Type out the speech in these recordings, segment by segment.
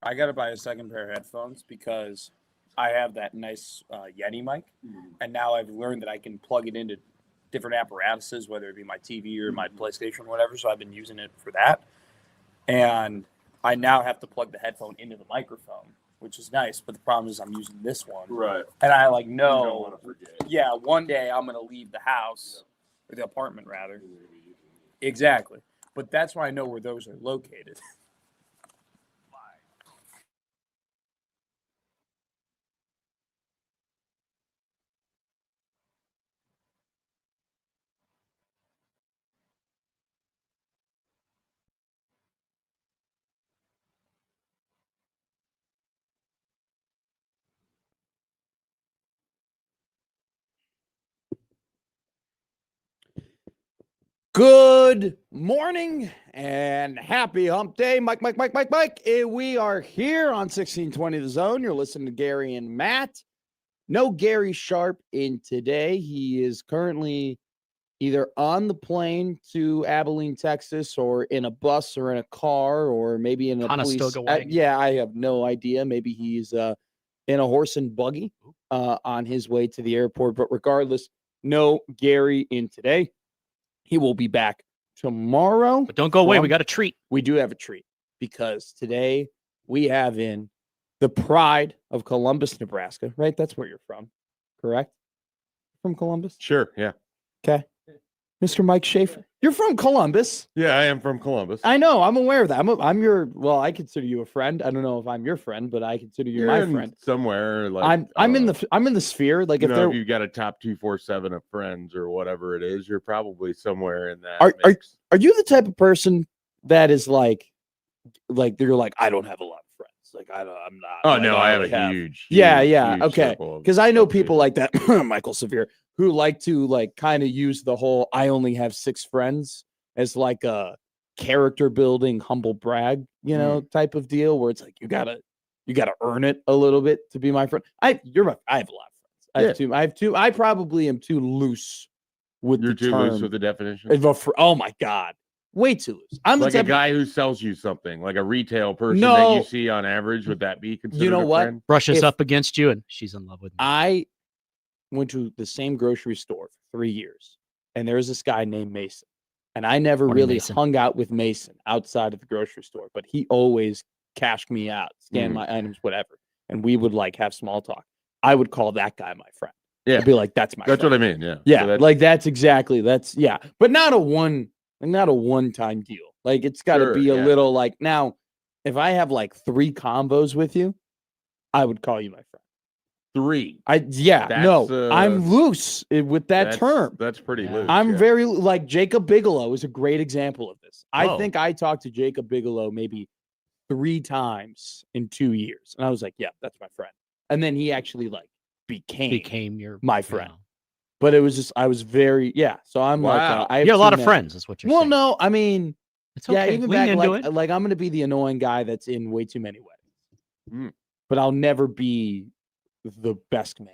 I got to buy a second pair of headphones because I have that nice Yeti mic, and now I've learned that I can plug it into different apparatuses, whether it be my TV or my PlayStation or whatever. So I've been using it for that, and I now have to plug the headphone into the microphone, which is nice. But the problem is I'm using this one, Right. and I like You don't know, want to forget. yeah, one day I'm gonna leave the house or the apartment rather. Exactly, but that's why I know where those are located. Good morning and happy hump day. Mike. We are here on 1620 The Zone. You're listening to Gary and Matt. No Gary Sharp in today. He is currently either on the plane to Abilene, Texas, or in a bus or in a car, or maybe in a police. Yeah, I have no idea. Maybe he's in a horse and buggy on his way to the airport. But regardless, no Gary in today. He will be back tomorrow. But don't go away. We got a treat. We do have a treat because today we have in the pride of Columbus, Nebraska, right? That's where you're from, correct? From Columbus? Sure. Yeah. Okay. Mr. Mike Schaefer. You're from Columbus. Yeah, I am from Columbus. I know. I'm aware of that. I'm your, well, I consider you a friend. I don't know if I'm your friend, but I consider you my friend. Somewhere like I'm in the sphere. Like if if you've got a top 247 of friends or whatever it is, you're probably somewhere in that. Are you the type of person that is like they're like, I don't have a lot of friends. Like I'm not. Oh like, no, I have really a huge. Yeah. Huge Okay. Because I know people like that, Michael Severe, who like to like kind of use the whole I only have 6 friends as like a character building, humble brag, type of deal where it's like you gotta earn it a little bit to be my friend. I have a lot of friends. I have two. I probably am too loose with You're the too term. loose with the definition. Oh my God. Way too loose. I'm like the a guy who sells you something, like a retail person that No. you see on average. Would that be considered? You know a what? friend? Brushes up against you, and she's in love with me. I went to the same grocery store for 3 years, and there was this guy named Mason, and I never really hung out with Mason outside of the grocery store, but he always cashed me out, scanned my items, whatever, and we would like have small talk. I would call that guy my friend. Yeah, I'd be like, that's my That's friend. what I mean. Yeah. Yeah, So like that's but not a one-time deal. Like it's got to be a little like now. If I have like 3 combos with you, I would call you my friend. 3. I'm loose with that term. That's pretty loose. I'm very like Jacob Bigelow is a great example of this. I think I talked to Jacob Bigelow maybe 3 times in 2 years, and I was like, yeah, that's my friend. And then he actually like became my friend. But it was just I was very So I'm like I have you have a lot of men. friends. Is what you're saying. Well, no, I mean. It's okay. Even Lean back into like it. I'm gonna be the annoying guy that's in way too many weddings, but I'll never be the best man.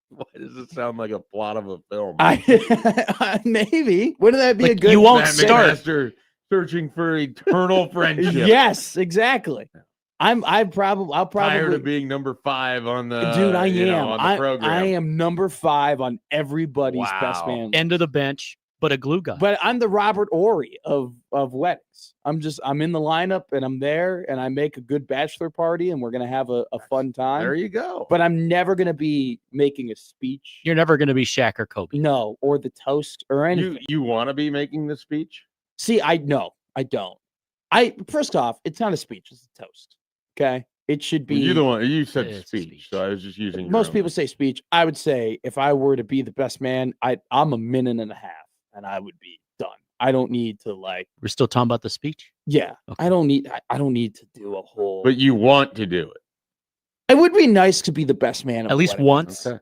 Why does it sound like a plot of a film? Maybe wouldn't that be a good? You won't start searching for eternal friendship. Yes, exactly. I'll probably tired of being number 5 on the dude. I am on the program. I am number 5 on everybody's best man. End of the bench. But a glue guy. But I'm the Robert Ory of weddings. I'm in the lineup and I'm there and I make a good bachelor party and we're gonna have a fun time. There you go. But I'm never gonna be making a speech. You're never gonna be Shaq or Kobe. No, or the toast or anything. You want to be making the speech? See, I don't. First off, it's not a speech, it's a toast. Okay. It should be. You're the one. You said speech, so I was just using. Most people say speech. I would say if I were to be the best man, I'm a minute and a half. And I would be done. I don't need to like. We're still talking about the speech. Yeah, okay. I don't need to do a whole. But you want to do it. It would be nice to be the best man. At least once. Okay.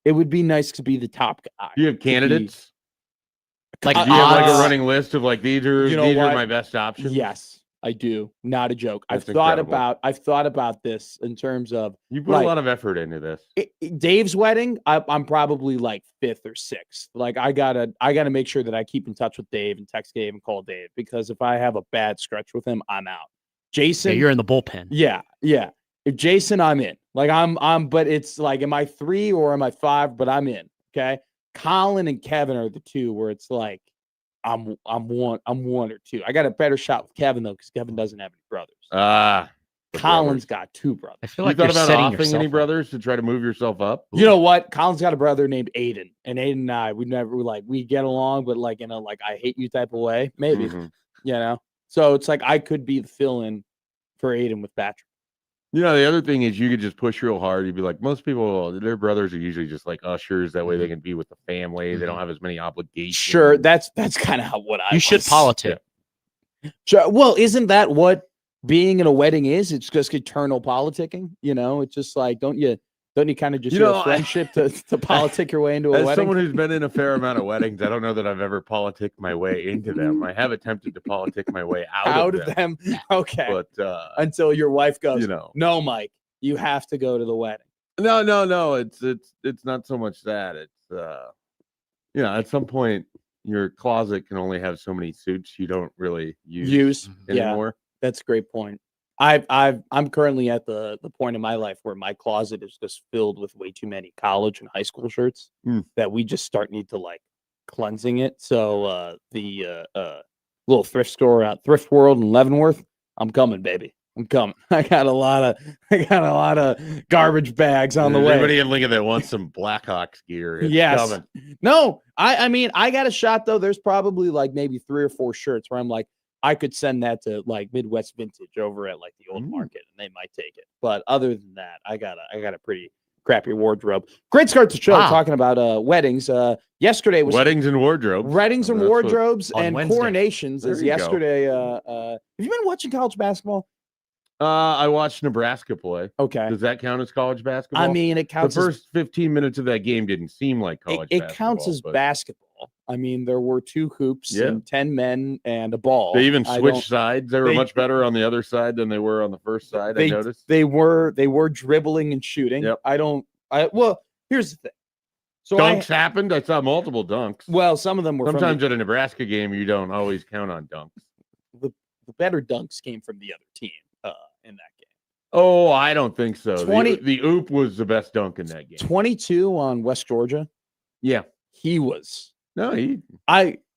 It would be nice to be the top guy. Do you have candidates? Like, do you have like a running list of like these are my best options? Yes. I do. Not a joke. I've thought about this in terms of you put a lot of effort into this. Dave's wedding, I'm probably like 5th or 6th. Like I gotta make sure that I keep in touch with Dave and text Dave and call Dave because if I have a bad stretch with him, I'm out. Jason, you're in the bullpen. yeah. If Jason, I'm in. Like but it's like, am I 3 or am I 5? But I'm in. Okay. Colin and Kevin are the 2 where it's like I'm 1 or 2. I got a better shot with Kevin though, because Kevin doesn't have any brothers. The Colin's brothers. got 2 brothers. I feel You like thought you're about setting offing yourself any up. brothers to try to move yourself up? You know what? Colin's got a brother named Aiden, and Aiden and I, we get along, but like in a like I hate you type of way, maybe. Mhm. You know, so it's like I could be the fill-in for Aiden with Patrick. You know, the other thing is you could just push real hard. You'd be like, most people, their brothers are usually just like ushers. That way they can be with the family. They don't have as many obligations. Sure, that's kind of what I. You should was. politic. Sure. Well, isn't that what being in a wedding is? It's just eternal politicking. You know, it's just like don't you kind of just You use know, friendship to politic your way into a As wedding? someone who's been in a fair amount of weddings, I don't know that I've ever politicked my way into them. I have attempted to politic my way out of them. Okay. But Until your wife goes, you know, no, Mike, you have to go to the wedding. no. It's not so much that. It's you know, at some point your closet can only have so many suits you don't really use Yeah, anymore. that's a great point. I'm currently at the point in my life where my closet is just filled with way too many college and high school shirts that we just need to like cleansing it. So the little thrift store out Thrift World in Leavenworth, I'm coming, baby. I'm coming. I got a lot of garbage bags on the way. Anybody in Lincoln that wants some Blackhawks gear? It's Yes. coming. No, I mean, I got a shot though. There's probably like maybe 3 or 4 shirts where I'm like, I could send that to like Midwest Vintage over at like the old market and they might take it. But other than that, I got a pretty crappy wardrobe. Great start to the show talking about weddings. Yesterday was weddings and wardrobes. Weddings and wardrobes on and Wednesday. coronations There as you go. yesterday. Have you been watching college basketball? I watched Nebraska play. Okay. Does that count as college basketball? I mean, it the counts first 15 minutes of that game didn't seem like college it basketball. counts as but basketball. I mean, there were 2 hoops Yeah. and 10 men and a ball. They even I switched don't- sides. They were they- much better on the other side than they were on the first side. I noticed. They were dribbling and shooting. Yep. Well, here's the thing. So Dunks happened. I saw multiple dunks. well, some of them were Sometimes at a Nebraska game, you don't always count on dunks. the better dunks came from the other team in that game. Oh, I don't think so. 20 The oop was the best dunk in that game. 22 on West Georgia. Yeah. He was. No,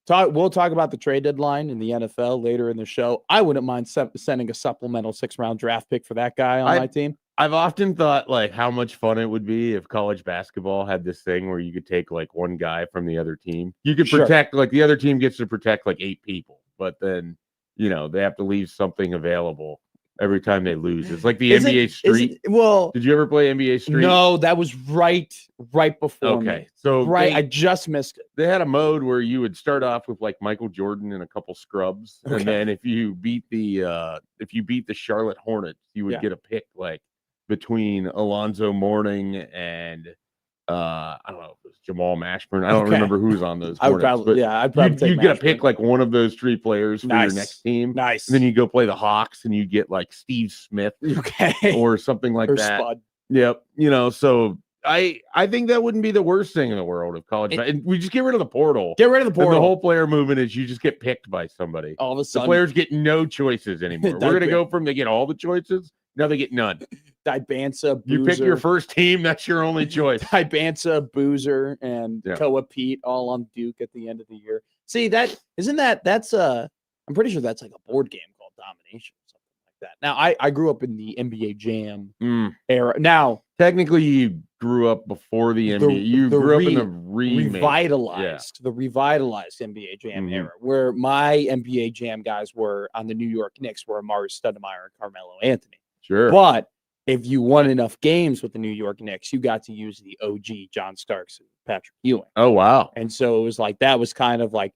We'll talk about the trade deadline in the NFL later in the show. I wouldn't mind sending a supplemental 6th-round draft pick for that guy on my team. I've often thought like how much fun it would be if college basketball had this thing where you could take like one guy from the other team. You could protect like the other team gets to protect like 8 people, but then you know they have to leave something available every time they lose. It's like the NBA Street. Well, did you ever play NBA Street? No, that was right before me. Okay, so I just missed it. They had a mode where you would start off with like Michael Jordan and a couple scrubs, Okay. and then if you beat the Charlotte Hornets, you would get a pick like between Alonzo Mourning and I don't know if it was Jamal Mashburn. I don't remember who's on those Hornets. I'd probably take you'd get a Mashburn. pick like one of those 3 players for your next team. Nice. And then you go play the Hawks and you get like Steve Smith Okay. or something like Or that. Spud. Yep. You know, so I think that wouldn't be the worst thing in the world of college. And we just get rid of the portal. Get rid of the portal. And the whole player movement is you just get picked by somebody. All of a The sudden, players get no choices anymore. We're going to go from they get all the choices. Now they get none. Dibansa, Boozer. You pick your first team. That's your only choice. Dibansa, Boozer, and Koa Pete all on Duke at the end of the year. See, that's I'm pretty sure that's like a board game called Domination or something like that. Now, I grew up in the NBA Jam era. Now, technically, you grew up before the NBA. You grew up in the revitalized NBA Jam era, where my NBA Jam guys were on the New York Knicks, were Amari Stoudemire and Carmelo Anthony. Sure. But if you won enough games with the New York Knicks, you got to use the OG John Starks and Patrick Ewing. Oh, wow. And so it was like, that was kind of like,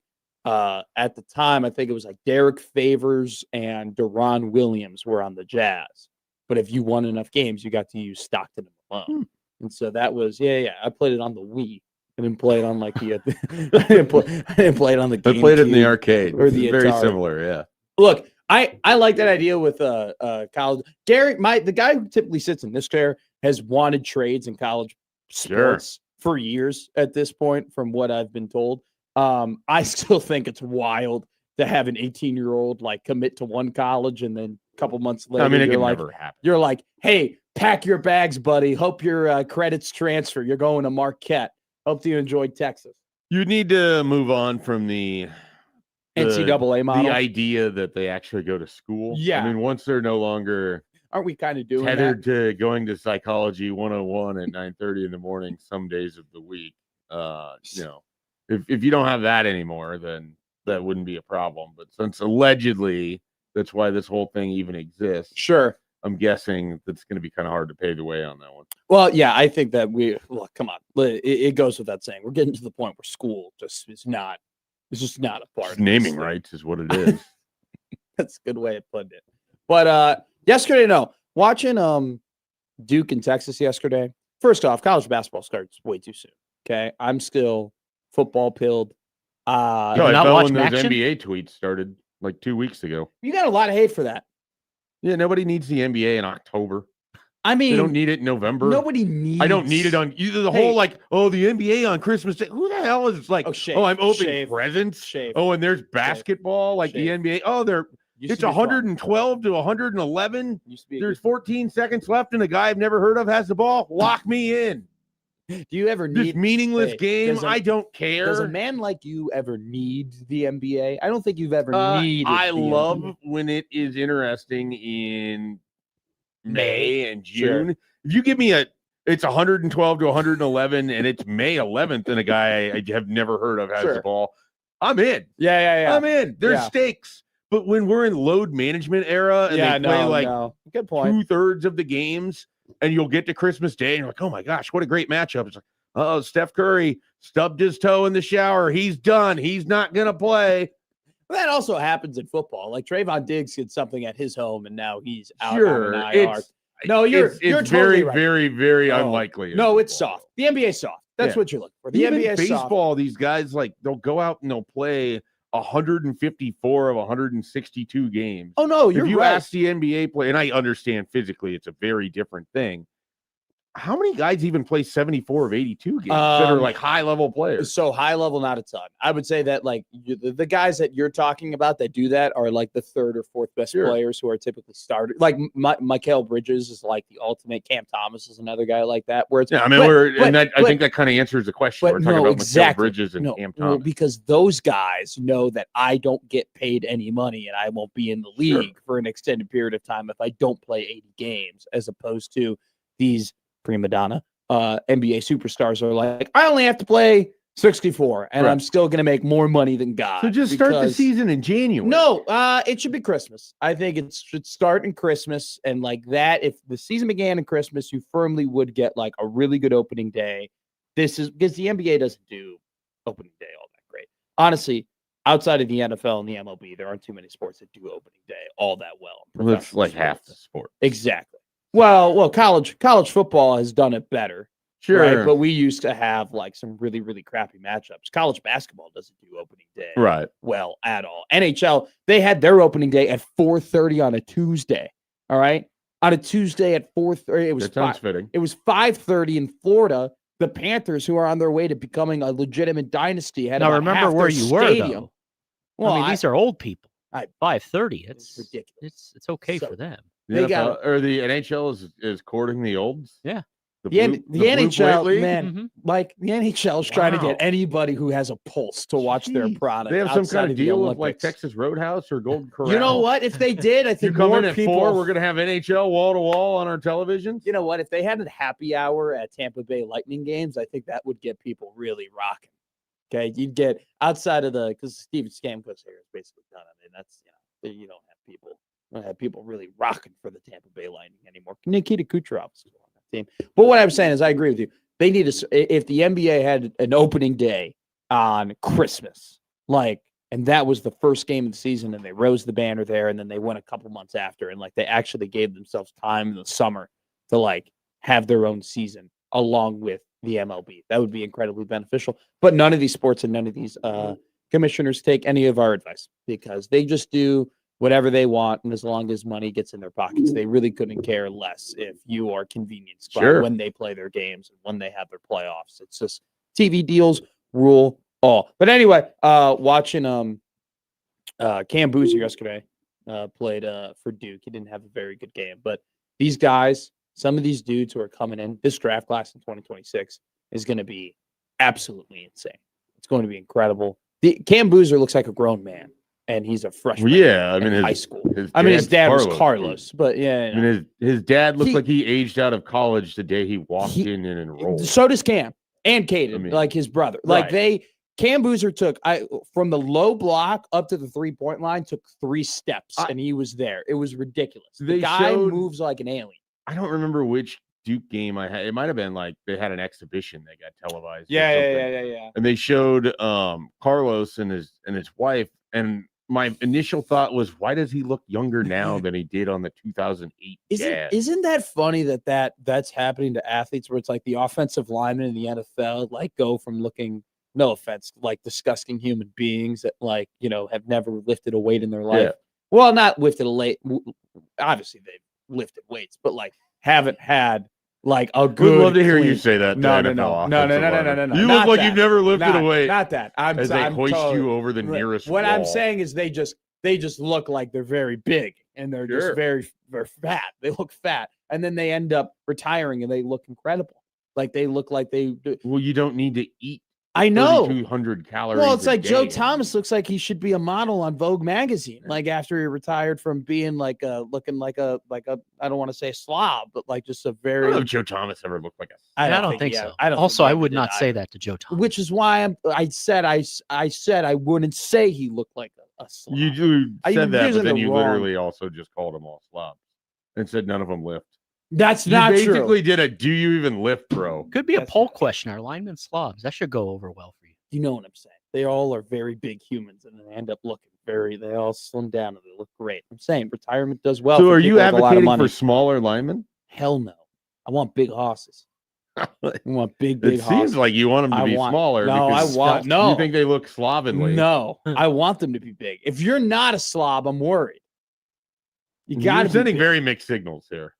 at the time, I think it was like Derek Favors and Deron Williams were on the Jazz. But if you won enough games, you got to use Stockton and Malone. And so that was, I played it on the Wii. I didn't play it on like the, I didn't play it on the GameCube. I played it in the arcade. Or the very Atari. similar, yeah. Look, I like that idea with college. Gary, the guy who typically sits in this chair has wanted trades in college sports for years at this point, from what I've been told. I still think it's wild to have an 18-year-old like commit to one college and then couple months later, I mean, it you're can like, never happen. you're like, hey, pack your bags, buddy. Hope your credits transfer. You're going to Marquette. Hope you enjoyed Texas. You need to move on from the NCAA model. the idea that they actually go to school. Yeah. I mean, once they're no longer Aren't we kind of doing tethered that? to going to psychology 101 at 9:30 in the morning some days of the week, if you don't have that anymore, then that wouldn't be a problem. But since allegedly that's why this whole thing even exists, Sure. I'm guessing that's going to be kind of hard to pay the way on that one. Well, yeah, I think that look, come on. It goes without saying. We're getting to the point where school just is not, it's just not a part of Naming this. rights is what it is. That's a good way of putting it. But yesterday, no. Watching Duke and Texas yesterday. First off, college basketball starts way too soon. Okay. I'm still football pilled. No, I not felt watching when those action? NBA tweets started like 2 weeks ago. You got a lot of hate for that. Yeah, nobody needs the NBA in October. I mean, They don't need it in November. nobody needs. I don't need it on either the whole like, oh, the NBA on Christmas Day. Who the hell is like, shave, I'm opening shave, presents. shave. Oh, and there's basketball like Shave. the NBA. Oh, Used it's to be fun. 112 to 111. Used to be a There's good- 14 seconds left, and a guy I've never heard of has the ball. Lock me in. Do you ever This need meaningless hey, game. does a- I don't care. Does a man like you ever need the NBA? I don't think you've ever needed. I the love NBA. when it is interesting in May and Sure. June. If you give me it's 112 to 111 and it's May 11th and a guy I have never heard of has Sure. the ball, I'm in. Yeah. I'm in. There's Yeah. stakes. But when we're in load management era and they play Good point. 2/3 of the games and you'll get to Christmas Day and you're like, oh my gosh, what a great matchup. It's like, oh, Steph Curry stubbed his toe in the shower. He's done. He's not going to play. That also happens in football. Like Trayvon Diggs did something at his home, and now he's out Sure. on an IR. No, you're It's totally very, right. very, very Oh, unlikely. in No, it's football. soft. The NBA is soft. That's Yeah. what you're looking for. The Even NBA is soft. baseball, these guys like they'll go out and they'll play 154 of 162 games. Oh no, you're if you right. ask the NBA play, and I understand physically it's a very different thing. How many guys even play 74 of 82 games that are like high level players? So high level, not a ton. I would say that like the guys that you're talking about that do that are like the third or fourth best Sure. players who are typically started. Like Mikal Bridges is like the ultimate. Cam Thomas is another guy like that. Where it's Yeah, I mean, I think that kind of answers the question. but We're talking no, about exactly. Mikal Bridges and Cam Thomas. Because those guys know that I don't get paid any money and I won't be in the league for an extended period of time if I don't play 80 games, as opposed to these prima donna NBA superstars are like, I only have to play 64 and Right. I'm still going to make more money than God. So just start the because- season in January. No, it should be Christmas. I think it should start in Christmas. And like that, if the season began in Christmas, you firmly would get like a really good opening day. This is because the NBA doesn't do opening day all that great. Honestly, outside of the NFL and the MLB, there aren't too many sports that do opening day all that well. Well, it's Professional like half the sports. sport. Exactly. Well, college football has done it better. Sure. Right? But we used to have like some really, really crappy matchups. College basketball doesn't do opening day Right. well at all. NHL, they had their opening day at 4:30 on a Tuesday. All right. On a Tuesday at 4:30. That sounds fitting. It was 5:30 in Florida. The Panthers, who are on their way to becoming a legitimate dynasty, had Now about remember half where their you were, stadium. though. Well, I mean, these are old people. 5:30. It's It's ridiculous. It's okay So- for them. They The got NFL or the NHL is courting the olds. Yeah. The the Blue NHL, Plate League? man, Mhm. like the NHL is trying to Wow. get anybody who has a pulse to watch their Jeez. product. They have some outside kind of the deal with like Olympics. Texas Roadhouse or Golden Corral. You know what? If they did, I You think come more in at people. 4, we're gonna have NHL wall to wall on our televisions. You know what? If they had a happy hour at Tampa Bay Lightning games, I think that would get people really rocking. Okay, you'd get outside of because Steven Stamkos here is basically done. I mean, that's you don't have people really rocking for the Tampa Bay Lightning anymore. Nikita Kucherov is on that team. But what I'm saying is, I agree with you. They need if the NBA had an opening day on Christmas, and that was the first game of the season, and they rose the banner there, and then they went a couple months after, and they actually gave themselves time in the summer to have their own season along with the MLB. That would be incredibly beneficial. But none of these sports and none of these commissioners take any of our advice because they just do whatever they want, and as long as money gets in their pockets, they really couldn't care less if you are convenienced by Sure. when they play their games and when they have their playoffs. It's just TV deals rule all. But anyway, watching Cam Boozer yesterday, played for Duke. He didn't have a very good game. But these guys, some of these dudes who are coming in, this draft class in 2026 is going to be absolutely insane. It's going to be incredible. Cam Boozer looks like a grown man, and he's a freshman. Yeah, I mean, in high school. His dad was Carlos, but yeah. I mean, his dad looked like he aged out of college the day he walked in and enrolled. So does Cam and Caden, like his brother. Like Cam Boozer took from the low block up to the 3-point line, took 3 steps, and he was there. It was ridiculous. The guy moves like an alien. I don't remember which Duke game I had. It might have been like they had an exhibition that got televised. Yeah. And they showed Carlos and his wife. And my initial thought was, why does he look younger now than he did on the 2008? Isn't that funny that's happening to athletes where it's like the offensive linemen in the NFL like go from looking, no offense, like disgusting human beings that like, have never lifted a weight in their life. Yeah. Well, not lifted a weight. Obviously they've lifted weights, but like haven't had like a good. We'd love to hear you say that. No. You look like you've never lifted a weight. Not that. As they hoist you over the nearest wall. What I'm saying is they just look like they're very big and they're just very fat. They look fat, and then they end up retiring and they look incredible. Like they look like they. Well, you don't need to eat. I know 3,200 calories. Well, it's like Joe Thomas looks like he should be a model on Vogue magazine. Like after he retired from being looking like a I don't want to say a slob, but like just a very. I don't know if Joe Thomas ever looked like a. I don't think so. I would not say that to Joe Thomas. Which is why I said I wouldn't say he looked like a slob. You said that, but then you literally also just called them all slobs and said none of them lift. That's not true. You basically did a "Do you even lift, bro?" Could be a poll question. Are linemen slobs? That should go over well for you. You know what I'm saying? They all are very big humans, and they end up looking they all slim down and they look great. I'm saying retirement does well. So, are you advocating for smaller linemen? Hell no. I want big horses. I want big horses. It seems like you want them to be smaller. No, you think they look slovenly? No, I want them to be big. If you're not a slob, I'm worried. You're sending very mixed signals here.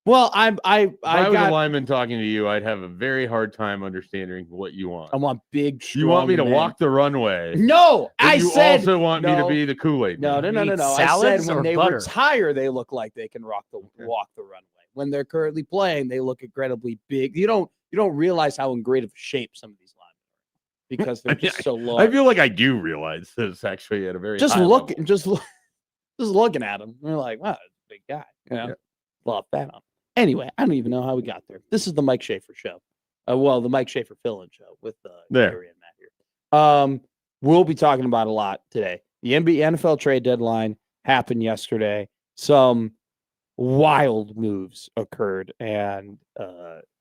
Well, I was a lineman talking to you, I'd have a very hard time understanding what you want. I want big, strong You want me to men. walk the runway? No, you also want me to be the Kool-Aid. No. I said when they retire, they look like they can walk the runway. When they're currently playing, they look incredibly big. You don't realize how in great of shape some of these linemen are because they're just so low. I feel like I do realize this actually at a very just high level. Just looking at him, you're like, wow, that's a big guy. A lot of fat on him. Anyway, I don't even know how we got there. This is the Mike Schaefer show. The Mike Schaefer fill-in show with Gary and Matt here. We'll be talking about a lot today. The NFL trade deadline happened yesterday. Some wild moves occurred, and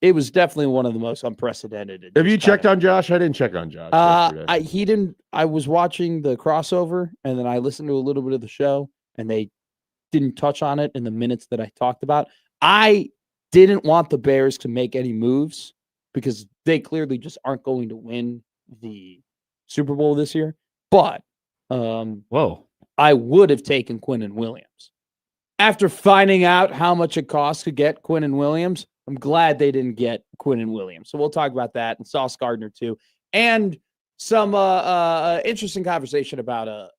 it was definitely one of the most unprecedented. Have you checked on Josh? I didn't check on Josh. He didn't. I was watching the crossover, and then I listened to a little bit of the show, and they didn't touch on it in the minutes that I talked about. I didn't want the Bears to make any moves because they clearly just aren't going to win the Super Bowl this year. But I would have taken Quinnen Williams. After finding out how much it costs to get Quinnen Williams, I'm glad they didn't get Quinnen Williams. So we'll talk about that and Sauce Gardner too. And some interesting conversation about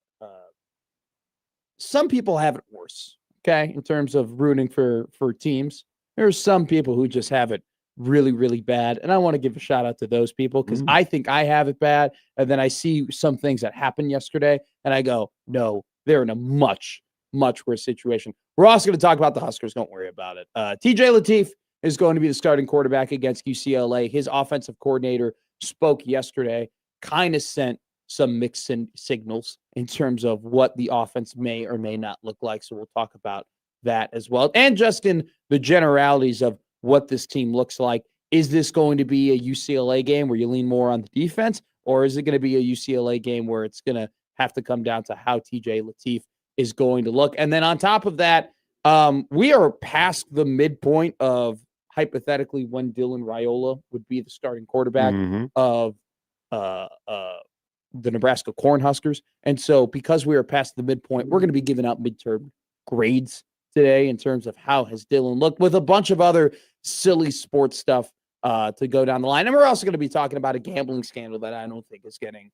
some people have it worse. Okay, in terms of rooting for teams, there are some people who just have it really, really bad. And I want to give a shout out to those people because I think I have it bad. And then I see some things that happened yesterday and I go, no, they're in a much, much worse situation. We're also going to talk about the Huskers. Don't worry about it. TJ Lateef is going to be the starting quarterback against UCLA. His offensive coordinator spoke yesterday, kind of sent some mixed signals in terms of what the offense may or may not look like. So we'll talk about that as well. And just in the generalities of what this team looks like. Is this going to be a UCLA game where you lean more on the defense, or is it going to be a UCLA game where it's going to have to come down to how TJ Lateef is going to look? And then on top of that, we are past the midpoint of hypothetically when Dylan Raiola would be the starting quarterback of the Nebraska Cornhuskers. And so because we are past the midpoint, we're going to be giving out midterm grades today in terms of how has Dylan looked with a bunch of other silly sports stuff to go down the line. And we're also going to be talking about a gambling scandal that I don't think is getting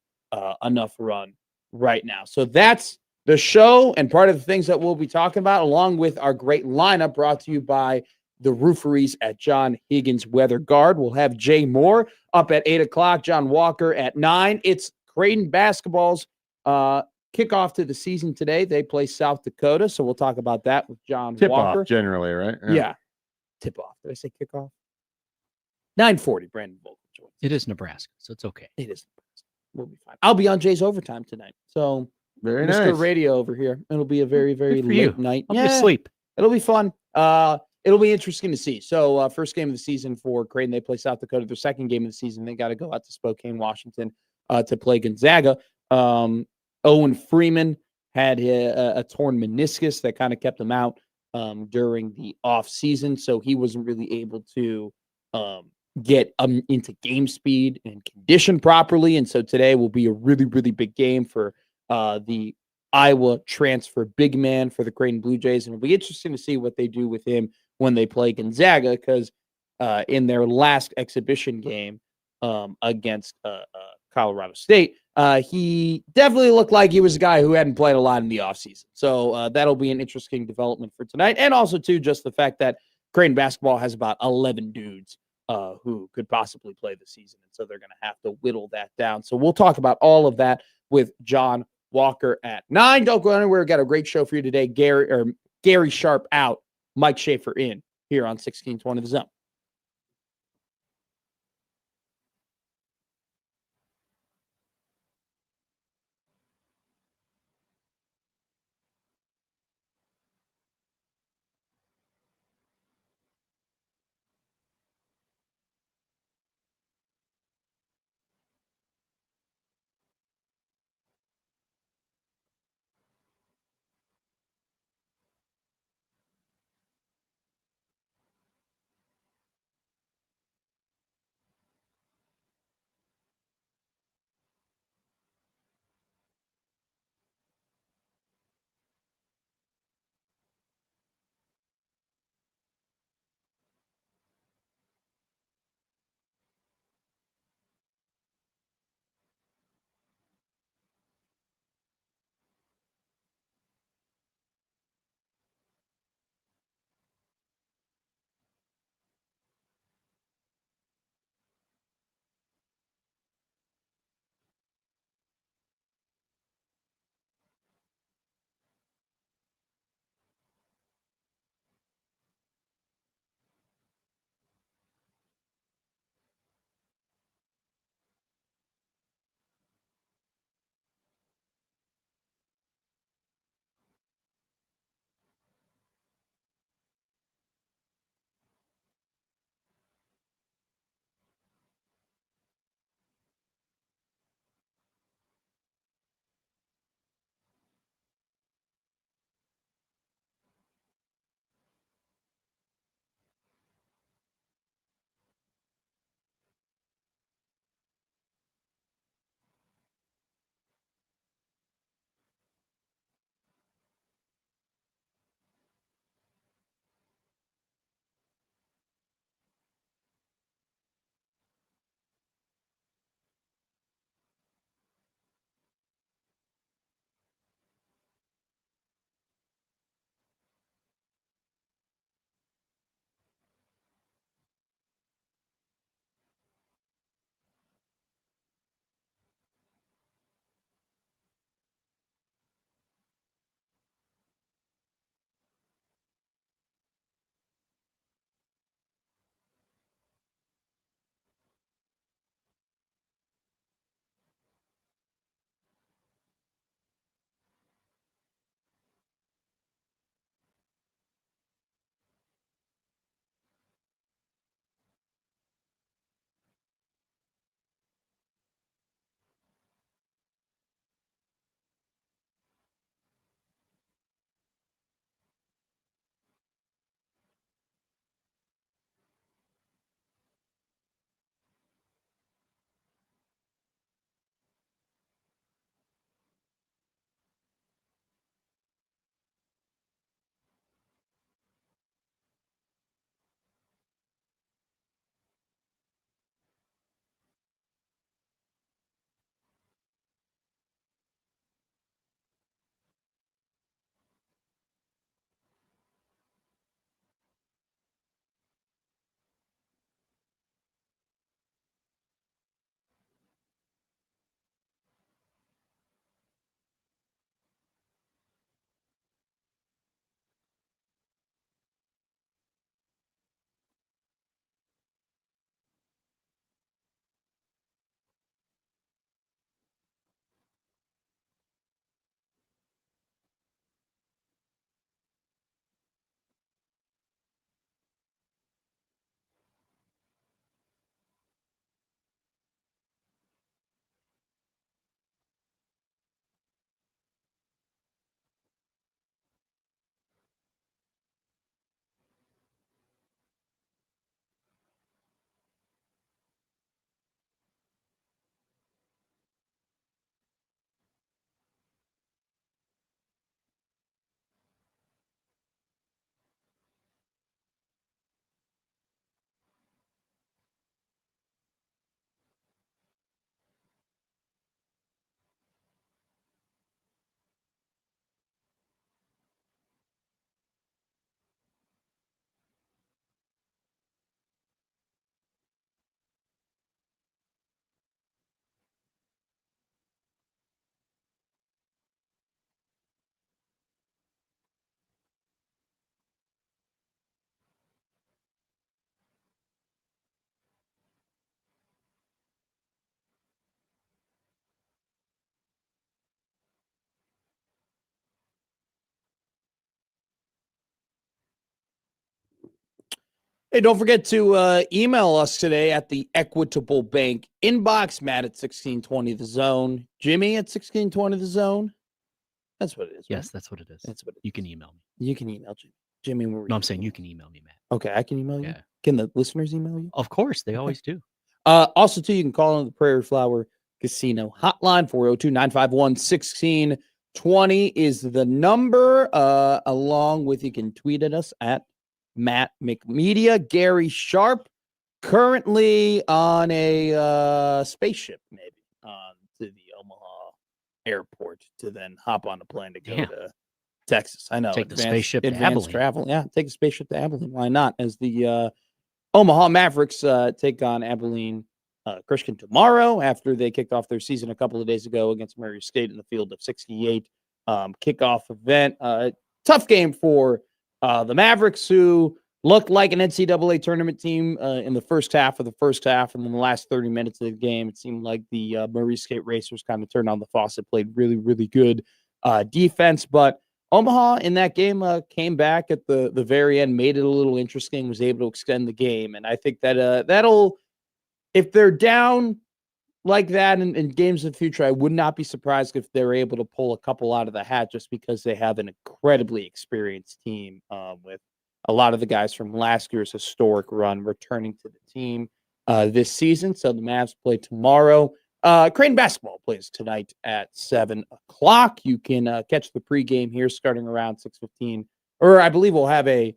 enough run right now. So that's the show and part of the things that we'll be talking about, along with our great lineup brought to you by the rooferys at John Higgins Weather Guard. We'll have Jay Moore up at 8 o'clock, John Walker at 9. It's Creighton basketball's kickoff to the season today. They play South Dakota, so we'll talk about that with John Walker. Tip-off generally, right? Yeah. Tip-off. Did I say kickoff? 9:40, Brandon Vogel joins. It is Nebraska, so it's okay. It is. We'll be fine. I'll be on Jay's overtime tonight. So Very Mr. nice. Radio over here. It'll be a very, very Good for late you. night. I'll be asleep. It'll be fun. It'll be interesting to see. So first game of the season for Creighton. They play South Dakota. Their second game of the season, they got to go out to Spokane, Washington to play Gonzaga. Owen Freeman had a torn meniscus that kind of kept him out during the off season. So he wasn't really able to get into game speed and condition properly. And so today will be a really, really big game for the Iowa transfer big man for the Creighton Blue Jays. And it'll be interesting to see what they do with him when they play Gonzaga, because in their last exhibition game against Colorado State, he definitely looked like he was a guy who hadn't played a lot in the offseason. So that'll be an interesting development for tonight. And also, too, just the fact that Creighton basketball has about 11 dudes who could possibly play the season. And so they're going to have to whittle that down. So we'll talk about all of that with John Walker at 9. Don't go anywhere. We've got a great show for you today. Gary Sharp out, Mike Schaefer in here on 1620 The Zone. Hey, don't forget to email us today at the Equitable Bank inbox. Matt at 1620 The Zone. Jimmy at 1620 The Zone. That's what it is. Yes, right? that's what it is. That's what it You is. can email me. You can email Jimmy. Jimmy, where No, I'm saying you can email me, Matt. Okay, I can email you. Yeah. Can the listeners email you? Of course, they always do. Also, too, you can call on the Prairie Flower Casino hotline. 402-951-1620 is the number. Along with, you can tweet at us at Matt McMedia. Gary Sharp currently on a spaceship, maybe, to the Omaha airport to then hop on a plane to go Damn. to Texas. I know. Take the spaceship to advanced Abilene. travel. Yeah, take a spaceship to Abilene. Why not? As the Omaha Mavericks take on Abilene Christian tomorrow after they kicked off their season a couple of days ago against Murray State in the field of 68. Kickoff event. Tough game for the Mavericks, who looked like an NCAA tournament team in the first half, and then the last 30 minutes of the game, it seemed like the Murray State Racers kind of turned on the faucet, played really, really good defense. But Omaha in that game came back at the very end, made it a little interesting, was able to extend the game. And I think that that'll, if they're down like that in games in the future, I would not be surprised if they're able to pull a couple out of the hat, just because they have an incredibly experienced team with a lot of the guys from last year's historic run returning to the team this season. So the Mavs play tomorrow. Creighton basketball plays tonight at 7 o'clock. You can catch the pregame here starting around 6:15, or I believe we'll have a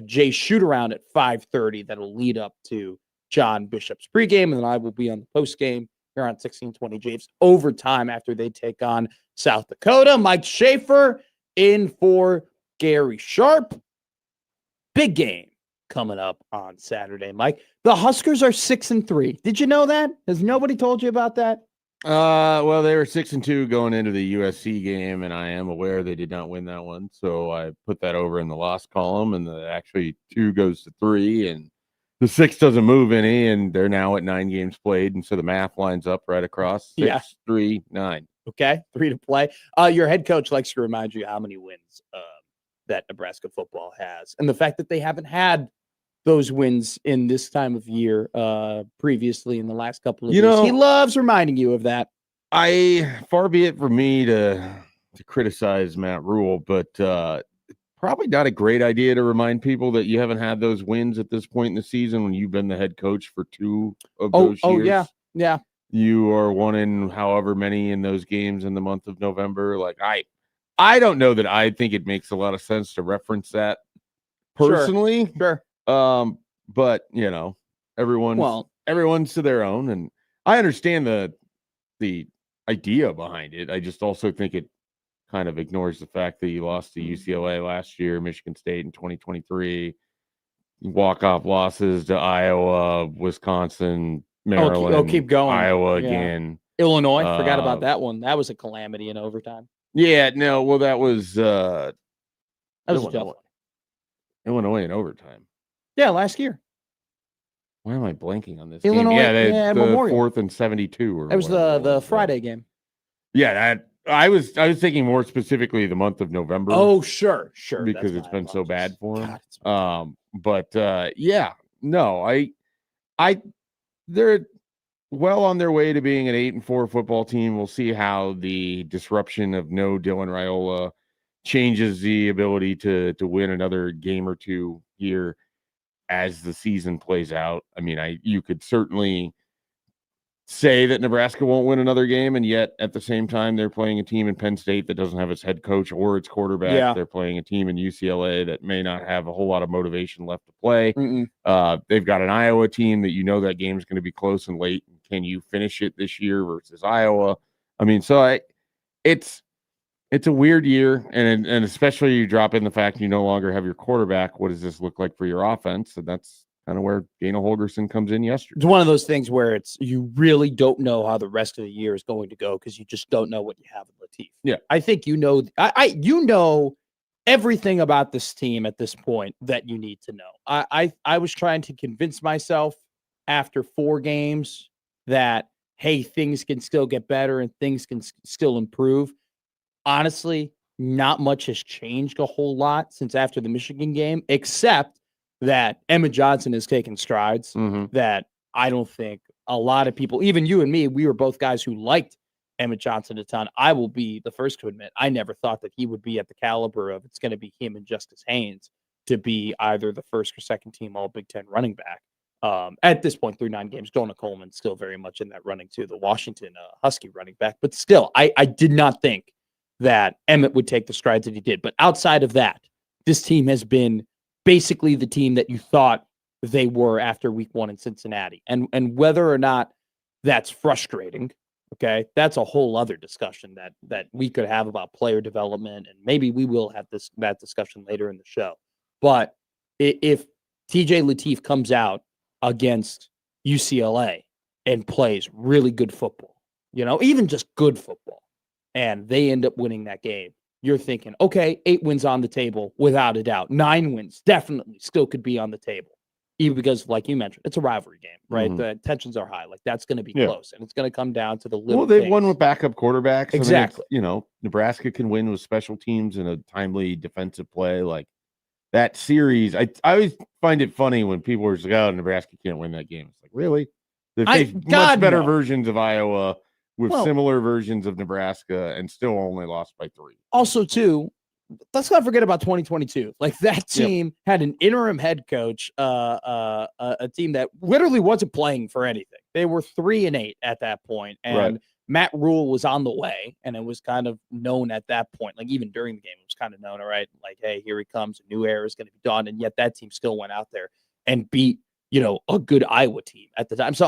Jay shoot around at 5:30 that'll lead up to John Bishop's pregame, and then I will be on the postgame here on 1620 James overtime after they take on South Dakota. Mike Schaefer in for Gary Sharp. Big game coming up on Saturday, Mike. The Huskers are 6-3. Did you know that? Has nobody told you about that? Well, they were 6-2 going into the USC game, and I am aware they did not win that one. So I put that over in the loss column, and actually 2 goes to 3, and the 6 doesn't move any, and they're now at 9 games played, and so the math lines up right across 6, 3, 9. Okay, 3 to play. Your head coach likes to remind you how many wins that Nebraska football has, and the fact that they haven't had those wins in this time of year previously in the last couple of years. He loves reminding you of that. Far be it from me to criticize Matt Rule, but probably not a great idea to remind people that you haven't had those wins at this point in the season when you've been the head coach for 2 of those years. Yeah. You are 1 in however many in those games in the month of November. Like I don't know that I think it makes a lot of sense to reference that personally. Sure. But everyone's to their own, and I understand the idea behind it. I just also think it kind of ignores the fact that you lost to UCLA last year, Michigan State in 2023, walk-off losses to Iowa, Wisconsin, Maryland. Keep going. Iowa again. Illinois, forgot about that one. That was a calamity in overtime. Yeah, no, well, that was a tough one. Illinois in overtime. Yeah, last year. Why am I blanking on this Illinois, game? Yeah, the Memorial. 4th and 72. Or that was the Friday game. Yeah, I was thinking more specifically the month of November. Oh, sure. Because it's been so bad for them. They're well on their way to being an 8-4 football team. We'll see how the disruption of no Dylan Raiola changes the ability to win another game or 2 here as the season plays out. I mean, you could certainly say that Nebraska won't win another game, and yet at the same time they're playing a team in Penn State that doesn't have its head coach or its quarterback. Yeah. They're playing a team in UCLA that may not have a whole lot of motivation left to play. They've got an Iowa team that that game is going to be close and late. Can you finish it this year versus Iowa? I mean, so it's a weird year, and especially you drop in the fact you no longer have your quarterback. What does this look like for your offense? And that's kind of where Dana Holgerson comes in yesterday. It's one of those things where you really don't know how the rest of the year is going to go because you just don't know what you have in Latif. Yeah, I think you know everything about this team at this point that you need to know. I was trying to convince myself after 4 games that, hey, things can still get better and things can still improve. Honestly, not much has changed a whole lot since after the Michigan game, except that Emmett Johnson has taken strides that I don't think a lot of people, even you and me, we were both guys who liked Emmett Johnson a ton. I will be the first to admit I never thought that he would be at the caliber of it's going to be him and Justice Haynes to be either the first or second team All Big Ten running back. At this point, through 9 games, Jonah Coleman's still very much in that running too, the Washington Husky running back. But still, I did not think that Emmett would take the strides that he did. But outside of that, this team has been basically the team that you thought they were after week 1 in Cincinnati. And whether or not that's frustrating, okay, that's a whole other discussion that we could have about player development, and maybe we will have that discussion later in the show. But if TJ Lateef comes out against UCLA and plays really good football, even just good football, and they end up winning that game, you're thinking, okay, 8 wins on the table without a doubt. 9 wins definitely still could be on the table. Even because, like you mentioned, it's a rivalry game, right? The tensions are high. Like, that's going to be close, and it's going to come down to the little Well, they've things. won with backup quarterbacks. Exactly. I mean, Nebraska can win with special teams and a timely defensive play. Like, that series, I always find it funny when people are like, oh, Nebraska can't win that game. It's like, really? They face much better versions of Iowa with similar versions of Nebraska and still only lost by 3. Also, too, let's not forget about 2022. Like, that team had an interim head coach, a team that literally wasn't playing for anything. They were 3-8 at that point, and Matt Rule was on the way, and it was kind of known at that point. Like, even during the game, it was kind of known, all right, like, hey, here he comes, a new era is going to be done, and yet that team still went out there and beat, a good Iowa team at the time. So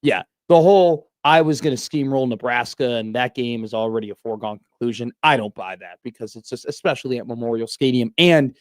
the whole I was going to steamroll Nebraska, and that game is already a foregone conclusion. I don't buy that, because it's just, especially at Memorial Stadium. And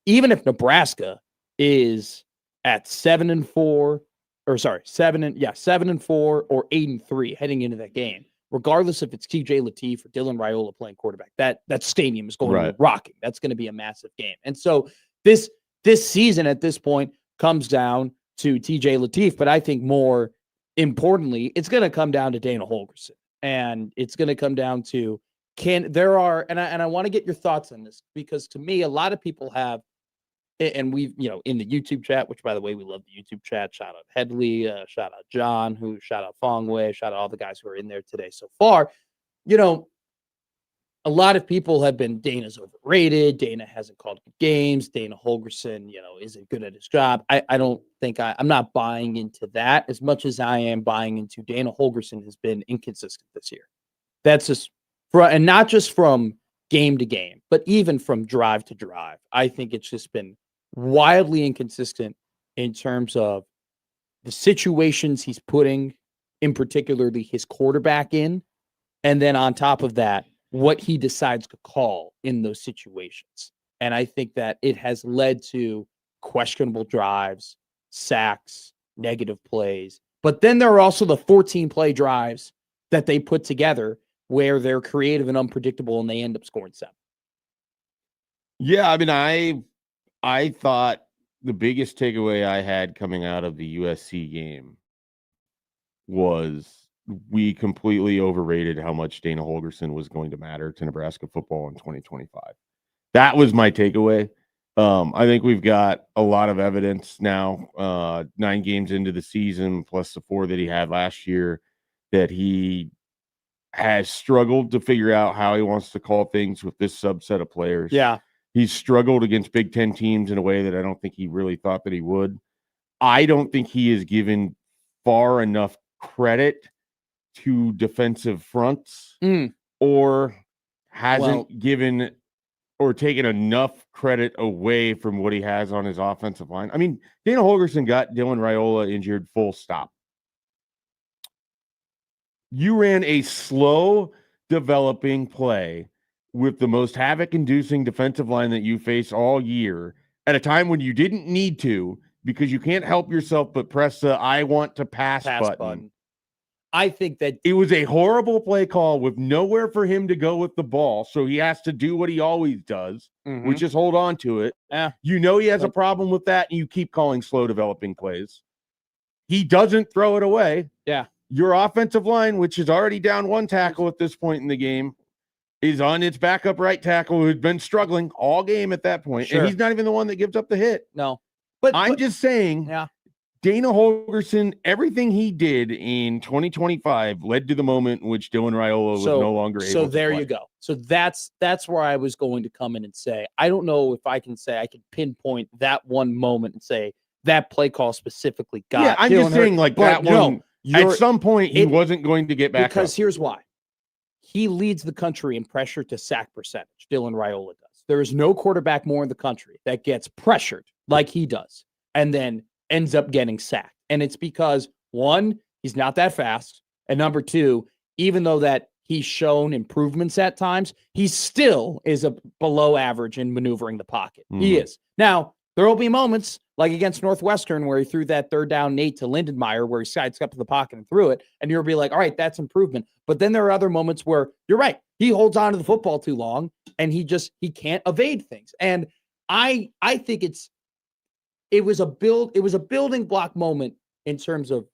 even if Nebraska is at 7-4, or 7-4 or 8-3 heading into that game, regardless if it's TJ Lateef or Dylan Raiola playing quarterback, that stadium is going to be rocking. That's going to be a massive game. And so this season at this point comes down to TJ Lateef, but I think more importantly, it's going to come down to Dana Holgorsen, and it's going to come down to and I want to get your thoughts on this, because to me, a lot of people have, and we've, in the YouTube chat, which by the way, we love the YouTube chat. Shout out Headley, shout out John, shout out Fongwei, shout out all the guys who are in there today so far. A lot of people have been, Dana's overrated. Dana hasn't called good games. Dana Holgorsen, isn't good at his job. I don't think I'm not buying into that as much as I am buying into Dana Holgorsen has been inconsistent this year. That's just and not just from game to game, but even from drive to drive. I think it's just been wildly inconsistent in terms of the situations he's putting, in particularly his quarterback in, and then on top of that, what he decides to call in those situations. And I think that it has led to questionable drives, sacks, negative plays. But then there are also the 14-play drives that they put together where they're creative and unpredictable, and they end up scoring 7. Yeah, I mean, I thought the biggest takeaway I had coming out of the USC game was we completely overrated how much Dana Holgorsen was going to matter to Nebraska football in 2025. That was my takeaway. I think we've got a lot of evidence now, 9 games into the season, plus the 4 that he had last year, that he has struggled to figure out how he wants to call things with this subset of players. Yeah. He's struggled against Big Ten teams in a way that I don't think he really thought that he would. I don't think he is given far enough credit to defensive fronts or hasn't given or taken enough credit away from what he has on his offensive line. I mean, Dana Holgorsen got Dylan Raiola injured, full stop. You ran a slow developing play with the most havoc-inducing defensive line that you face all year at a time when you didn't need to, because you can't help yourself but press the I want to pass button. I think that it was a horrible play call with nowhere for him to go with the ball. So he has to do what he always does, which is hold on to it. You know he has a problem with that, and you keep calling slow developing plays. He doesn't throw it away. Yeah. Your offensive line, which is already down 1 tackle at this point in the game, is on its backup right tackle, who's been struggling all game at that point. Sure. And he's not even the one that gives up the hit. No. I'm just saying, yeah. Dana Holgerson, everything he did in 2025 led to the moment in which Dylan Raiola was no longer able to So there play. you go. So that's where I was going to come in and say, I don't know if I can say I can pinpoint that one moment and say that play call specifically got. Yeah, I'm Dylan just saying, Hurt, like but that one. no, At some point, he wasn't going to get back because up. here's why. He leads the country in pressure to sack percentage. Dylan Raiola does. There is no quarterback more in the country that gets pressured like he does and then ends up getting sacked. And it's because, one, he's not that fast. And number two, even though that he's shown improvements at times, he still is a below average in maneuvering the pocket. He is. Now, there will be moments like against Northwestern where he threw that third down Nate to Lindenmeyer where he sidestepped to the pocket and threw it. And you'll be like, all right, that's improvement. But then there are other moments where you're right. He holds on to the football too long and he can't evade things. And I think it was a building block moment in terms of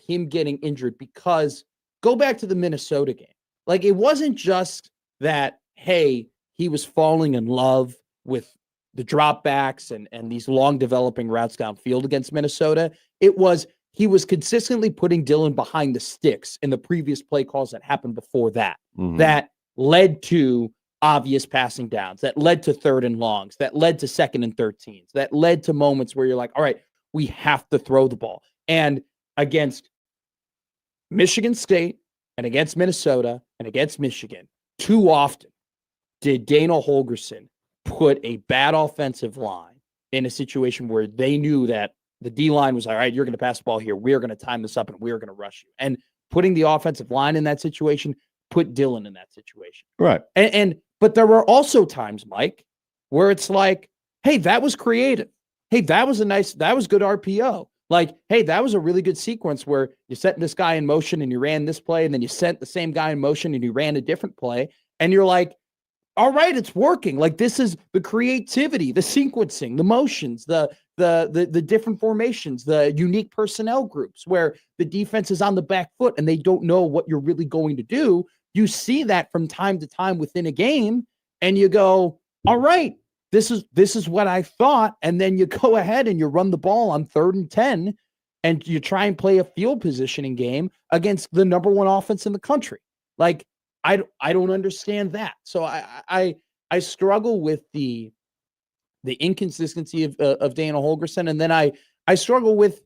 him getting injured, because go back to the Minnesota game. Like, it wasn't just that, hey, he was falling in love with the dropbacks and these long developing routes downfield against Minnesota. It was, he was consistently putting Dylan behind the sticks in the previous play calls that happened before that, that led to obvious passing downs, that led to 3rd and longs, that led to 2nd and 13s, that led to moments where you're like, all right, we have to throw the ball. And against Michigan State and against Minnesota and against Michigan, too often did Dana Holgerson put a bad offensive line in a situation where they knew that the D-line was, all right, you're going to pass the ball here. We're going to time this up and we're going to rush you. And putting the offensive line in that situation put Dylan in that situation. Right. But there were also times, Mike, where it's like, hey, that was creative. Hey, that was good RPO. Like, hey, that was a really good sequence where you set this guy in motion and you ran this play, and then you sent the same guy in motion and you ran a different play. And you're like, all right, it's working. Like, this is the creativity, the sequencing, the motions, the different formations, the unique personnel groups where the defense is on the back foot and they don't know what you're really going to do. You see that from time to time within a game, and you go, all right, this is what I thought. And then you go ahead and you run the ball on 3rd and 10, and you try and play a field positioning game against the number 1 offense in the country. Like, I don't understand that. So I struggle with the inconsistency of Dana Holgerson, and then I struggle with,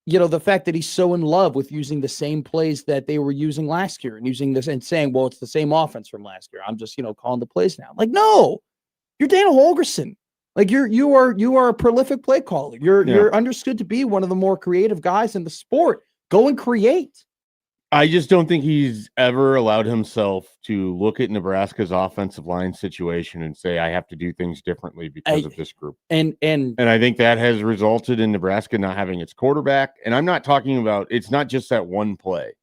the fact that he's so in love with using the same plays that they were using last year and using this and saying, well, it's the same offense from last year. I'm just, calling the plays now. Like, no, you're Dana Holgerson. Like, you are a prolific play caller. You're understood to be one of the more creative guys in the sport. Go and create. I just don't think he's ever allowed himself to look at Nebraska's offensive line situation and say, I have to do things differently because of this group. And I think that has resulted in Nebraska not having its quarterback. And I'm not talking about, it's not just that one play.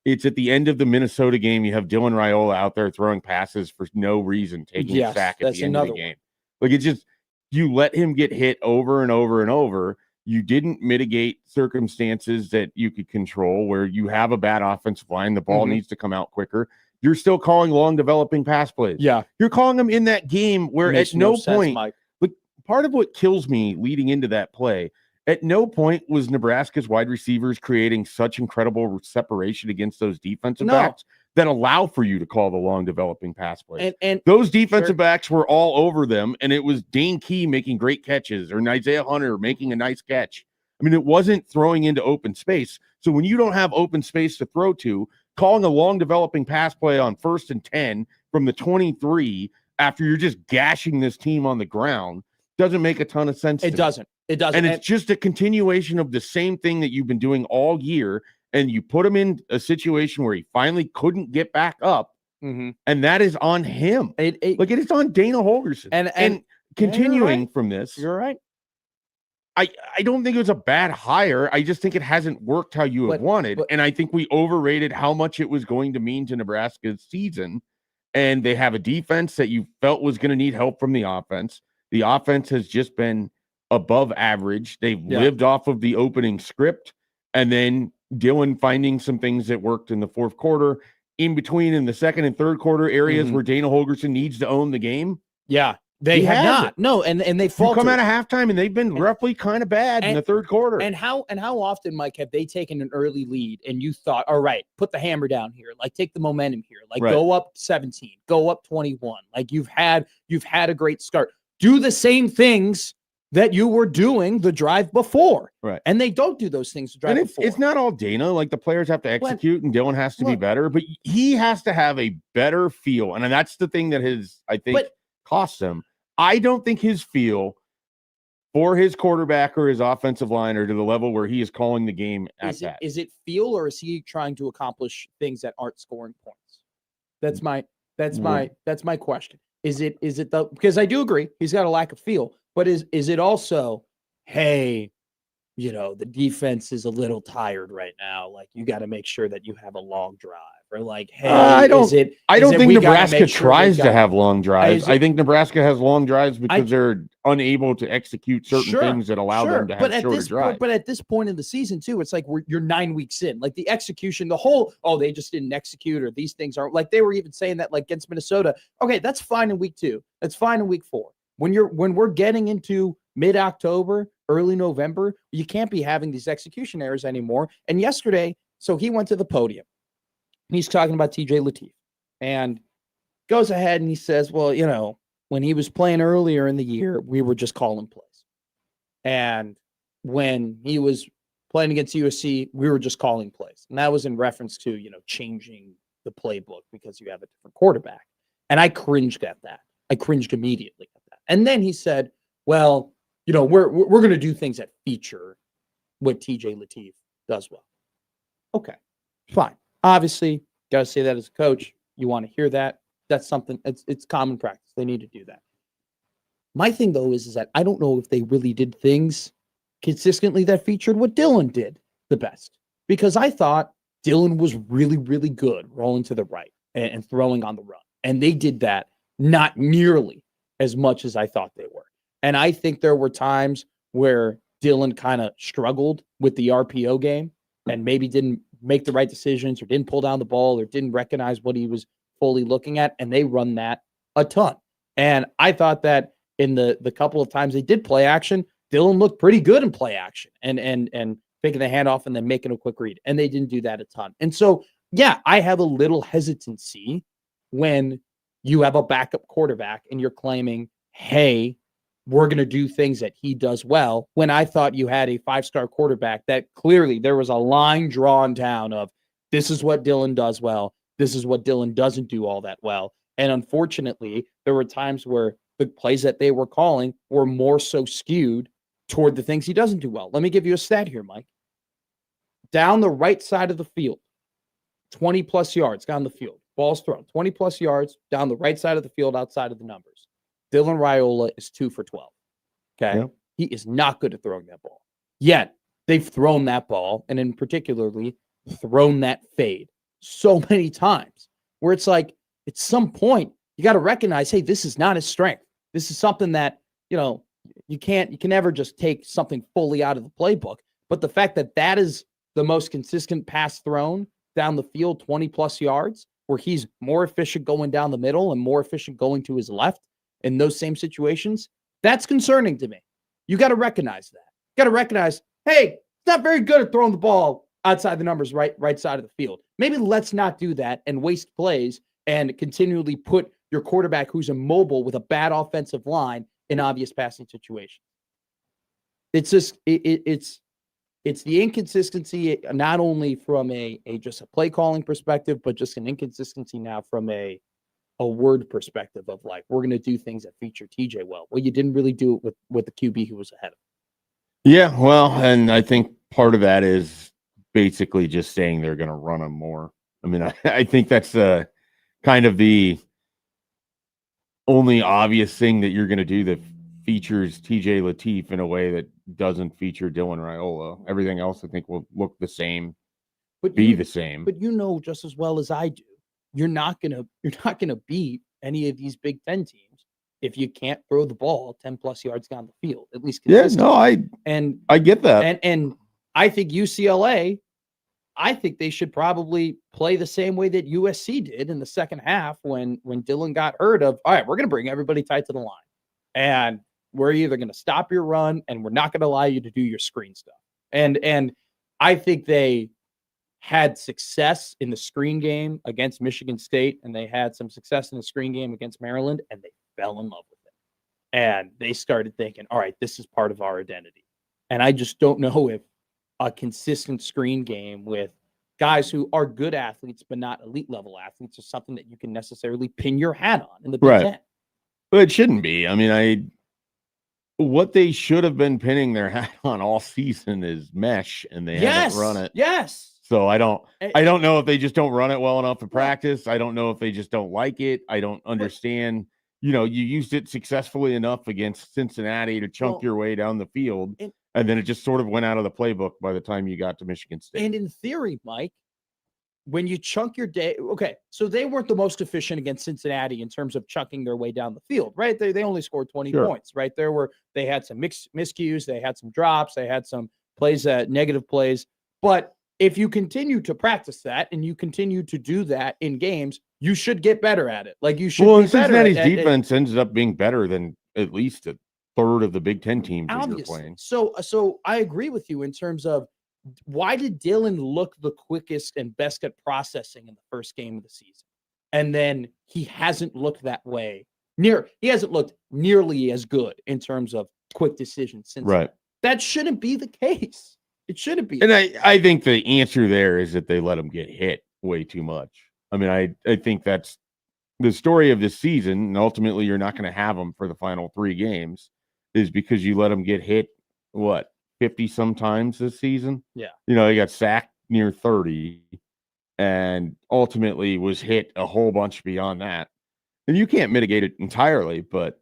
It's at the end of the Minnesota game, you have Dylan Raiola out there throwing passes for no reason, taking a sack at the end of the game. Like, it's just, you let him get hit over and over and over. You didn't mitigate circumstances that you could control where you have a bad offensive line. The ball needs to come out quicker. You're still calling long developing pass plays. Yeah. You're calling them in that game where at no point, but part of what kills me leading into that play, at no point was Nebraska's wide receivers creating such incredible separation against those defensive backs that allow for you to call the long developing pass plays. And those defensive backs were all over them, and it was Dane Key making great catches or Isaiah Hunter making a nice catch. I mean, it wasn't throwing into open space. So when you don't have open space to throw to, calling a long developing pass play on 1st and 10 from the 23 after you're just gashing this team on the ground doesn't make a ton of sense. It doesn't. And it's just a continuation of the same thing that you've been doing all year. And you put him in a situation where he finally couldn't get back up, and that is on him. It is on Dana Holgerson. And continuing from this, you're right. I don't think it was a bad hire. I just think it hasn't worked how you have wanted. And I think we overrated how much it was going to mean to Nebraska's season. And they have a defense that you felt was going to need help from the offense. The offense has just been above average. They've lived off of the opening script, and then Dylan finding some things that worked in the 4th quarter, in between in the 2nd and 3rd quarter areas where Dana Holgerson needs to own the game. Yeah. They He have hasn't. not. No, and they You faltered. come out of halftime and they've been roughly kind of bad in the third quarter. And how often, Mike, have they taken an early lead and you thought, all right, put the hammer down here, like take the momentum here, like go up 17, go up 21, like you've had a great start. Do the same things that you were doing the drive before, right? And they don't do those things the drive before. It's not all Dana. Like the players have to execute, and Dylan has to be better, but he has to have a better feel, and that's the thing that I think costs him. I don't think his feel for his quarterback or his offensive line are to the level where he is calling the game at that. Is it feel, or is he trying to accomplish things that aren't scoring points? That's my question. Is it because I do agree he's got a lack of feel, but is it also, hey, the defense is a little tired right now. Like you got to make sure that you have a long drive, or like, hey, I don't think Nebraska tries to have long drives. I think Nebraska has long drives because they're unable to execute certain things that allow them to have shorter drives. But at this point in the season too, it's like you're 9 weeks in. Like the execution, they just didn't execute, or these things aren't, like they were even saying that like against Minnesota. Okay, that's fine in week 2. That's fine in week 4. When we're getting into mid-October, early November, you can't be having these execution errors anymore. And yesterday, so he went to the podium. And he's talking about TJ Lateef and goes ahead and he says, well, when he was playing earlier in the year, we were just calling plays. And when he was playing against USC, we were just calling plays. And that was in reference to, changing the playbook because you have a different quarterback. And I cringed at that. I cringed immediately at that. And then he said, well, we're going to do things that feature what TJ Lateef does well. Okay, fine. Obviously, got to say that as a coach. You want to hear that. That's something, it's common practice. They need to do that. My thing, though, is that I don't know if they really did things consistently that featured what Dylan did the best. Because I thought Dylan was really, really good rolling to the right and throwing on the run. And they did that not nearly as much as I thought they were. And I think there were times where Dylan kind of struggled with the RPO game and maybe didn't make the right decisions or didn't pull down the ball or didn't recognize what he was fully looking at. And they run that a ton. And I thought that in the couple of times they did play action, Dylan looked pretty good in play action and taking the handoff and then making a quick read. And they didn't do that a ton. And so, yeah, I have a little hesitancy when you have a backup quarterback and you're claiming, hey, we're going to do things that he does well, when I thought you had a 5-star quarterback that clearly there was a line drawn down of this is what Dylan does well. This is what Dylan doesn't do all that well. And unfortunately, there were times where the plays that they were calling were more so skewed toward the things he doesn't do well. Let me give you a stat here, Mike. Down the right side of the field, 20 plus yards down the field, balls thrown, 20 plus yards down the right side of the field outside of the numbers. Dylan Raiola is 2 for 12. Okay. Yep. He is not good at throwing that ball. Yet they've thrown that ball, and in particularly thrown that fade so many times where it's like at some point you got to recognize, hey, this is not his strength. This is something that, you can never just take something fully out of the playbook. But the fact that that is the most consistent pass thrown down the field, 20 plus yards, where he's more efficient going down the middle and more efficient going to his left in those same situations, that's concerning to me. You got to recognize that. You got to recognize, hey, it's not very good at throwing the ball outside the numbers, right side of the field. Maybe let's not do that and waste plays and continually put your quarterback who's immobile with a bad offensive line in obvious passing situations. It's just it's the inconsistency, not only from a just a play calling perspective, but just an inconsistency now from a word perspective of like, we're going to do things that feature TJ well. Well, you didn't really do it with the QB who was ahead of him. Yeah, well, and I think part of that is basically just saying they're going to run him more. I mean, I think that's kind of the only obvious thing that you're going to do that features TJ Lateef in a way that doesn't feature Dylan Raiola. Everything else, I think, will look the same, be the same. But just as well as I do, you're not gonna beat any of these Big Ten teams if you can't throw the ball 10 plus yards down the field, at least. Yeah, no, I get that. And I think UCLA, I think they should probably play the same way that USC did in the second half when Dylan got hurt of, all right, we're going to bring everybody tight to the line. And we're either going to stop your run and we're not going to allow you to do your screen stuff. And I think they had success in the screen game against Michigan State, and they had some success in the screen game against Maryland, and they fell in love with it. And they started thinking, all right, this is part of our identity. And I just don't know if a consistent screen game with guys who are good athletes but not elite level athletes is something that you can necessarily pin your hat on in the Big Ten. But it shouldn't be. I mean, what they should have been pinning their hat on all season is mesh, and they haven't run it. Yes. So I don't know if they just don't run it well enough in practice. I don't know if they just don't like it. I don't understand. You know, you used it successfully enough against Cincinnati to chunk your way down the field, and then it just sort of went out of the playbook by the time you got to Michigan State. And in theory, Mike, when you chunk your day, okay, so they weren't the most efficient against Cincinnati in terms of chunking their way down the field, right? They only scored 20 points, right? They had some miscues, they had some drops, they had some plays, negative plays. But if you continue to practice that and you continue to do that in games, you should get better at it. Like you should. Well, Cincinnati's defense ended up being better than at least a third of the Big Ten teams that you're playing. So I agree with you in terms of why did Dylan look the quickest and best at processing in the first game of the season, and then he hasn't looked that way. He hasn't looked nearly as good in terms of quick decisions since. Right. That shouldn't be the case. It shouldn't be. And I think the answer there is that they let him get hit way too much. I mean, I think that's the story of this season, and ultimately you're not going to have him for the final 3 games, is because you let him get hit, 50 sometimes this season? Yeah. You know, he got sacked near 30 and ultimately was hit a whole bunch beyond that. And you can't mitigate it entirely, but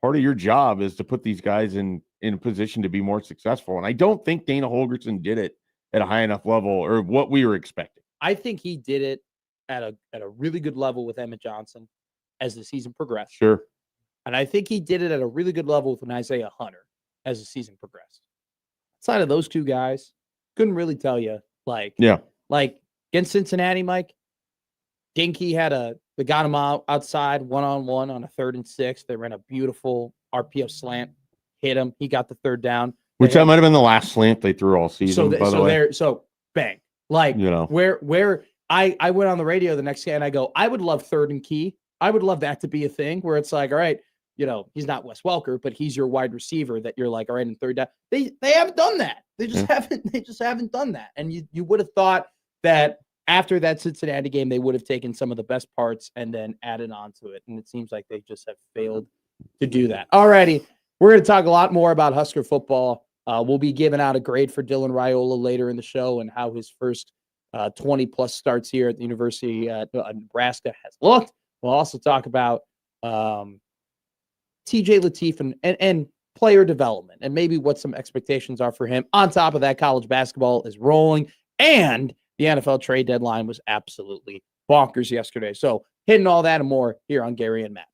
part of your job is to put these guys in a position to be more successful. And I don't think Dana Holgorsen did it at a high enough level or what we were expecting. I think he did it at a really good level with Emmett Johnson as the season progressed. Sure. And I think he did it at a really good level with an Isaiah Hunter as the season progressed. Outside of those two guys, couldn't really tell you. Like against Cincinnati, Mike, Dinky they got him outside 1-on-1 on a 3rd and 6. They ran a beautiful RPO slant, hit him. He got the 3rd down. Which that might have been the last slant they threw all season, by the way. So bang. Like, you know, where I went on the radio the next day and I go, I would love 3rd and key. I would love that to be a thing where it's like, all right, you know, he's not Wes Welker, but he's your wide receiver that you're like, all right, in 3rd down. They haven't done that. They just haven't done that. And you would have thought that after that Cincinnati game, they would have taken some of the best parts and then added on to it. And it seems like they just have failed to do that. All righty. We're going to talk a lot more about Husker football. We'll be giving out a grade for Dylan Raiola later in the show and how his first 20-plus starts here at the University of Nebraska has looked. We'll also talk about TJ Lateef and player development and maybe what some expectations are for him. On top of that, college basketball is rolling, and the NFL trade deadline was absolutely bonkers yesterday. So hitting all that and more here on Gary and Matt.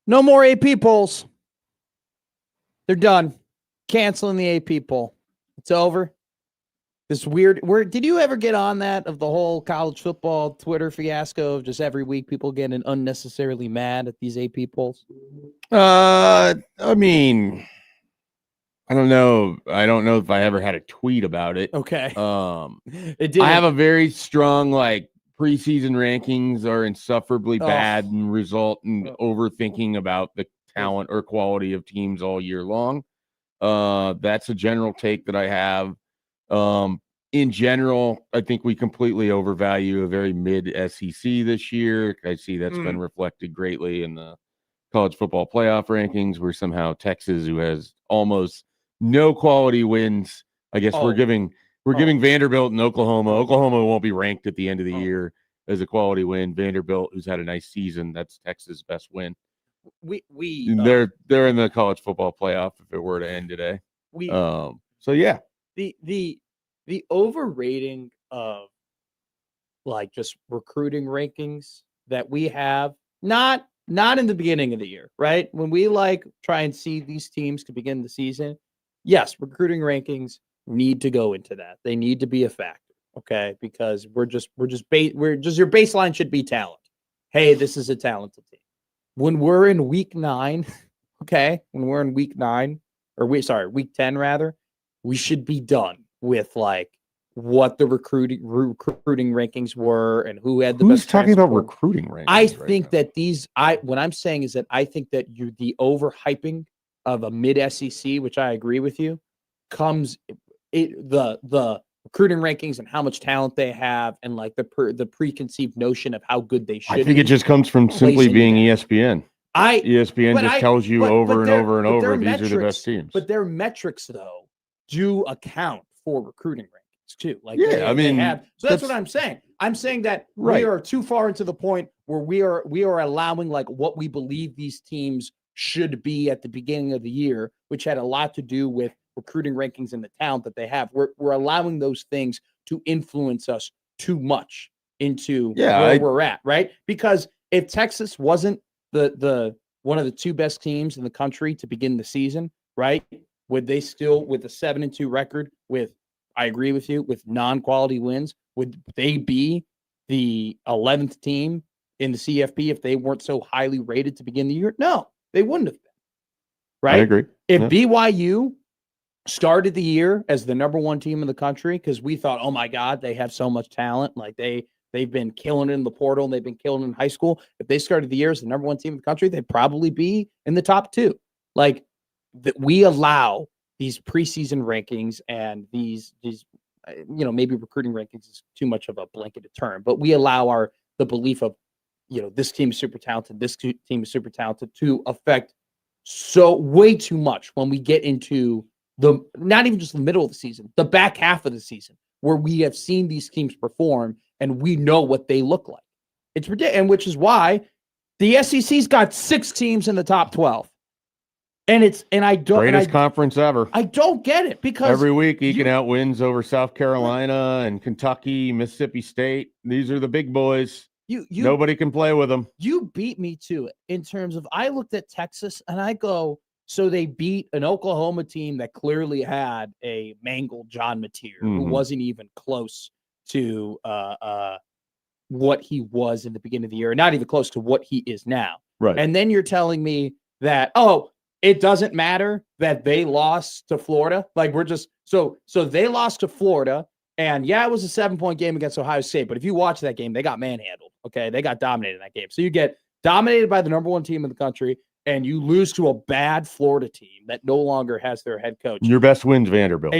No more AP polls. They're done. Canceling the AP poll. It's over. This weird. Did you ever get on that of the whole college football Twitter fiasco of just every week people getting unnecessarily mad at these AP polls? I mean, I don't know. I don't know if I ever had a tweet about it. Okay. It did. I have a very strong preseason rankings are insufferably bad and result in overthinking about the talent or quality of teams all year long. That's a general take that I have. In general, I think we completely overvalue a very mid SEC this year. I see that's been reflected greatly in the college football playoff rankings, where somehow Texas, who has almost no quality wins, I guess we're giving Vanderbilt and Oklahoma. Oklahoma won't be ranked at the end of the year as a quality win. Vanderbilt, who's had a nice season, that's Texas' best win. They're in the college football playoff if it were to end today. So yeah, the overrating of just recruiting rankings that we have, not in the beginning of the year, right? When we try and see these teams to begin the season, yes, recruiting rankings need to go into that. They need to be a factor, okay? Because your baseline should be talent. Hey, this is a talented team. When we're in week 9, okay, week 10 rather, we should be done with what the recruiting rankings were and who had the best. Who's talking about recruiting rankings? I think that what I'm saying is that I think that the overhyping of a mid SEC, which I agree with you, comes the recruiting rankings and how much talent they have and the preconceived notion of how good they should. I think it just comes from simply being ESPN. ESPN just tells you over and over these are the best teams. But their metrics though do account for recruiting rankings too. So that's what I'm saying. I'm saying that we are too far into the point where we are allowing what we believe these teams should be at the beginning of the year, which had a lot to do with recruiting rankings and the talent that they have. We're allowing those things to influence us too much into where we're at, right? Because if Texas wasn't the one of the 2 best teams in the country to begin the season, right? Would they still, with a 7-2 record, I agree with you, with non-quality wins, would they be the 11th team in the CFP if they weren't so highly rated to begin the year? No, they wouldn't have been. Right? I agree. If BYU started the year as the number 1 team in the country because we thought, oh my God, they have so much talent, they've been killing it in the portal and they've been killing it in high school. If they started the year as the number 1 team in the country, they'd probably be in the top 2. That we allow these preseason rankings and these maybe recruiting rankings is too much of a blanketed term, but we allow the belief of this team is super talented, this team is super talented to affect so way too much when we get into not even just the middle of the season, the back half of the season, where we have seen these teams perform and we know what they look like. It's ridiculous, and which is why the SEC's got 6 teams in the top 12. And I don't greatest conference ever. I don't get it because every week eking out wins over South Carolina and Kentucky, Mississippi State. These are the big boys. Nobody can play with them. You beat me to it in terms of I looked at Texas and I go, so they beat an Oklahoma team that clearly had a mangled John Mateer, who wasn't even close to what he was in the beginning of the year, not even close to what he is now. Right. And then you're telling me that, it doesn't matter that they lost to Florida. We're just so they lost to Florida, and it was a 7-point game against Ohio State. But if you watch that game, they got manhandled. Okay, they got dominated in that game. So you get dominated by the number 1 team in the country, and you lose to a bad Florida team that no longer has their head coach. Your best win's Vanderbilt,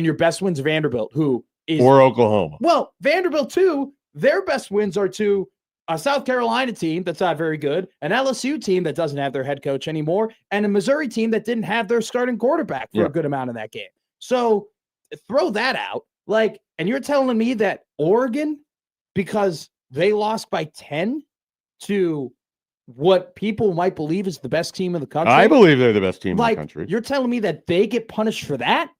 who is or Oklahoma. Well, Vanderbilt too. Their best wins are to a South Carolina team that's not very good, an LSU team that doesn't have their head coach anymore, and a Missouri team that didn't have their starting quarterback for a good amount of that game. So throw that out. And you're telling me that Oregon, because they lost by 10 to what people might believe is the best team in the country. I believe they're the best team in the country. You're telling me that they get punished for that,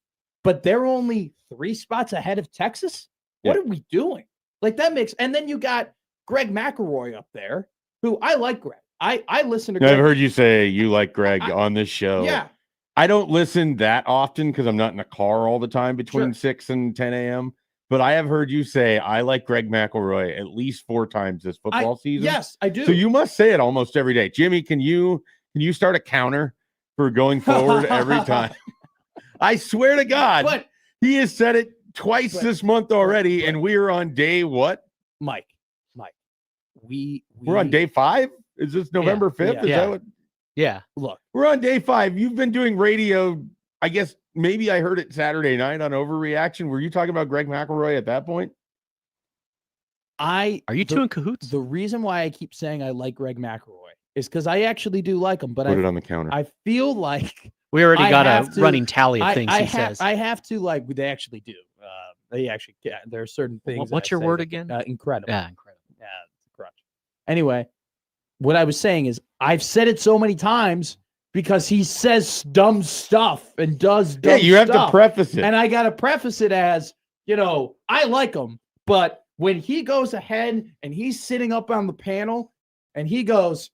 but they're only 3 spots ahead of Texas? What are we doing? That makes, and then you got Greg McElroy up there, who I like Greg. I listen to I've Greg. heard you say you like Greg on this show. Yeah. I don't listen that often because I'm not in the car all the time between 6 and 10 a.m. But I have heard you say I like Greg McElroy at least 4 times this football season. Yes, I do. So you must say it almost every day. Jimmy, can you start a counter for going forward every time? I swear to God, But he has said it twice this month already, and we're on day what? Mike, We're on day 5? Is this November 5th? Yeah. Is that what? Yeah. Look, We're on day 5. You've been doing radio. I guess maybe I heard it Saturday night on Overreaction. Were you talking about Greg McElroy at that point? Are you two in cahoots? The reason why I keep saying I like Greg McElroy is because I actually do like him, but Put it on the counter. I feel like We already I got a have to- running tally of things he says. I have to like. They actually do. They actually. Yeah, there are certain things. What's that I your say word that- again? Incredible. Yeah, incredible. Yeah, it's a crutch. Anyway, what I was saying is I've said it so many times because he says dumb stuff and does dumb you have to stuff. preface it. And I got to preface it as, I like him, but when he goes ahead and he's sitting up on the panel and he goes,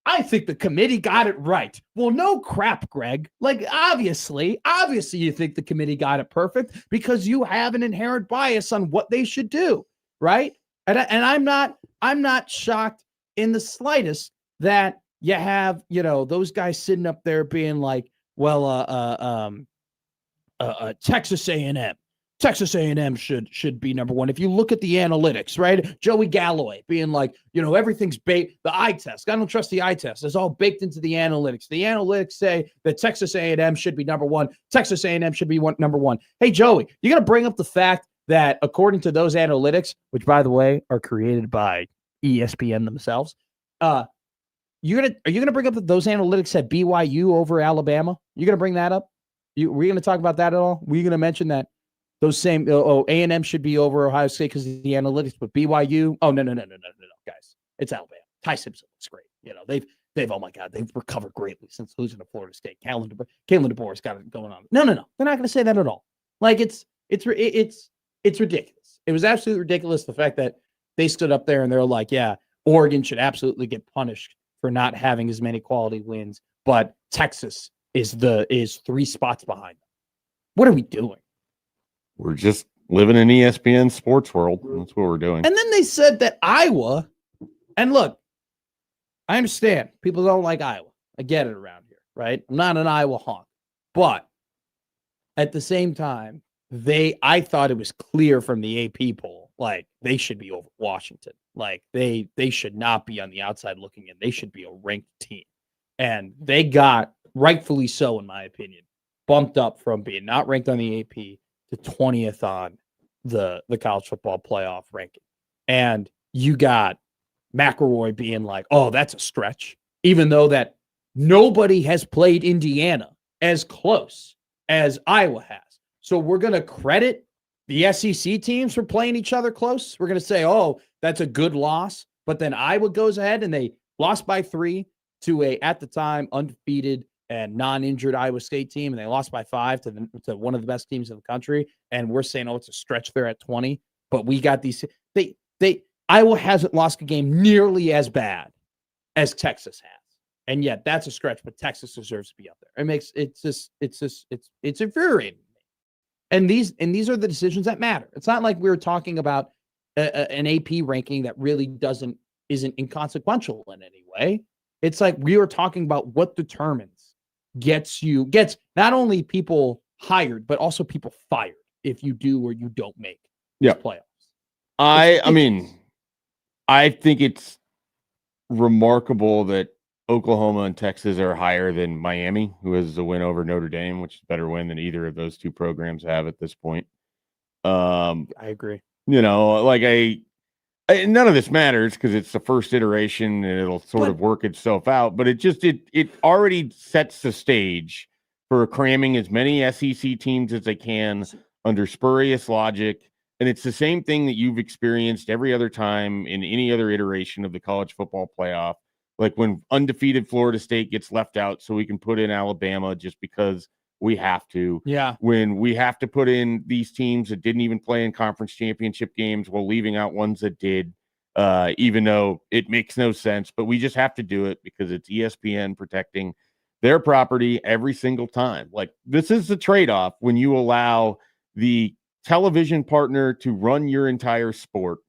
I think the committee got it right. Well, no crap, Greg. Like, obviously you think the committee got it perfect because you have an inherent bias on what they should do, right? And I'm not shocked in the slightest that you have, those guys sitting up there being like, well, Texas A&M should be number 1. If you look at the analytics, right? Joey Galloway being like, everything's baked. The eye test. I don't trust the eye test. It's all baked into the analytics. The analytics say that Texas A&M should be number 1. Texas A&M should be number 1. Hey, Joey, you're going to bring up the fact that according to those analytics, which by the way are created by ESPN themselves, are you gonna bring up that those analytics said BYU over Alabama? You gonna bring that up? Were you gonna talk about that at all? Were you gonna mention that those same A&M should be over Ohio State because of the analytics, but BYU? Oh no, guys, it's Alabama. Ty Simpson looks great. They've oh my God, they've recovered greatly since losing to Florida State. Kalen DeBoer's got it going on. No, they're not gonna say that at all. Like it's ridiculous. It was absolutely ridiculous the fact that they stood up there and they're like, yeah, Oregon should absolutely get punished for not having as many quality wins, but Texas is 3 spots behind them. What are we doing? We're just living in ESPN sports world. That's what we're doing. And then they said that Iowa, and look, I understand people don't like Iowa. I get it around here, right? I'm not an Iowa honk, but at the same time, I thought it was clear from the AP poll, like they should be over Washington. Like they should not be on the outside looking in. They should be a ranked team. And they got, rightfully so, in my opinion, bumped up from being not ranked on the AP to 20th on the college football playoff ranking. And you got McElroy being like, oh, that's a stretch, even though that nobody has played Indiana as close as Iowa has. So we're going to credit the SEC teams for playing each other close. We're going to say, oh, that's a good loss. But then Iowa goes ahead and they lost by 3 to at the time, undefeated and non-injured Iowa State team. And they lost by 5 to one of the best teams in the country. And we're saying, oh, it's a stretch there at 20. But we got these. Iowa hasn't lost a game nearly as bad as Texas has. And yet that's a stretch, but Texas deserves to be up there. It's infuriating. And these are the decisions that matter. It's not like we were talking about an AP ranking that really isn't inconsequential in any way. It's like we were talking about what determines gets not only people hired, but also people fired if you do or you don't make the playoffs. I mean, I think it's remarkable that Oklahoma and Texas are higher than Miami, who has a win over Notre Dame, which is a better win than either of those two programs have at this point. I agree. None of this matters because it's the first iteration and it'll sort of work itself out. But it already sets the stage for cramming as many SEC teams as they can under spurious logic. And it's the same thing that you've experienced every other time in any other iteration of the college football playoff. Like when undefeated Florida State gets left out so we can put in Alabama just because we have to. Yeah. When we have to put in these teams that didn't even play in conference championship games while leaving out ones that did. even though it makes no sense, but we just have to do it because it's ESPN protecting their property every single time. Like, this is the trade-off when you allow the television partner to run your entire sport.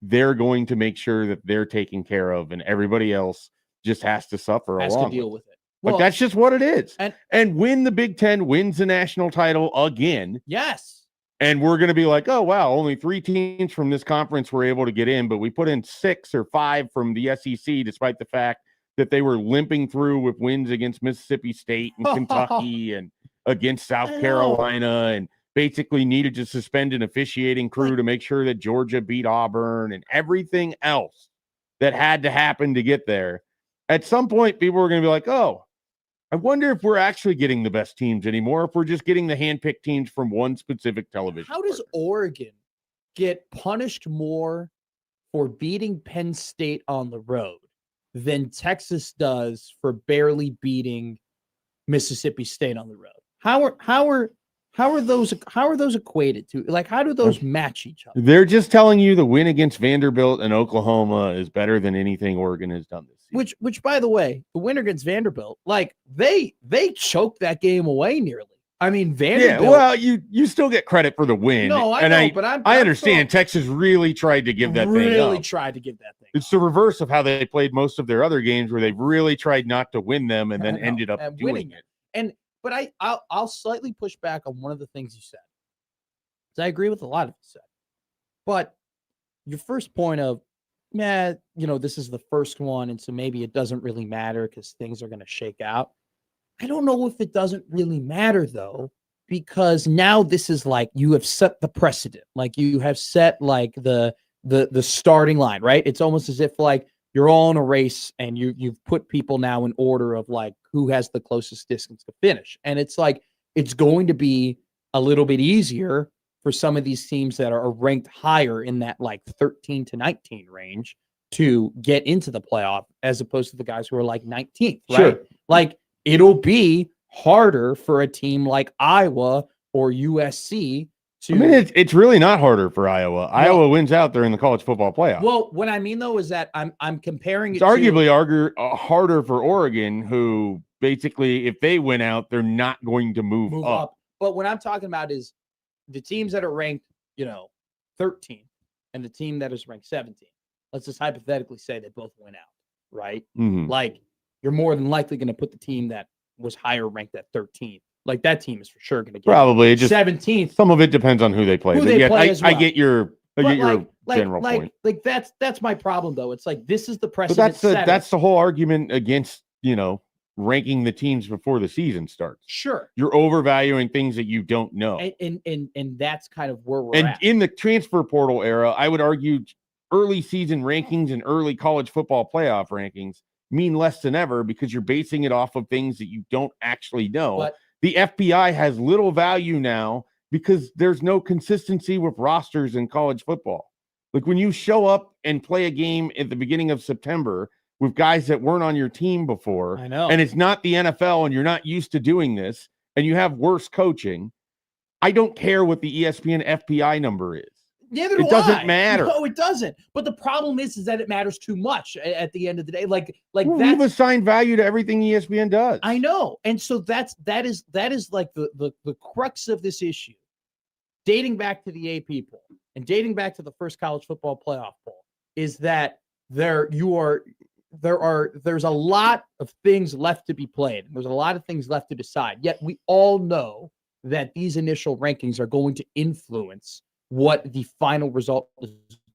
They're going to make sure that they're taken care of, and everybody else just has to suffer Has along to deal with it. with it. Like, Well, that's just what it is. And when the Big Ten wins the national title again, yes, and we're going to be like, oh, wow, only 3 teams from this conference were able to get in, but we put in 6 or 5 from the SEC, despite the fact that they were limping through with wins against Mississippi State and Kentucky and against South Carolina, and basically needed to suspend an officiating crew to make sure that Georgia beat Auburn and everything else that had to happen to get there. At some point, people were going to be like, oh, I wonder if we're actually getting the best teams anymore, if we're just getting the handpicked teams from one specific television. How does Oregon get punished more for beating Penn State on the road than Texas does for barely beating Mississippi State on the road? How are those equated to? Like, how do those match each other? They're just telling you the win against Vanderbilt and Oklahoma is better than anything Oregon has done this season. Which, by the way, the winner against Vanderbilt, like they choked that game away nearly. I mean, Vanderbilt. Yeah, well, you still get credit for the win. No, I know, but I understand. Texas really tried to give that thing up. Really tried to give that thing. It's the reverse of how they played most of their other games, where they really tried not to win them and then ended up doing it. But I'll slightly push back on one of the things you said. So I agree with a lot of what you said. But your first point of, this is the first one, and so maybe it doesn't really matter because things are going to shake out. I don't know if it doesn't really matter, though, because now this is like you have set the precedent. Like, you have set like the starting line, right? It's almost as if like you're all in a race and you've put people now in order of like who has the closest distance to finish. And it's like it's going to be a little bit easier for some of these teams that are ranked higher in that like 13 to 19 range to get into the playoff, as opposed to the guys who are like 19th, right? Sure. Like, it'll be harder for a team like Iowa or USC to. I mean, it's really not harder for Iowa. Iowa wins out during the college football playoff. Well, what I mean though is that I'm comparing it. It's arguably harder for Oregon, who basically, if they win out, they're not going to move up. But what I'm talking about is the teams that are ranked, 13th, and the team that is ranked 17th. Let's just hypothetically say they both win out, right? Mm-hmm. Like, you're more than likely going to put the team that was higher ranked at 13th. Like, that team is for sure going to get probably just 17th. Some of it depends on who they play. I get your general point. Like that's my problem though. It's like this is the precedent. But that's the whole argument against ranking the teams before the season starts. Sure, you're overvaluing things that you don't know, and that's kind of where we're at. And in the transfer portal era, I would argue early season rankings and early college football playoff rankings mean less than ever because you're basing it off of things that you don't actually know. But the FPI has little value now because there's no consistency with rosters in college football. Like, when you show up and play a game at the beginning of September with guys that weren't on your team before, I know, and it's not the NFL and you're not used to doing this, and you have worse coaching, I don't care what the ESPN FPI number is. Neither do I. It doesn't matter. No, it doesn't. But the problem is that it matters too much at the end of the day. Like we've assigned value to everything ESPN does. I know. And so that is like the crux of this issue, dating back to the AP poll and dating back to the first college football playoff poll, is that there's a lot of things left to be played. There's a lot of things left to decide. Yet we all know that these initial rankings are going to influence what the final result is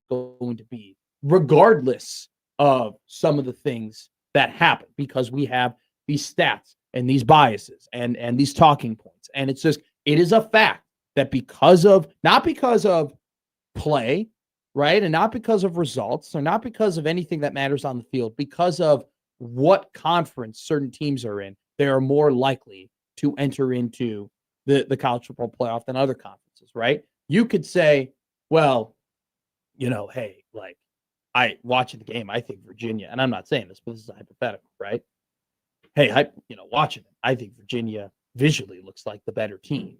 going to be, regardless of some of the things that happen, because we have these stats and these biases and these talking points. And it is a fact that not because of play, right? And not because of results, or not because of anything that matters on the field, because of what conference certain teams are in, they are more likely to enter into the college football playoff than other conferences, right? You could say, well, hey, like, I watching the game, I think Virginia, and I'm not saying this, but this is a hypothetical, right? Hey, watching it, I think Virginia visually looks like the better team,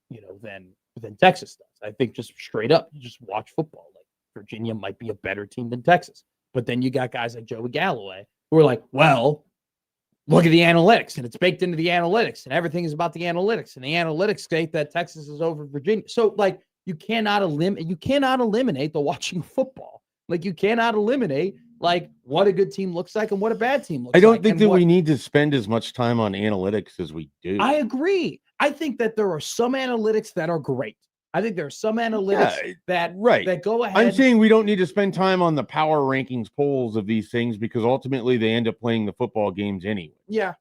than Texas does. I think just straight up, you just watch football. Like, Virginia might be a better team than Texas. But then you got guys like Joey Galloway who are like, well, look at the analytics, and it's baked into the analytics, and everything is about the analytics, and the analytics state that Texas is over Virginia. So, like, you cannot eliminate the watching of football. Like, you cannot eliminate like what a good team looks like and what a bad team looks like. I don't think that we need to spend as much time on analytics as we do. I agree. I think that there are some analytics that are great. I think there are some analytics that go ahead. I'm saying we don't need to spend time on the power rankings polls of these things because ultimately they end up playing the football games anyway. Yeah.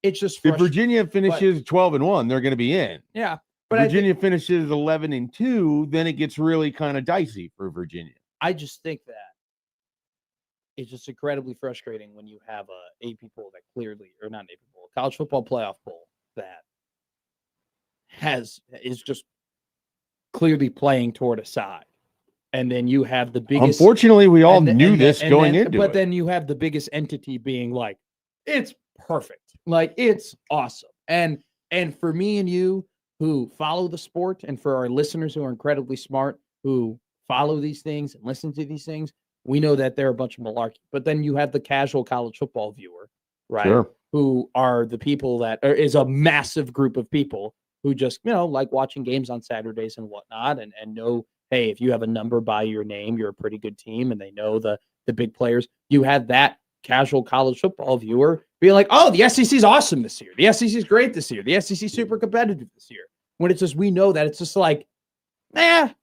It's just if Virginia finishes 12-1, they're going to be in. Yeah. But Virginia finishes 11-2, then it gets really kind of dicey for Virginia. I just think that it's just incredibly frustrating when you have a AP poll that clearly, or not an AP poll, a college football playoff poll that is just clearly playing toward a side. And then you have the biggest. Unfortunately, we all knew this going into it. But then you have the biggest entity being like, it's perfect. Like, it's awesome. And for me and you who follow the sport, and for our listeners who are incredibly smart, who follow these things and listen to these things, we know that they're a bunch of malarkey. But then you have the casual college football viewer, right? Sure. Who are the people that is a massive group of people who just, like watching games on Saturdays and whatnot, and know, hey, if you have a number by your name, you're a pretty good team, and they know the big players. You have that casual college football viewer being like, oh, the SEC is awesome this year. The SEC is great this year. The SEC is super competitive this year. When it's just, we know that it's just like, really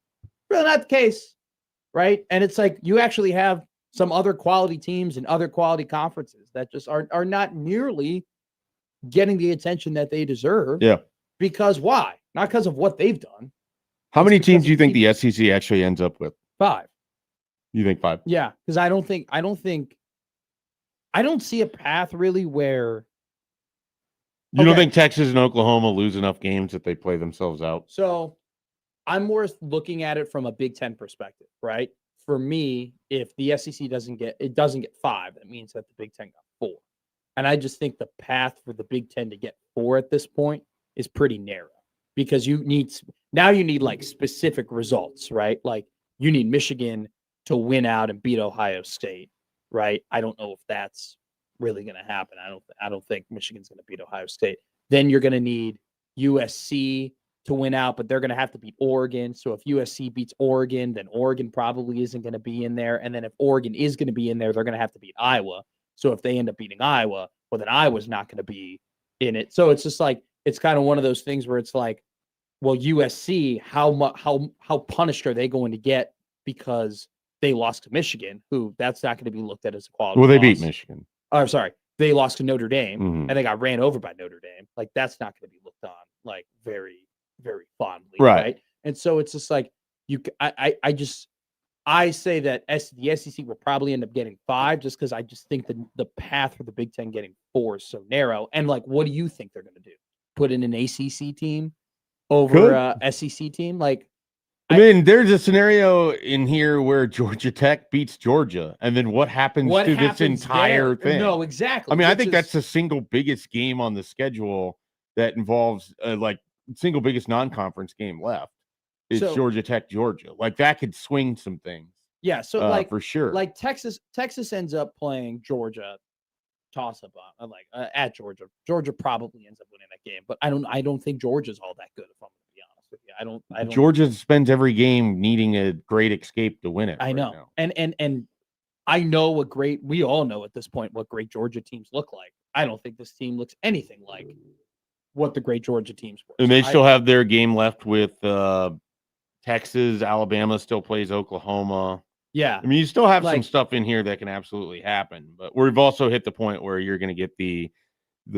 not the case, right? And it's like you actually have some other quality teams and other quality conferences that just are not nearly getting the attention that they deserve. Yeah. Because why? Not because of what they've done. How many teams do you think the SEC actually ends up with? 5. You think 5? Yeah, because I don't see a path really where. You don't think Texas and Oklahoma lose enough games that they play themselves out? So I'm more looking at it from a Big Ten perspective, right? For me, if the SEC doesn't get 5, that means that the Big Ten got 4. And I just think the path for the Big Ten to get 4 at this point is pretty narrow, because you need like specific results, right? Like you need Michigan to win out and beat Ohio State, right? I don't know if that's really going to happen. I don't think Michigan's going to beat Ohio State. Then you're going to need USC to win out, but they're going to have to beat Oregon. So if USC beats Oregon, then Oregon probably isn't going to be in there. And then if Oregon is going to be in there, they're going to have to beat Iowa. So if they end up beating Iowa, well, then Iowa's not going to be in it. So it's just like, it's kind of one of those things where it's like, well, USC, how punished are they going to get because they lost to Michigan, who that's not going to be looked at as a quality. Well, they loss. beat Michigan. Oh, sorry. They lost to Notre Dame, and they got ran over by Notre Dame. Like, that's not going to be looked on like very, very fondly. Right. And so it's just like, I say that the SEC will probably end up getting 5, just because I just think the path for the Big Ten getting 4 is so narrow. And like, what do you think they're going to do? Put in an ACC team over a SEC team? Like, I mean, there's a scenario in here where Georgia Tech beats Georgia, and then what happens to this entire thing? No, exactly. I mean, I think that's the single biggest game on the schedule that involves like single biggest non-conference game left is Georgia Tech, Georgia. Like that could swing some things. Yeah, so like for sure. Like Texas ends up playing Georgia, toss up on at Georgia. Georgia probably ends up winning that game, but I don't think Georgia's all that good, if I'm going to be honest with you. I don't. Georgia spends every game needing a great escape to win it. I know. Now. And I know we all know at this point what great Georgia teams look like. I don't think this team looks anything like what the great Georgia teams were. And they still have their game left with Texas. Alabama still plays Oklahoma. Yeah. I mean, you still have some stuff in here that can absolutely happen, but we've also hit the point where you're going to get the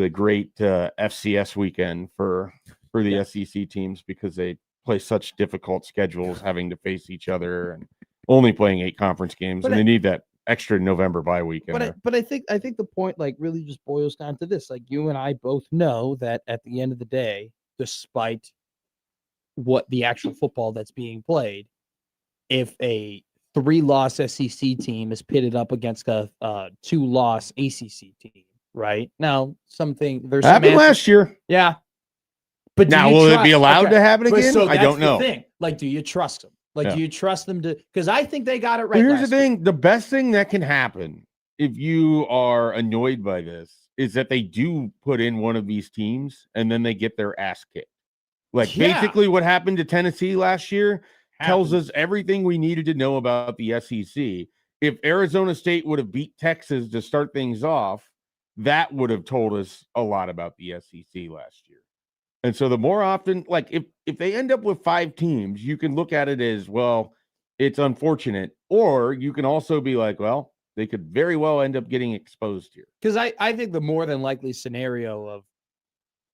great FCS weekend for the SEC teams, because they play such difficult schedules, having to face each other and only playing 8 conference games, and they need that extra November bye weekend. But I think the point like really just boils down to this. Like, you and I both know that at the end of the day, despite what the actual football that's being played, if a 3-loss SEC team is pitted up against a 2-loss ACC team, right? Now, there's happened last year. Yeah. But now, will it be allowed to happen again? So I don't know. Thing. Like, do you trust them? Like, Yeah. do you trust them to? Because I think they got it right. But here's the last year. thing: the best thing that can happen if you are annoyed by this is that they do put in one of these teams and then they get their ass kicked. Like basically what happened to Tennessee last year tells us everything we needed to know about the SEC. If Arizona State would have beat Texas to start things off, that would have told us a lot about the SEC last year. And so the more often, like if they end up with 5 teams, you can look at it as, well, it's unfortunate. Or you can also be like, well, they could very well end up getting exposed here. Because I think the more than likely scenario of,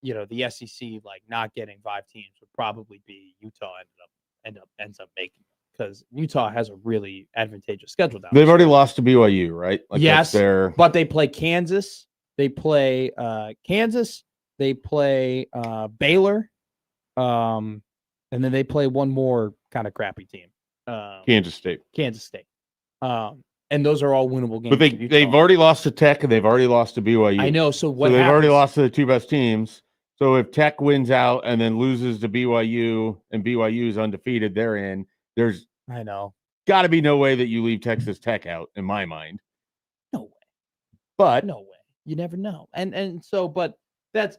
the SEC like not getting 5 teams would probably be Utah ends up making it, because Utah has a really advantageous schedule down. They've already lost to BYU, right? Like yes, their... but they play Kansas. They play Kansas. They play Baylor, and then they play one more kind of crappy team, Kansas State. And those are all winnable games. But they've already lost to Tech and they've already lost to BYU. I know. So what? So they've happens? already lost to the 2 best teams. So if Tech wins out and then loses to BYU and BYU is undefeated, they're in. There's I know. got to be no way that you leave Texas Tech out, in my mind. No way. But no way. You never know. And so, but that's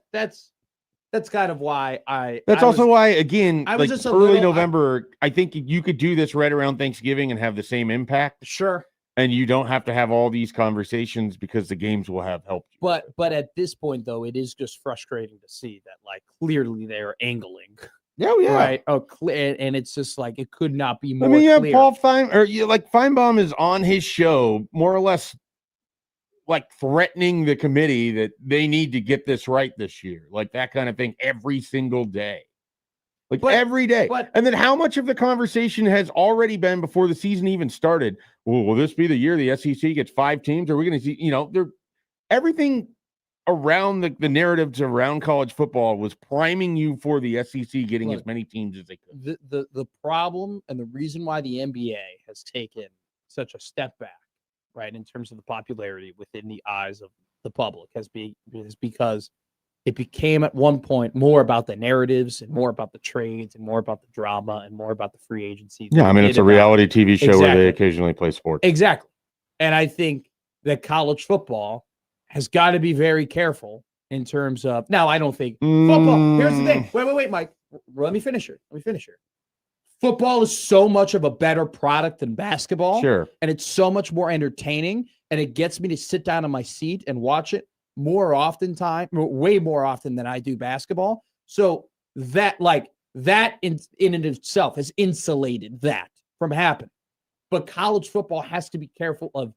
kind of why That's also why, again, I was like just early November, I think you could do this right around Thanksgiving and have the same impact. Sure. And you don't have to have all these conversations because the games will have helped you. But at this point, though, it is just frustrating to see that, like, clearly they're angling. Oh, yeah. Right. Oh, clear. And it's just like, it could not be more I mean, you have clear. Paul Feinbaum is on his show, more or less like threatening the committee that they need to get this right this year. Like that kind of thing every single day. Every day. And then how much of the conversation has already been before the season even started? Well, will this be the year the SEC gets 5 teams? Are we going to see, everything around the narratives around college football was priming you for the SEC getting as many teams as they could. The problem and the reason why the NBA has taken such a step back, right, in terms of the popularity within the eyes of the public is because it became at one point more about the narratives and more about the trades and more about the drama and more about the free agency. Yeah, I mean, it's a reality TV show where they occasionally play sports. Exactly. And I think that college football has got to be very careful in terms of, now I don't think football, here's the thing. Wait, Mike, let me finish here. Football is so much of a better product than basketball. Sure. And it's so much more entertaining, and it gets me to sit down on my seat and watch it way more often than I do basketball. So that in and of itself has insulated that from happening. But college football has to be careful of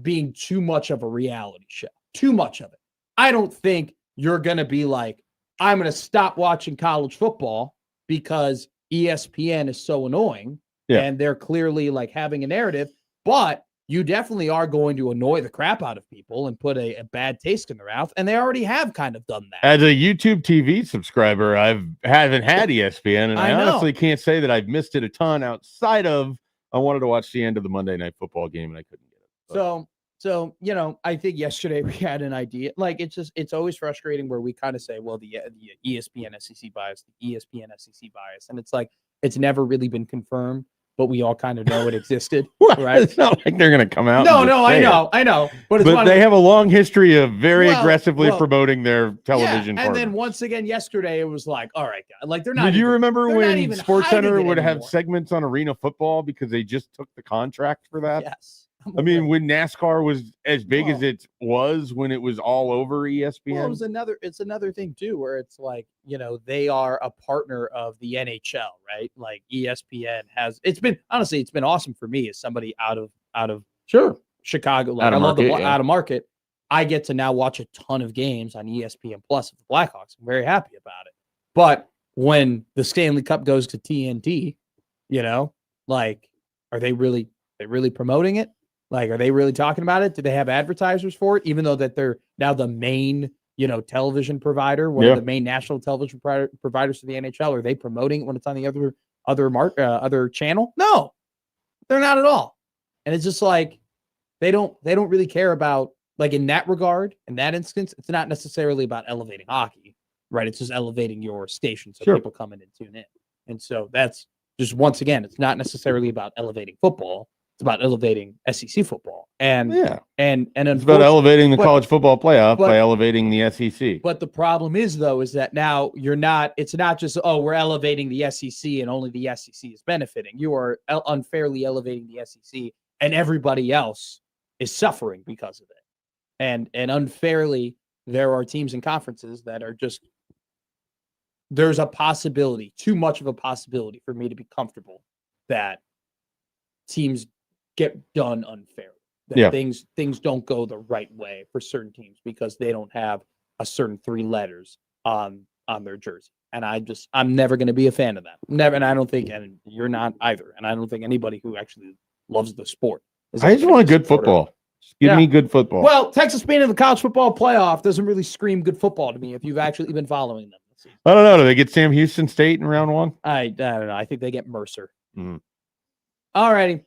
being too much of a reality show, too much of it. I don't think you're going to be like, I'm going to stop watching college football because ESPN is so annoying and they're clearly like having a narrative, but you definitely are going to annoy the crap out of people and put a bad taste in their mouth. And they already have kind of done that. As a YouTube TV subscriber, haven't had ESPN, and I honestly can't say that I've missed it a ton outside of I wanted to watch the end of the Monday Night Football game and I couldn't get it. But. So, I think yesterday we had an idea. Like, it's always frustrating where we kind of say, well, the ESPN SEC bias, the ESPN SEC bias. And it's like, it's never really been confirmed, but we all kind of know it existed. Right? It's not like they're going to come out. No, I know. But they have a long history of very aggressively promoting their television. And then once again, yesterday, it was like, all right, guys, like they're not. Did you remember when SportsCenter would have anymore. segments on arena football because they just took the contract for that? Yes. I mean, when NASCAR was as big as it was when it was all over ESPN. Well, it's another thing too, where it's like, they are a partner of the NHL, right? Like ESPN it's been awesome for me as somebody out of Chicago. Like, I love out of market. I get to now watch a ton of games on ESPN Plus of the Blackhawks. I'm very happy about it. But when the Stanley Cup goes to TNT, like, are they really promoting it? Like, are they really talking about it? Do they have advertisers for it? Even though that they're now the main, television provider, one of the main national television providers for the NHL, are they promoting it when it's on the other channel? No, they're not at all. And it's just like they don't really care about, like, in that regard, in that instance, it's not necessarily about elevating hockey, right? It's just elevating your station so people come in and tune in. And so that's just once again, it's not necessarily about elevating football. It's about elevating SEC football. And Yeah. and It's about elevating the but- college football playoff but- by elevating the SEC. But the problem is, though, is that now it's not just, oh, we're elevating the SEC and only the SEC is benefiting. You are unfairly elevating the SEC and everybody else is suffering because of it. And unfairly, there are teams and conferences that are just, there's a possibility, too much of a possibility for me to be comfortable that teams get done unfairly. That Yeah. things don't go the right way for certain teams because they don't have a certain 3 letters on their jersey. And I'm never going to be a fan of that. Never. And I don't think, and you're not either. And I don't think anybody who actually loves the sport is I just ever want gonna good be a supporter of it. football. Just give Yeah. me good football. Well, Texas being in the college football playoff doesn't really scream good football to me if you've actually been following them this season. I don't know. Do they get Sam Houston State in round 1? I don't know. I think they get Mercer. Mhm. All righty.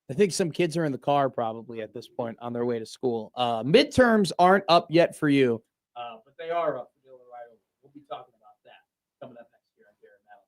I think some kids are in the car probably at this point on their way to school. Midterms aren't up yet for you, but they are up. We'll be talking about that coming up next year on Garrett Matt.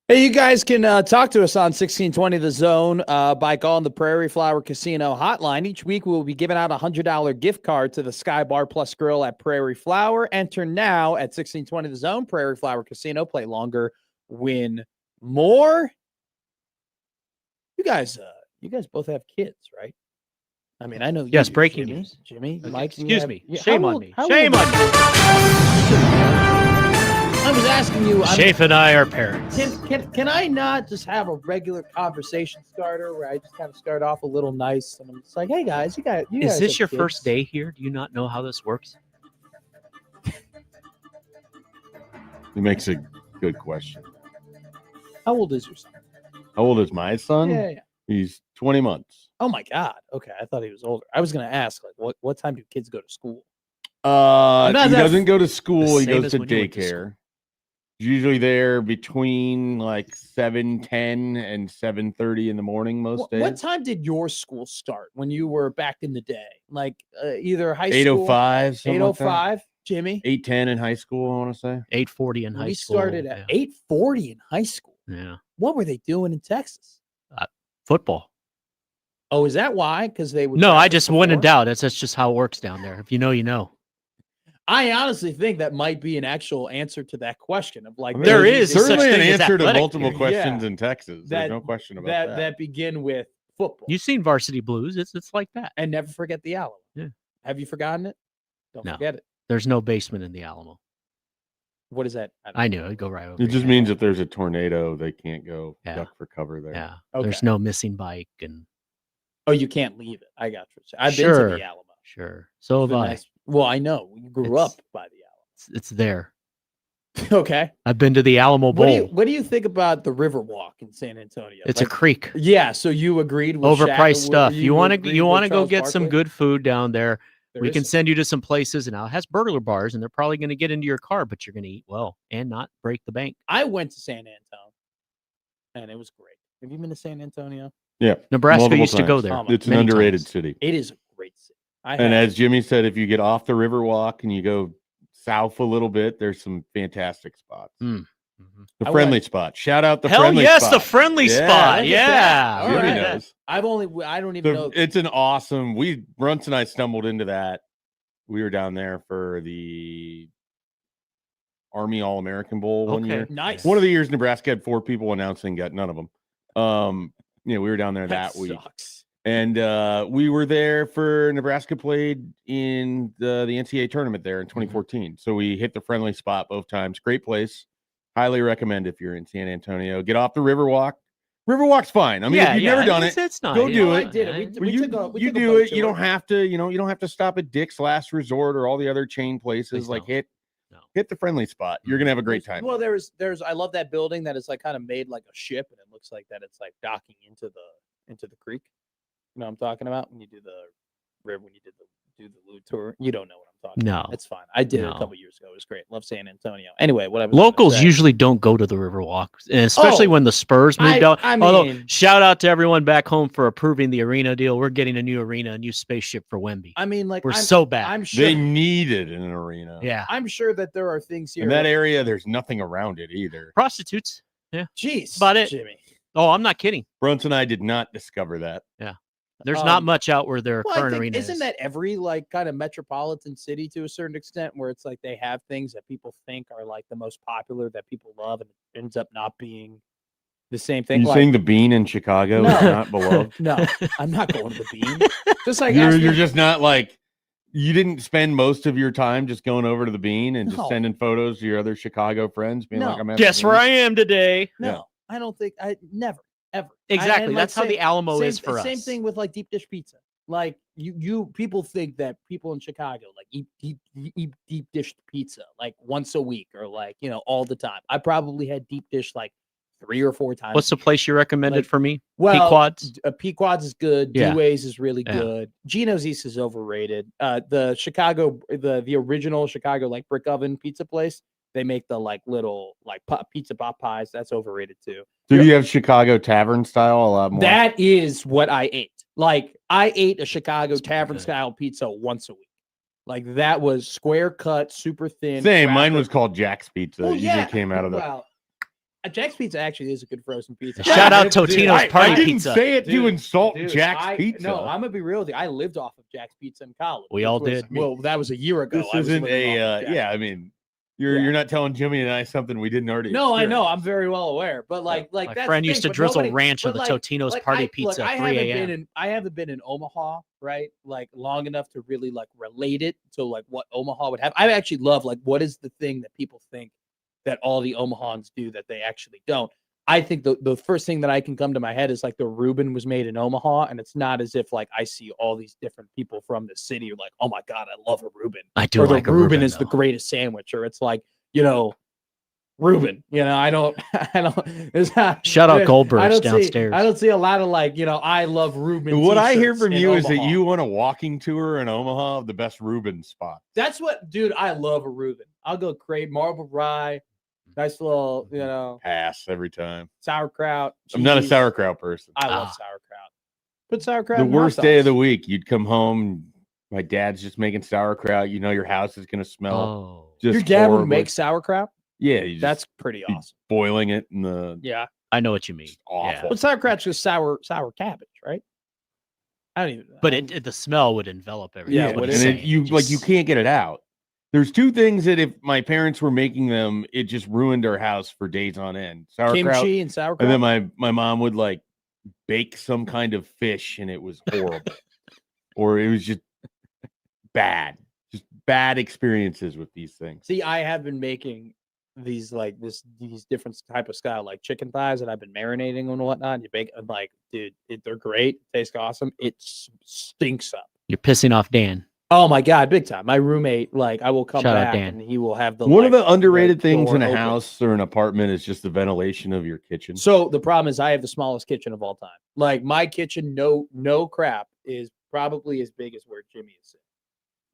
Hey, you guys can talk to us on 1620 The Zone by calling the Prairie Flower Casino hotline. Each week, we will be giving out a $100 gift card to the Sky Bar Plus Grill at Prairie Flower. Enter now at 1620 The Zone, Prairie Flower Casino. Play longer, win more. You guys both have kids, right? I mean, I know. Yes, you, breaking Jimmy, news. Jimmy, Okay, Mike. excuse me. Yeah, Shame how on old- me. how Shame old- on me. I was asking you. Shafe and I are parents. Can I not just have a regular conversation starter where I just kind of start off a little nice and I'm just like, hey guys, you guys Is this have your kids. first day here? Do you not know how this works? It makes a good question. How old is your son? How old is my son? Yeah. He's 20 months. Oh my God. Okay, I thought he was older. I was gonna ask, like, what time do kids go to school? He not that doesn't go to school. He same goes as to when you went to school. daycare. Usually there between like 7:10 and 7:30 in the morning most days. What time did your school start when you were back in the day? Like either high school 8:05. 8:05, Jimmy. 8:10 in high school, I want to say. 8:40 in high We school. started at 8:40 in high school. Yeah. What were they doing in Texas? Football. Oh, is that why? Because they would No, I practice just wouldn't before? doubt. That's just how it works down there. If you know, you know. I honestly think that might be an actual answer to that question of like I mean, There there's is such certainly an thing as answer to athletic multiple here. questions Yeah. in Texas. That- There's no question about that begin with football. You've seen Varsity Blues. It's like that. And never forget the Alamo. Yeah. Have you forgotten it? Don't No. forget it. There's no basement in the Alamo. What is that? don't I know. knew it'd go right over. It just your means head. if there's a tornado, they can't go Yeah. duck for cover there. Yeah. Okay. There's no missing bike and Oh, you can't leave it. I got you. I've been Sure. to the Alamo. sure. So have It's a I. nice- Well, I know. You grew It's- up by the It's there. Alamo. Okay. I've been to the Alamo Bowl. What do you think about the Riverwalk in San Antonio? It's Like, a creek. yeah. So you agreed with Overpriced stuff. You want agreed to with go Charles get some Barkley? good food down there. There We can is- send you to some places, and now it has burglar bars, and they're probably going to get into your car, but you're going to eat well and not break the bank. I went to San Antonio, and it was great. Have you been to San Antonio? Yeah. Nebraska multiple used to go times. there. Oh my- It's an many underrated times. city. It is a great city. And as Jimmy said, if you get off the Riverwalk and you go south a little bit, there's some fantastic spots. Mhm. The I friendly went- spot. Shout out the Hell friendly yes, spot. the friendly Yeah, spot. look at Yeah. that. All Jimmy right. knows. I don't even know. It's an awesome. Brunts and I stumbled into that. We were down there for the Army All-American Bowl one Okay. year. Nice. One of the years Nebraska had 4 people announcing, got none of them. We were down there that week. sucks. And we were there for Nebraska played in the NCAA tournament there in 2014. So we hit the friendly spot both times. Great place. Highly recommend if you're in San Antonio. Get off the Riverwalk. Riverwalk's fine. I mean, if you've never done it, it's not. go do I it. did it. We you took a- we you took a do boat it. You tour. don't have to. You don't have to stop at Dick's Last Resort or all the other chain places. Please Like don't. No. hit the friendly spot. You're gonna have a great time. Well, there's I love that building that is like kind of made like a ship, and it looks like that it's like docking into the creek. You know what I'm talking about when you do the river when you do the Lou tour. You don't know what I'm talking No. about. It's fine. I did it a No. couple years ago. It was great. Love San Antonio. Anyway, what I was Locals gonna say- usually don't go to the Riverwalk, and especially Oh, when the Spurs moved out. I Although, mean, shout out to everyone back home for approving the arena deal. We're getting a new arena, a new spaceship for Wemby. like We're I'm, so bad. I'm sure. They needed an arena. Yeah. I'm sure that there are things here. In that area, there's nothing around it either. Prostitutes. Jeez, about it. Jimmy. Oh, I'm not kidding. Brunson and I did not discover that. There's not Um, much out where their Well, I current think, arena isn't is. that every like kind of metropolitan city to a certain extent where it's like they have things that people think are like the most popular that people love and it ends up not being the same thing. You Like, saying the Bean in Chicago No. is not beloved? no, I'm not going to the Bean. Just like you're ask me- you're just not like you didn't spend most of your time just going over to the Bean and No. just sending photos to your other Chicago friends, being No. like, "I'm at Guess the where Bean." I am today. no, Yeah. I don't think I never ever Exactly. and, like, That's how the Alamo same, is for same us. thing with like deep dish pizza. Like you people think that people in Chicago like eat deep dish pizza like once a week or like all the time. I probably had deep dish like 3 or 4 times. What's the place you recommended Like, for me? well, Pequod's? Pequod's is good. Yeah. D-Ways is really Yeah. good. Geno's East is overrated. The Chicago, the original Chicago like brick oven pizza place, they make the like little like pizza pot pies. That's overrated too. So you have Chicago tavern style a lot more. That is what I ate. Like I ate a Chicago It's pretty tavern good. style pizza once a week. Like that was square cut, super thin. Same. Mine wrapper. was called Jack's Pizza. Well, It usually came out of the. Well, Jack's Pizza actually is a good frozen pizza. Shout out Dude, Totino's I Party didn't Pizza. say it to Dude, insult dude, Jack's Pizza. No, I'm gonna be real with you. I lived off of Jack's Pizza in college. We which all was- did. Well, that was a year ago. This I was isn't living off of Jack's yeah. I Pizza. mean, Yeah. you're not telling Jimmy and I something we didn't already. No, I know. experience. I'm very well aware. But like My that's friend the used thing, to but drizzle nobody- ranch on but the Totino's Party Pizza at 3 a.m. I haven't been in Omaha, right? Like long enough to really like relate it to like what Omaha would have. I actually love like what is the thing that people think that all the Omahans do that they actually don't. I think the first thing that I can come to my head is like the Reuben was made in Omaha, and it's not as if like I see all these different people from the city are like, oh my god, I love a Reuben. I do Or like the a Reuben is the though. greatest sandwich, or it's like, Reuben. I don't there's not, Shout out I Goldberg's don't downstairs. I don't see a lot of like, I love Reuben. What I hear t-shirts from in you is that Omaha. you want a walking tour in Omaha of the best Reuben spot. That's what, dude, I love a Reuben. I'll go crave marble rye, nice little, Pass every time. sauerkraut. I'm not a cheese. sauerkraut person. I love Ah. sauerkraut. Put sauerkraut The in hot worst day of the dogs. week, you'd come home. My dad's just making sauerkraut. Your house is gonna smell Oh, just Your dad would horribly. make sauerkraut? Yeah, you just That's pretty be awesome. boiling it in the Yeah. I know what you mean. Just awful. But sauerkraut's just sour cabbage, right? I don't even know. But the smell would envelop everything. Yeah, That's what what he's is and it? saying. you can't get it out. There's two things that if my parents were making them, it just ruined our house for days on end. Sauerkraut, Kimchi and sauerkraut. and then my mom would like bake some kind of fish, and it was horrible, or it was just bad. Just bad experiences with these things. See, I have been making these like these different type of style like chicken thighs that I've been marinating and whatnot. You bake, I'm like, dude, they're great, taste awesome. It stinks up. You're pissing off Dan. Oh my god, big time. My roommate, like, I will come Shout out back Dan. and he will have the One of like, the underrated things door in a open. house or an apartment is just the ventilation of your kitchen. So the problem is I have the smallest kitchen of all time. Like my kitchen, no crap, is probably as big as where Jimmy is sitting.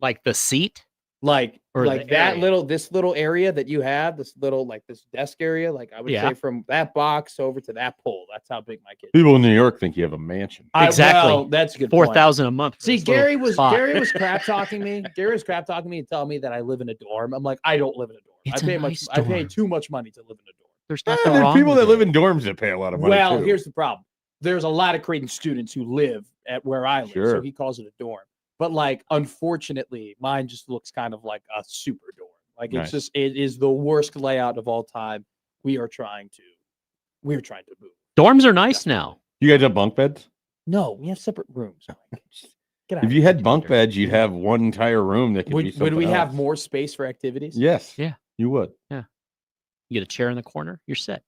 Like the seat? Like Or like the that area? this little area that you have, this little like this desk area, like I would Yeah. say from that box over to that pole. That's how big my kitchen. People in New York think you have a mansion. Exactly. Well, that's a good. point. 4,000 a month. for See, this little Gary was spot. crap talking me. Gary was crap talking me and telling me that I live in a dorm. I'm like, I don't live in a dorm. It's I a pay nice I pay dorm. too much money to live in a dorm. There's There nothing are wrong people with that live it. in dorms that pay a lot of money. Well, too. here's the problem. There's a lot of Creighton students who live at where I live, so Sure. he calls it a dorm. But like, unfortunately, mine just looks kind of like a super dorm. Like Nice. it is the worst layout of all time. We're trying to move. Dorms are nice now. You guys have bunk beds? No, we have separate rooms. Get out If of you here. had bunk beds, you'd have one entire room that could be Would something we have else. more space for activities? Yes. Yeah. You would. You get a chair in the corner, you're set.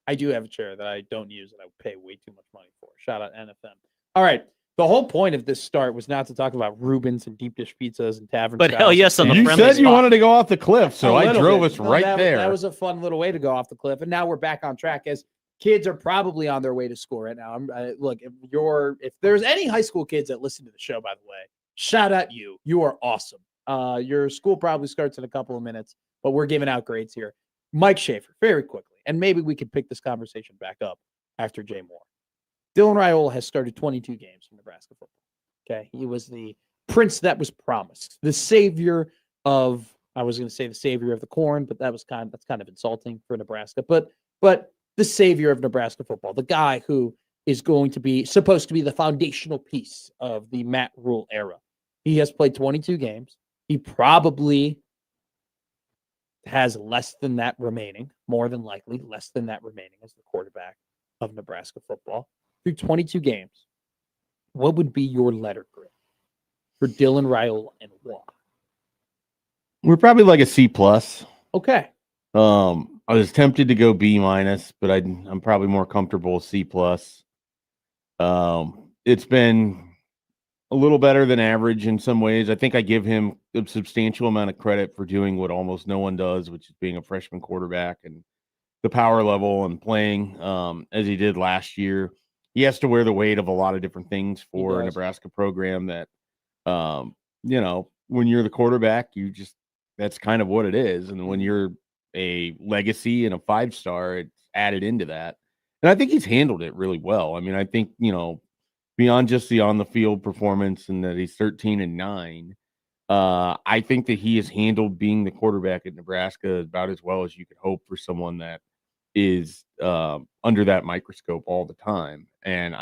I do have a chair that I don't use and I pay way too much money for. Shout out NFM. All right. The whole point of this start was not to talk about Rubens and deep dish pizzas and tavern. But hell styles yes, on and the You friendly said you spot. wanted to go off the cliff, so A I little drove bit. us No, right that there. That was a fun little way to go off the cliff, and now we're back on track as kids are probably on their way to school right now. Look, if there's any high school kids that listen to the show, by the way, shout out you. You are awesome. Your school probably starts in a couple of minutes, but we're giving out grades here. Mike Schaefer, very quickly, and maybe we could pick this conversation back up after Jay Moore. Dylan Raiola has started 22 games for Nebraska football. Okay, he was the prince that was promised, the savior of. I was going to say the savior of the corn, but that's kind of insulting for Nebraska. But the savior of Nebraska football, the guy who is supposed to be the foundational piece of the Matt Rule era. He has played 22 games. He probably has less than that remaining, more than likely less than that remaining as the quarterback of Nebraska football through 22 games. What would be your letter grade for Dylan Raiola and why? We're probably like a C plus. Okay. I was tempted to go B minus, but I'm probably more comfortable with C plus. It's been a little better than average in some ways. I think I give him a substantial amount of credit for doing what almost no one does, which is being a freshman quarterback and the power level and playing as he did last year. He has to wear the weight of a lot of different things for a Nebraska program that, when you're the quarterback, that's kind of what it is. And when you're a legacy and a 5-star, it's added into that. And I think he's handled it really well. I mean, I think, beyond just the on the field performance and that he's 13-9, I think that he has handled being the quarterback at Nebraska about as well as you could hope for someone that is under that microscope all the time. And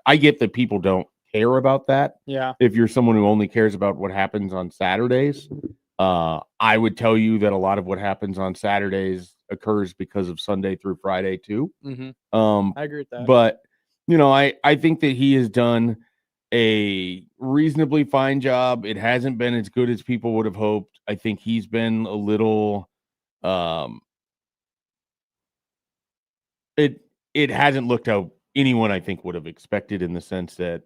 I get that people don't care about that. Yeah. If you're someone who only cares about what happens on Saturdays, I would tell you that a lot of what happens on Saturdays occurs because of Sunday through Friday too. I agree with that. But I think that he has done a reasonably fine job. It hasn't been as good as people would have hoped. I think he's been a little it hasn't looked how anyone I think would have expected, in the sense that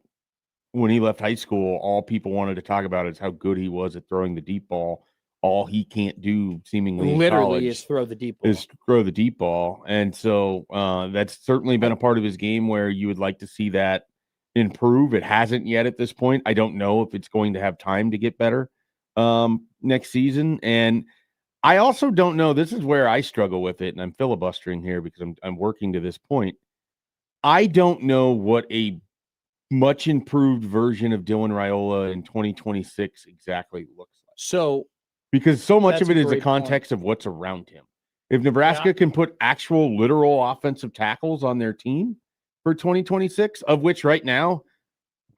when he left high school, all people wanted to talk about is how good he was at throwing the deep ball. All he can't do seemingly Literally is throw the deep ball. And so that's certainly been a part of his game where you would like to see that improve. It hasn't yet at this point. I don't know if it's going to have time to get better next season. And I also don't know. This is where I struggle with it, and I'm filibustering here because I'm working to this point. I don't know what a much improved version of Dylan Raiola in 2026 exactly looks like. So, because so much that's of it a is the great context of what's around him. If Nebraska can put actual literal offensive tackles on their team for 2026, of which right now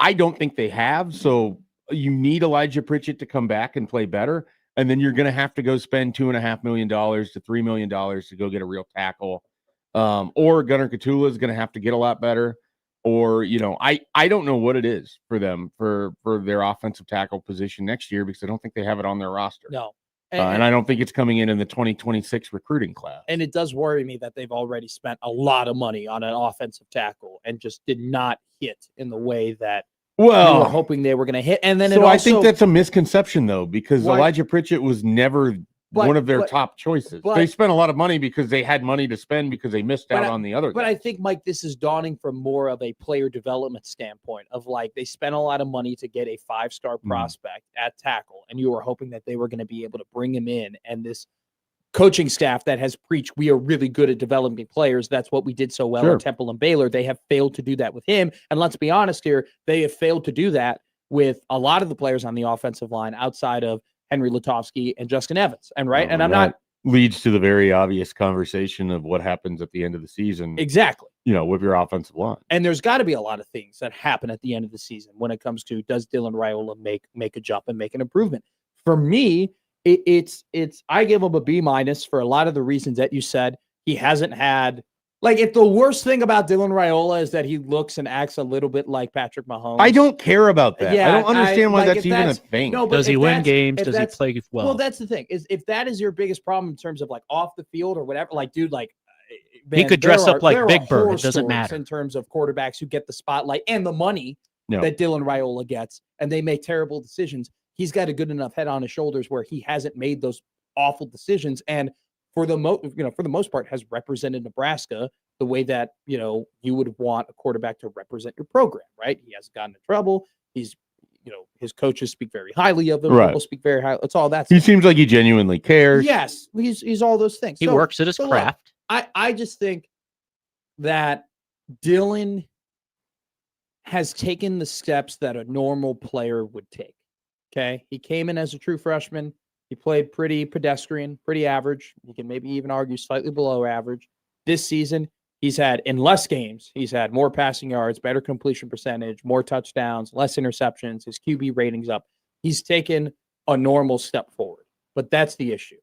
I don't think they have. So you need Elijah Pritchett to come back and play better. And then you're going to have to go spend $2.5 million to $3 million to go get a real tackle. Or Gunnar Katula is going to have to get a lot better. Or, I don't know what it is for them for their offensive tackle position next year, because I don't think they have it on their roster. No. And I don't think it's coming in the 2026 recruiting class. And it does worry me that they've already spent a lot of money on an offensive tackle and just did not hit in the way that we were hoping they were going to hit. And then I think that's a misconception, though, because Elijah Pritchett was never one of their top choices. They spent a lot of money because they had money to spend because they missed out on the other guys. But I think, Mike, this is dawning from more of a player development standpoint of they spent a lot of money to get a 5-star prospect at tackle, and you were hoping that they were going to be able to bring him in. And this coaching staff that has preached we are really good at developing players. That's what we did so well at Temple and Baylor. They have failed to do that with him. And let's be honest here, they have failed to do that with a lot of the players on the offensive line outside of Henry Lutovsky and Justin Evans. And leads to the very obvious conversation of what happens at the end of the season. Exactly. With your offensive line. And there's got to be a lot of things that happen at the end of the season when it comes to, does Dylan Raiola make a jump and make an improvement? For me, it's I give him a B- for a lot of the reasons that you said. He hasn't had, if the worst thing about Dylan Raiola is that he looks and acts a little bit like Patrick Mahomes. I don't care about that. Yeah, I don't understand why that's even a thing. No, does he win games? Does he play well? Well, that's the thing, is if that is your biggest problem in terms of off the field or whatever, he could dress up like Big Bird. It doesn't matter. In terms of quarterbacks who get the spotlight and the money that Dylan Raiola gets, and they make terrible decisions. He's got a good enough head on his shoulders where he hasn't made those awful decisions, and for the most part, has represented Nebraska the way that you would want a quarterback to represent your program, right? He hasn't gotten in trouble. He's, his coaches speak very highly of him. Right. People speak very highly. It's all that. He seems like he genuinely cares. Yes, he's all those things. He works at his craft. I just think that Dylan has taken the steps that a normal player would take. Okay. He came in as a true freshman. He played pretty pedestrian, pretty average. You can maybe even argue slightly below average. This season, he's had, in less games, he's had more passing yards, better completion percentage, more touchdowns, less interceptions. His QB rating's up. He's taken a normal step forward. But that's the issue.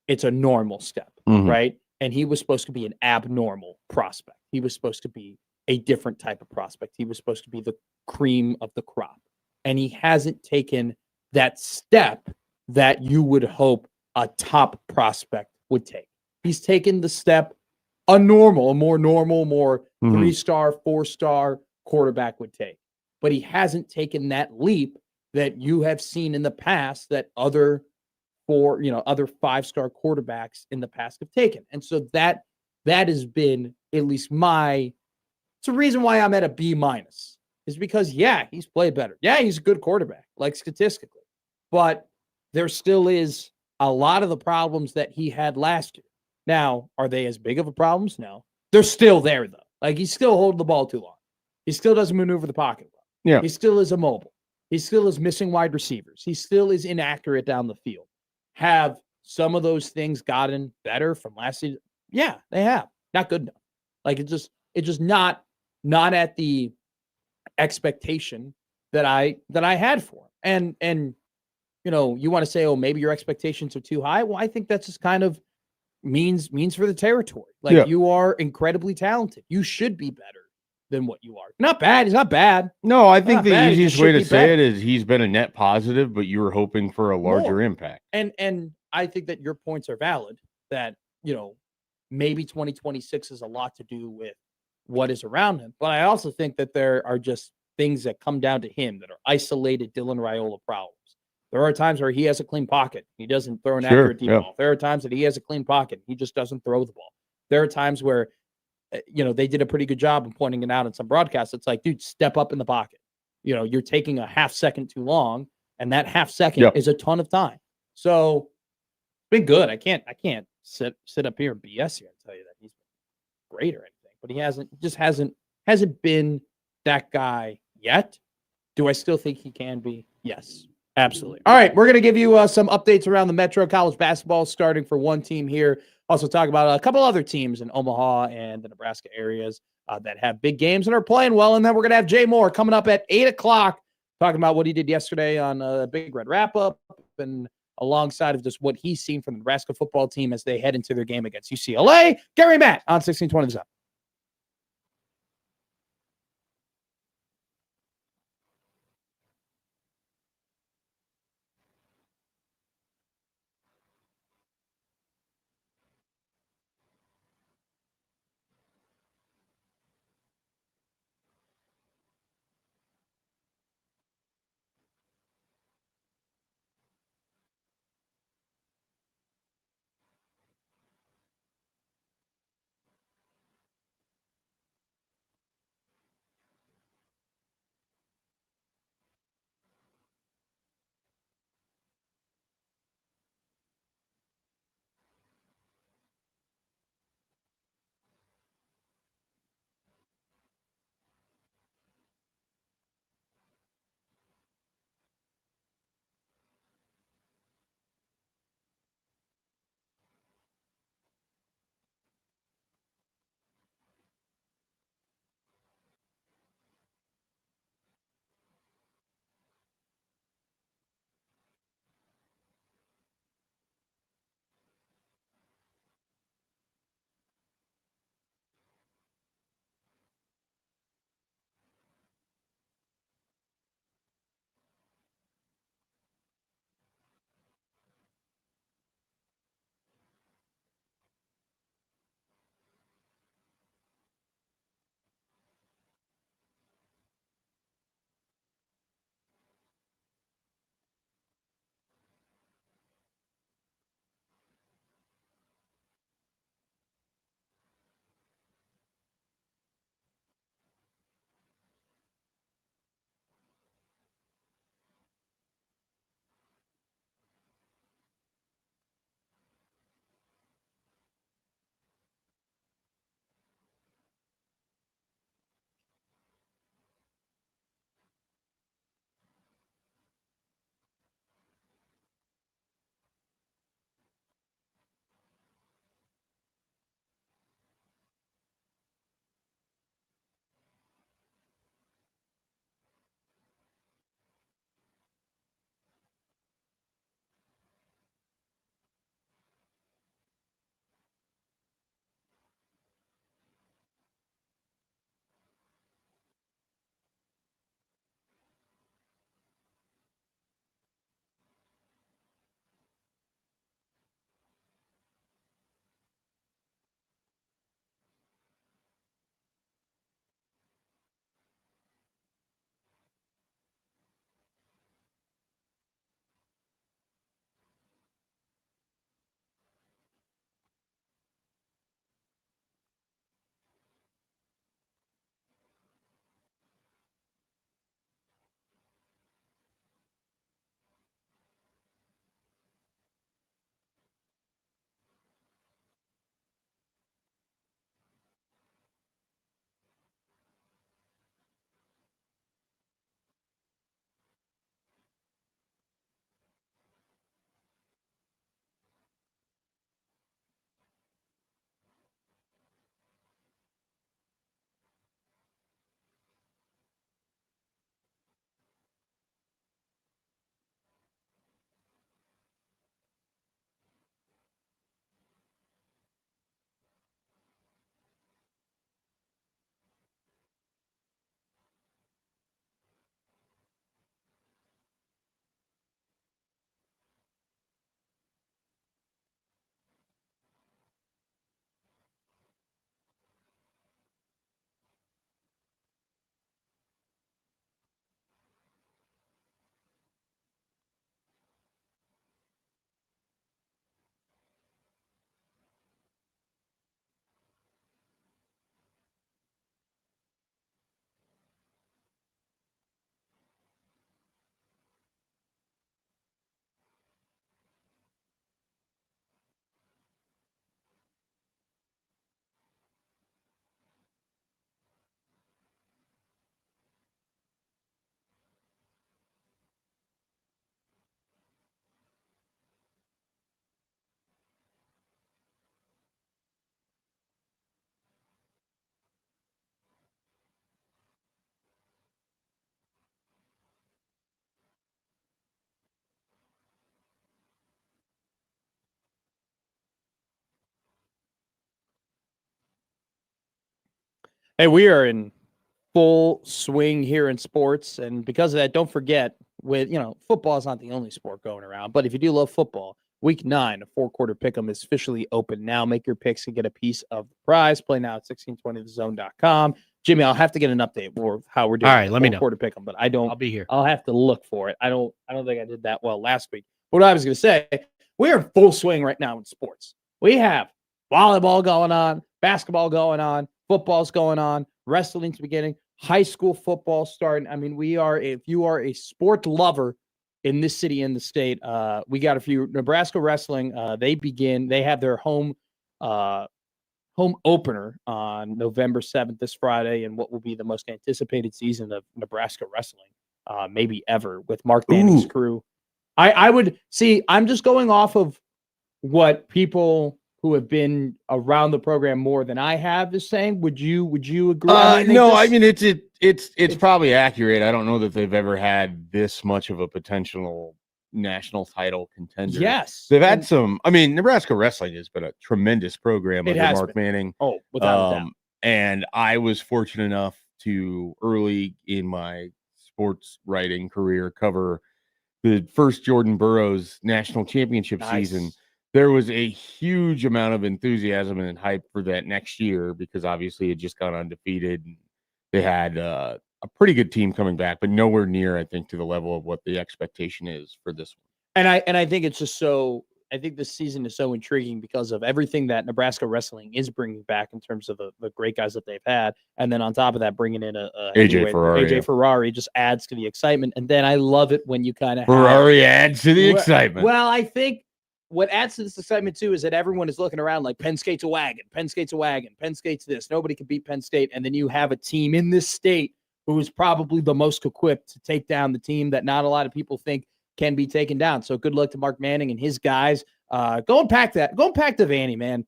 It's a normal step, right? And he was supposed to be an abnormal prospect. He was supposed to be a different type of prospect. He was supposed to be the cream of the crop. And he hasn't taken that step that you would hope a top prospect would take. He's taken the step a more normal, 3-star, 4-star quarterback would take. But he hasn't taken that leap that you have seen in the past that other 5-star quarterbacks in the past have taken. And so that has been at least it's a reason why I'm at a B-, is because, he's played better. Yeah, he's a good quarterback, statistically. But there still is a lot of the problems that he had last year. Now, are they as big of a problems? No. They're still there, though. He's still holding the ball too long. He still doesn't maneuver the pocket well. Yeah. He still is immobile. He still is missing wide receivers. He still is inaccurate down the field. Have some of those things gotten better from last season? Yeah, they have. Not good enough. Like it's just not at the expectation that I had for him. And you want to say, oh, maybe your expectations are too high. Well, I think that's just kind of means for the territory. Like you are incredibly talented. You should be better than what you are. Not bad. He's not bad. No, I think the bad. easiest way to say it is he's been a net positive, but you were hoping for a larger impact. And I think that your points are valid that, maybe 2026 is a lot to do with what is around him. But I also think that there are just things that come down to him that are isolated Dylan Raiola problems. There are times where he has a clean pocket. He doesn't throw an accurate deep ball. There are times that he has a clean pocket. He just doesn't throw the ball. There are times where, they did a pretty good job of pointing it out in some broadcasts. It's like, dude, step up in the pocket. You're taking a half second too long, and that half second is a ton of time. So it's been good. I can't sit up here and BS here and tell you that he's great or anything, but he hasn't been that guy yet. Do I still think he can be? Yes, absolutely. All right, we're going to give you some updates around the Metro College basketball, starting for one team here. Also talk about a couple other teams in Omaha and the Nebraska areas that have big games and are playing well. And then we're going to have Jay Moore coming up at 8 o'clock talking about what he did yesterday on Big Red Wrap-Up and alongside of just what he's seen from the Nebraska football team as they head into their game against UCLA. Gary and Matt on 1620 The Zone. Hey, we are in full swing here in sports, and because of that, don't forget football is not the only sport going around. But if you do love football, Week 9, a 4-quarter pick'em is officially open now. Make your picks and get a piece of the prize. Play now at 1620thezone.com. Jimmy, I'll have to get an update for how we're doing. All right, let me know. 4-quarter pick'em, but I'll be here. I'll have to look for it. I don't think I did that well last week. What I was going to say, we are in full swing right now in sports. We have volleyball going on, basketball going on, football's going on, wrestling's beginning, high school football starting. I mean, if you are a sport lover in this city, in the state, we got a few. Nebraska wrestling, they have their home opener on November 7th, this Friday, and what will be the most anticipated season of Nebraska wrestling, maybe ever, with Mark Manning's crew. I would see, I'm just going off of what people who have been around the program more than I have is saying. Would you agree? I mean, it's probably accurate. I don't know that they've ever had this much of a potential national title contender. Yes, they've had some. I mean, Nebraska wrestling has been a tremendous program under Mark Manning. Oh, without a doubt. And I was fortunate enough to early in my sports writing career cover the first Jordan Burroughs national championship season. There was a huge amount of enthusiasm and hype for that next year because obviously it just got undefeated. They had a pretty good team coming back, but nowhere near, I think, to the level of what the expectation is for this one. And I think it's just so. I think this season is so intriguing because of everything that Nebraska wrestling is bringing back in terms of the great guys that they've had, and then on top of that, bringing in a AJ Ferrari just adds to the excitement. And then I love it when you kind of Ferrari adds to the excitement. Well, I think what adds to this excitement too is that everyone is looking around like Penn State's a wagon, Penn State's a wagon, Penn State's this. Nobody can beat Penn State, and then you have a team in this state who is probably the most equipped to take down the team that not a lot of people think can be taken down. So good luck to Mark Manning and his guys. Go and pack the Vandy, man.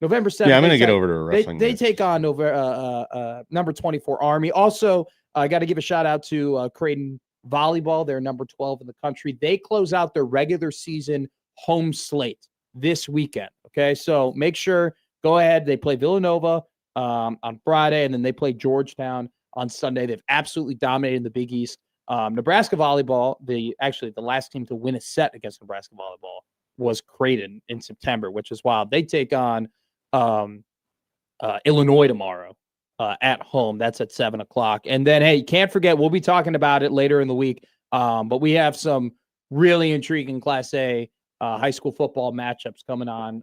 November 7th. Yeah, I'm going to get over to wrestling. They take on number 24 Army. Also, I got to give a shout out to Creighton Volleyball. They're number 12 in the country. They close out their regular season home slate this weekend. Okay, so make sure, go ahead. They play Villanova on Friday, and then they play Georgetown on Sunday. They've absolutely dominated the Big East. Nebraska volleyball, the last team to win a set against Nebraska volleyball was Creighton in September, which is wild. They take on Illinois tomorrow at home. That's at 7:00. And then, hey, can't forget, we'll be talking about it later in the week. But we have some really intriguing Class A high school football matchups coming on.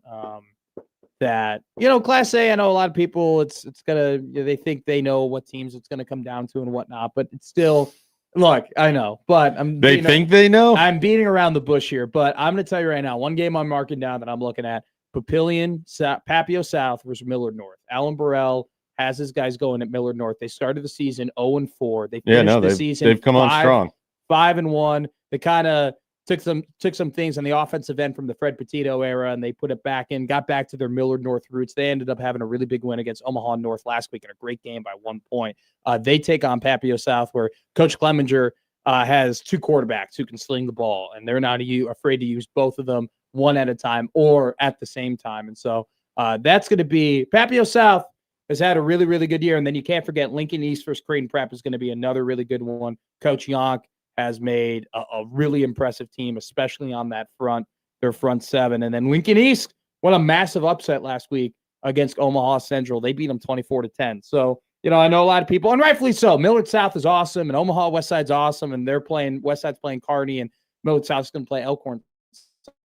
That, Class A, I know a lot of people, they think they know what teams it's gonna come down to and whatnot, but it's still. Look, I know, but they know. I'm beating around the bush here, but I'm going to tell you right now, one game I'm marking down that I'm looking at: Papio South versus Millard North. Alan Burrell has his guys going at Millard North. They started the season 0-4. They finished the season. They've come on strong, 5-1. They kind of took some things on the offensive end from the Fred Petito era, and they put it back in, got back to their Millard North roots. They ended up having a really big win against Omaha North last week in a great game by 1 point. They take on Papio South, where Coach Clemenger has two quarterbacks who can sling the ball, and they're not afraid to use both of them one at a time or at the same time. And so that's going to be Papio South has had a really, really good year. And then you can't forget Lincoln East versus Creighton Prep is going to be another really good one. Coach Yonk has made a really impressive team, especially on that front, their front seven. And then Lincoln East won a massive upset last week against Omaha Central. They beat them 24-10. So, I know a lot of people, and rightfully so. Millard South is awesome, and Omaha West Side's awesome, and West Side's playing Kearney, and Millard South's going to play Elkhorn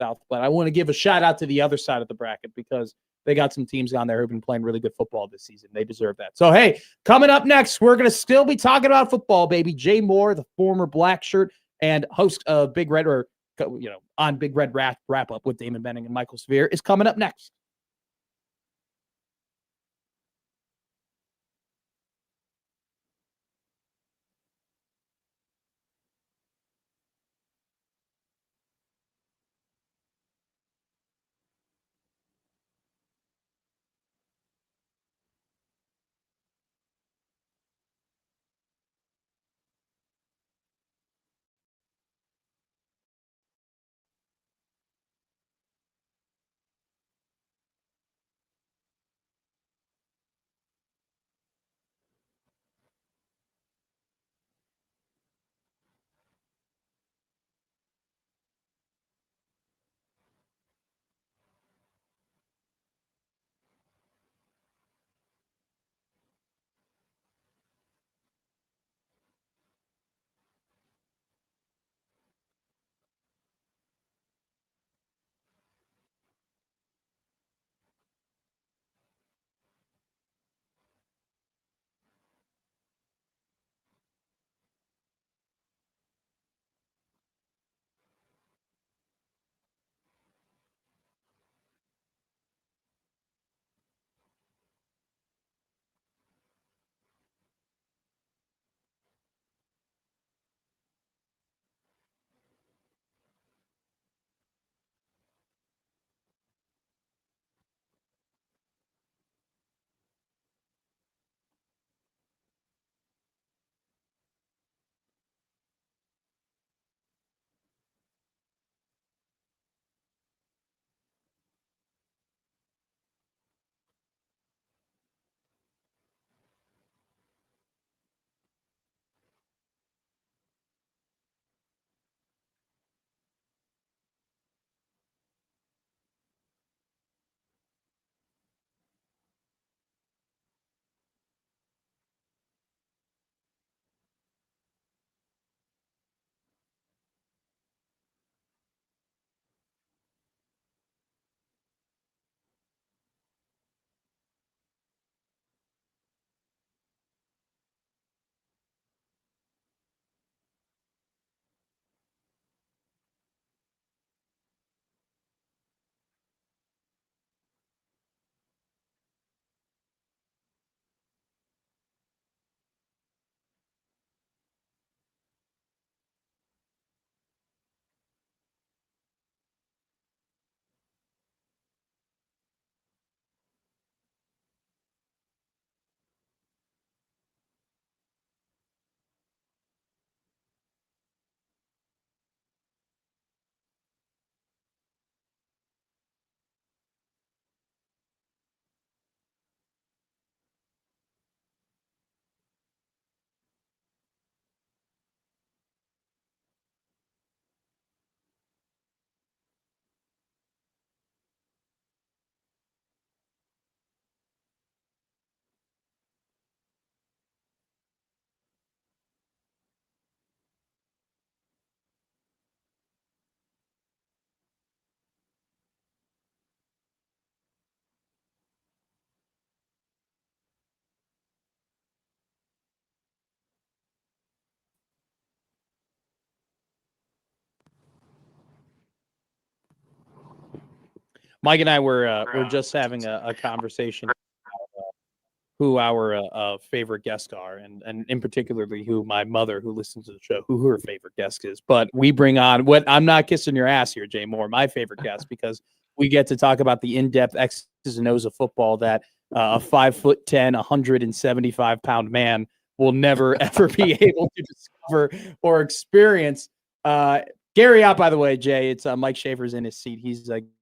South. But I want to give a shout out to the other side of the bracket because they got some teams down there who've been playing really good football this season. They deserve that. So, hey, coming up next, we're going to still be talking about football, baby. Jay Moore, the former Black Shirt and host of Big Red, on Big Red Wrap Up with Damon Benning and Michael Severe, is coming up next. Mike and I were just having a conversation about, who our favorite guests are, and in particularly who my mother, who listens to the show, who her favorite guest is. But we bring on what I'm not kissing your ass here, Jay Moore, my favorite guest, because we get to talk about the in-depth X's and O's of football that a 5'10", 175-pound man will never ever be able to discover or experience. Gary out, by the way, Jay. It's Mike Schaefer's in his seat.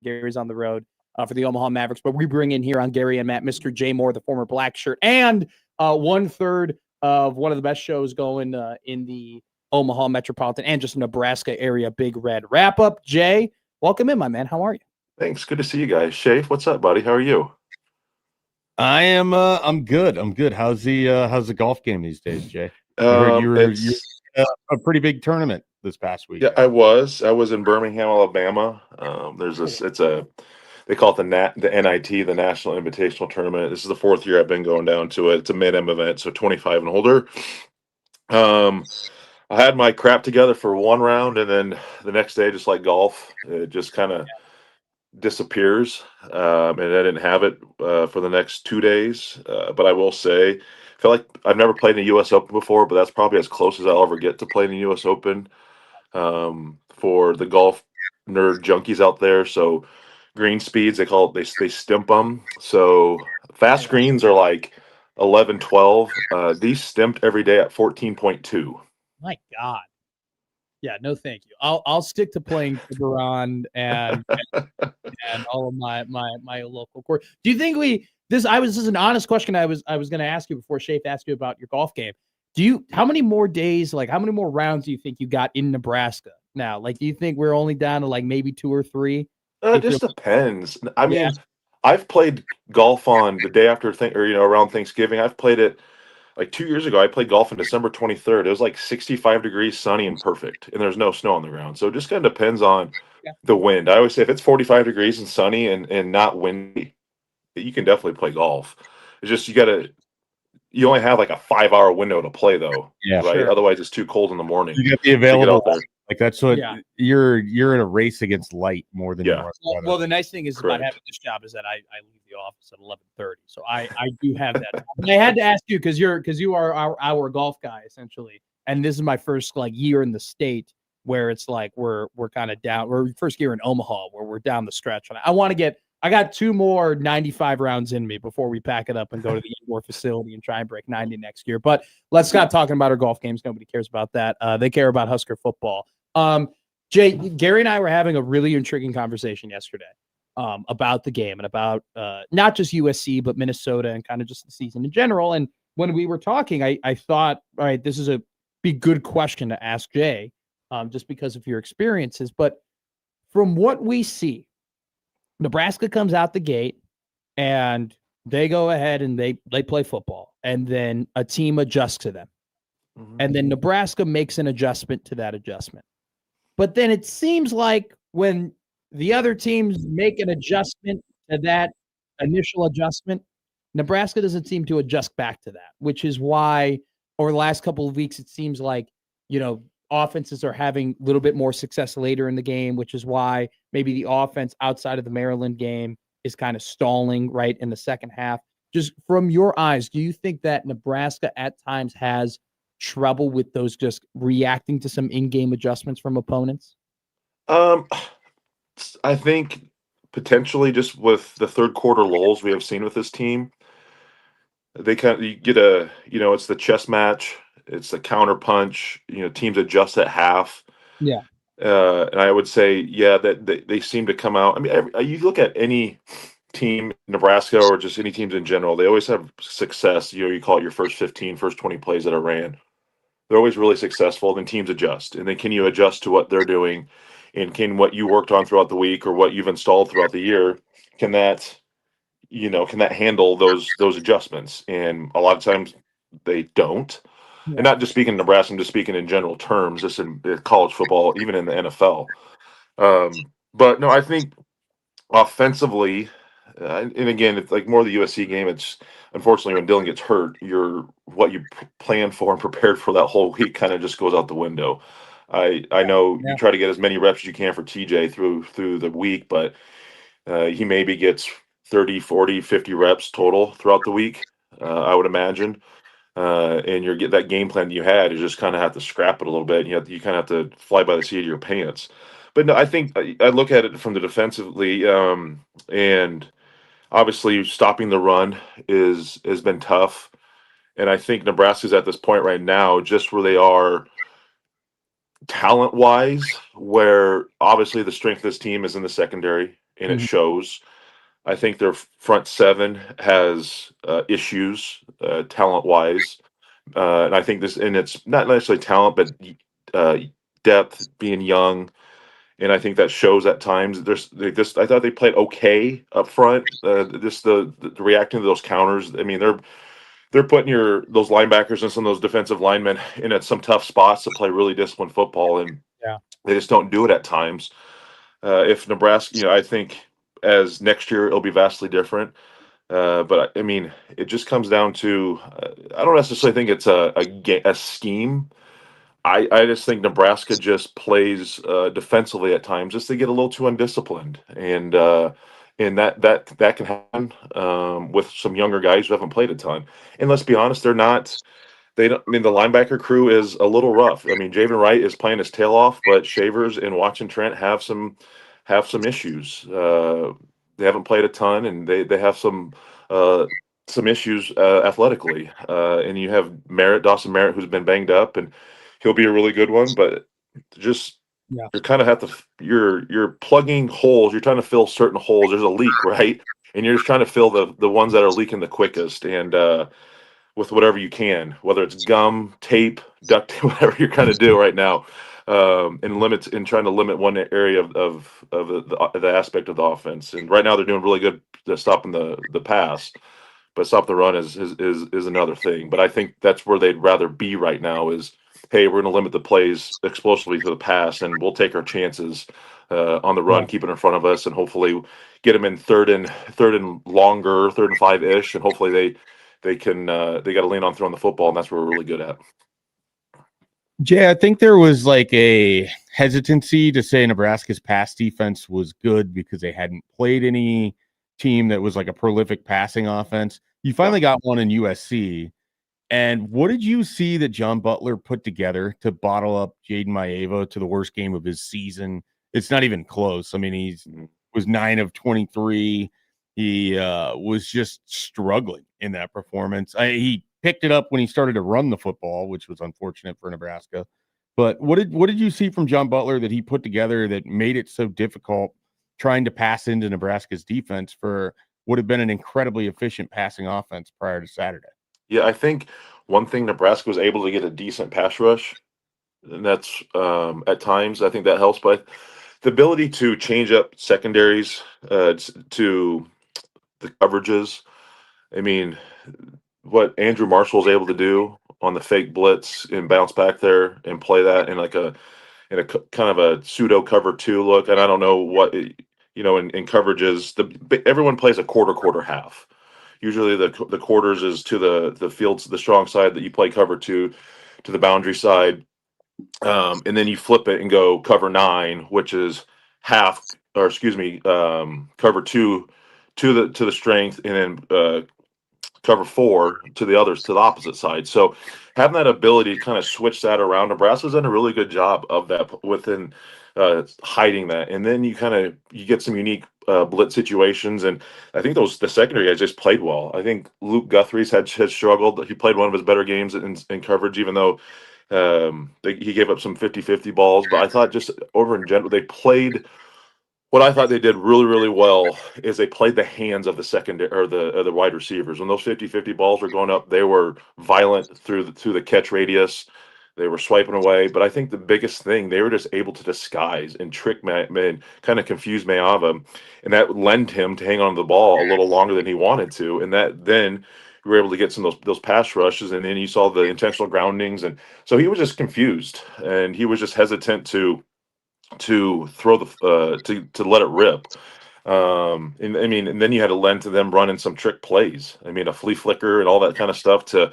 Gary's on the road for the Omaha Mavericks. But we bring in here on Gary and Matt, Mr. Jay Moore, the former black shirt, and 1/3 of one of the best shows going in the Omaha metropolitan and just Nebraska area, Big Red Wrap Up. Jay, welcome in, my man. How are you? Thanks. Good to see you guys. Shafe, what's up, buddy? How are you? I am. I'm good. How's the golf game these days, Jay? I heard you were a pretty big tournament this past week. Yeah, I was in Birmingham, Alabama. They call it the NIT, the National Invitational Tournament. This is the 4th year I've been going down to it. It's a mid-am event, so 25 and older. I had my crap together for one round, and then the next day, just like golf, it just kind of disappears, and I didn't have it for the next 2 days. But I will say, I feel like I've never played in a U.S. Open before, but that's probably as close as I'll ever get to playing in the U.S. Open. For the golf nerd junkies out there, so green speeds, they stimp them. So fast greens are like 11, 12. These stimped every day at 14.2. My God. Yeah, no, thank you. I'll stick to playing Tiburon and all of my local court. Do you think this is an honest question I was going to ask you before Shafe asked you about your golf game. How many more days, like how many more rounds do you think you got in Nebraska now? Like, do you think we're only down to like maybe 2 or 3? It just depends. I mean, I've played golf on the day after around Thanksgiving. I've played it like 2 years ago. I played golf on December 23rd. It was like 65 degrees, sunny and perfect, and there's no snow on the ground. So it just kind of depends on the wind. I always say if it's 45 degrees and sunny and not windy, you can definitely play golf. It's just you only have like a 5-hour window to play though. Yeah, right. Sure. Otherwise, it's too cold in the morning. You got the available. Like that's what you're in a race against light more than you are. Well, the nice thing is about having this job is that I leave the office at 11:30, so I do have that. I had to ask you because you are our golf guy essentially, and this is my first like year in the state where it's like we're kind of down. We're first year in Omaha where we're down the stretch, and I got 2 more 95 rounds in me before we pack it up and go to the indoor facility and try and break 90 next year. But let's stop talking about our golf games. Nobody cares about that. They care about Husker football. Jay, Gary and I were having a really intriguing conversation yesterday about the game and about not just USC, but Minnesota and kind of just the season in general. And when we were talking, I thought, all right, this is a good question to ask Jay just because of your experiences. But from what we see, Nebraska comes out the gate and they go ahead and they play football, and then a team adjusts to them. Mm-hmm. And then Nebraska makes an adjustment to that adjustment. But then it seems like when the other teams make an adjustment to that initial adjustment, Nebraska doesn't seem to adjust back to that, which is why over the last couple of weeks, it seems like, offenses are having a little bit more success later in the game, which is why maybe the offense outside of the Maryland game is kind of stalling right in the second half. Just from your eyes, do you think that Nebraska at times has trouble with those just reacting to some in-game adjustments from opponents? I think potentially just with the third quarter lulls we have seen with this team, you get it's the chess match. It's the counter punch. Teams adjust at half. Yeah. And I would say, that they seem to come out. I mean, you look at any team, Nebraska or just any teams in general, they always have success. You call it your first 15, first 20 plays that are ran. They're always really successful. Then teams adjust. And then can you adjust to what they're doing? And can what you worked on throughout the week or what you've installed throughout the year, can that handle those adjustments? And a lot of times they don't. Yeah. And not just speaking in Nebraska, I'm just speaking in general terms, just in college football, even in the NFL. But no, I think offensively, and again, it's like more the USC game. It's unfortunately when Dylan gets hurt, what you planned for and prepared for that whole week kind of just goes out the window. I know you try to get as many reps as you can for TJ through the week, but He maybe gets 30, 40, 50 reps total throughout the week, I would imagine. And you get that game plan you had, you just kind of have to scrap it a little bit. You kind of have to fly by the seat of your pants. But no, I think I look at it from the defensively, and obviously stopping the run has been tough. And I think Nebraska's at this point right now, just where they are talent wise, where obviously the strength of this team is in the secondary, and it Mhm. shows. I think their front seven has issues talent wise. And I think and it's not necessarily talent, but uh, depth, being young. And I think that shows at times. I thought they played okay up front. Just the reacting to those counters. I mean, they're putting those linebackers and some of those defensive linemen in at some tough spots to play really disciplined football, and Yeah. they just don't do it at times. If Nebraska, I think as next year it'll be vastly different. But I mean, it just comes down to I don't necessarily think it's a scheme. I just think Nebraska just plays defensively at times just to get a little too undisciplined, and that can happen with some younger guys who haven't played a ton. And let's be honest, they're not. They don't. I mean, the linebacker crew is a little rough. I mean, Javen Wright is playing his tail off, but Shavers and Watson Trent have some issues. They haven't played a ton, and they have some issues athletically. And you have Dawson Merritt, who's been banged up, and he'll be a really good one. But just Yeah. you kind of have to. You're plugging holes. You're trying to fill certain holes. There's a leak, right? And you're just trying to fill the ones that are leaking the quickest. And with whatever you can, whether it's gum, tape, duct tape, whatever you're trying to do right now, and trying to limit one area of the aspect of the offense. And right now they're doing really good at stopping the pass, but stop the run is another thing. But I think that's where they'd rather be right now is, hey, we're going to limit the plays explosively to the pass, and we'll take our chances on the run, keep it in front of us, and hopefully get them in third and longer, 3rd and 5-ish, and hopefully they got to lean on throwing the football, and that's what we're really good at. Jay, I think there was like a hesitancy to say Nebraska's pass defense was good because they hadn't played any team that was like a prolific passing offense. You finally got one in USC. And what did you see that John Butler put together to bottle up Jaden Maeva to the worst game of his season? It's not even close. I mean, was 9 of 23. He was just struggling in that performance. He picked it up when he started to run the football, which was unfortunate for Nebraska. But what did you see from John Butler that he put together that made it so difficult trying to pass into Nebraska's defense for would have been an incredibly efficient passing offense prior to Saturday? Yeah, I think one thing Nebraska was able to get a decent pass rush, and that's at times I think that helps. But the ability to change up secondaries to the coverages. I mean, what Andrew Marshall was able to do on the fake blitz and bounce back there and play that in kind of a pseudo cover 2 look. And I don't know what in coverages. Everyone plays a quarter half. Usually the quarters is to the field's the strong side that you play cover 2 to the boundary side, and then you flip it and go cover 9, which is half, or excuse me, cover 2 to the strength, and then cover 4 to the opposite side. So having that ability to kind of switch that around, Nebraska's done a really good job of that within hiding that. And then you get some unique blitz situations, and I think the secondary guys just played well. I think Luke Guthrie's had struggled. He played one of his better games in coverage, even though he gave up some 50-50 balls. But I thought just over in general, they played. What I thought they did really, really well is they played the hands of the secondary or the wide receivers. When those 50-50 balls were going up, they were violent through the catch radius. They were swiping away. But I think the biggest thing, they were just able to disguise and trick and kind of confuse Mayava, and that lent him to hang on to the ball a little longer than he wanted to. And that then we were able to get some of those pass rushes, and then you saw the intentional groundings. And so he was just confused, and he was just hesitant to throw to let it rip. And I mean, and then you had to lend to them running some trick plays. I mean, a flea flicker and all that kind of stuff to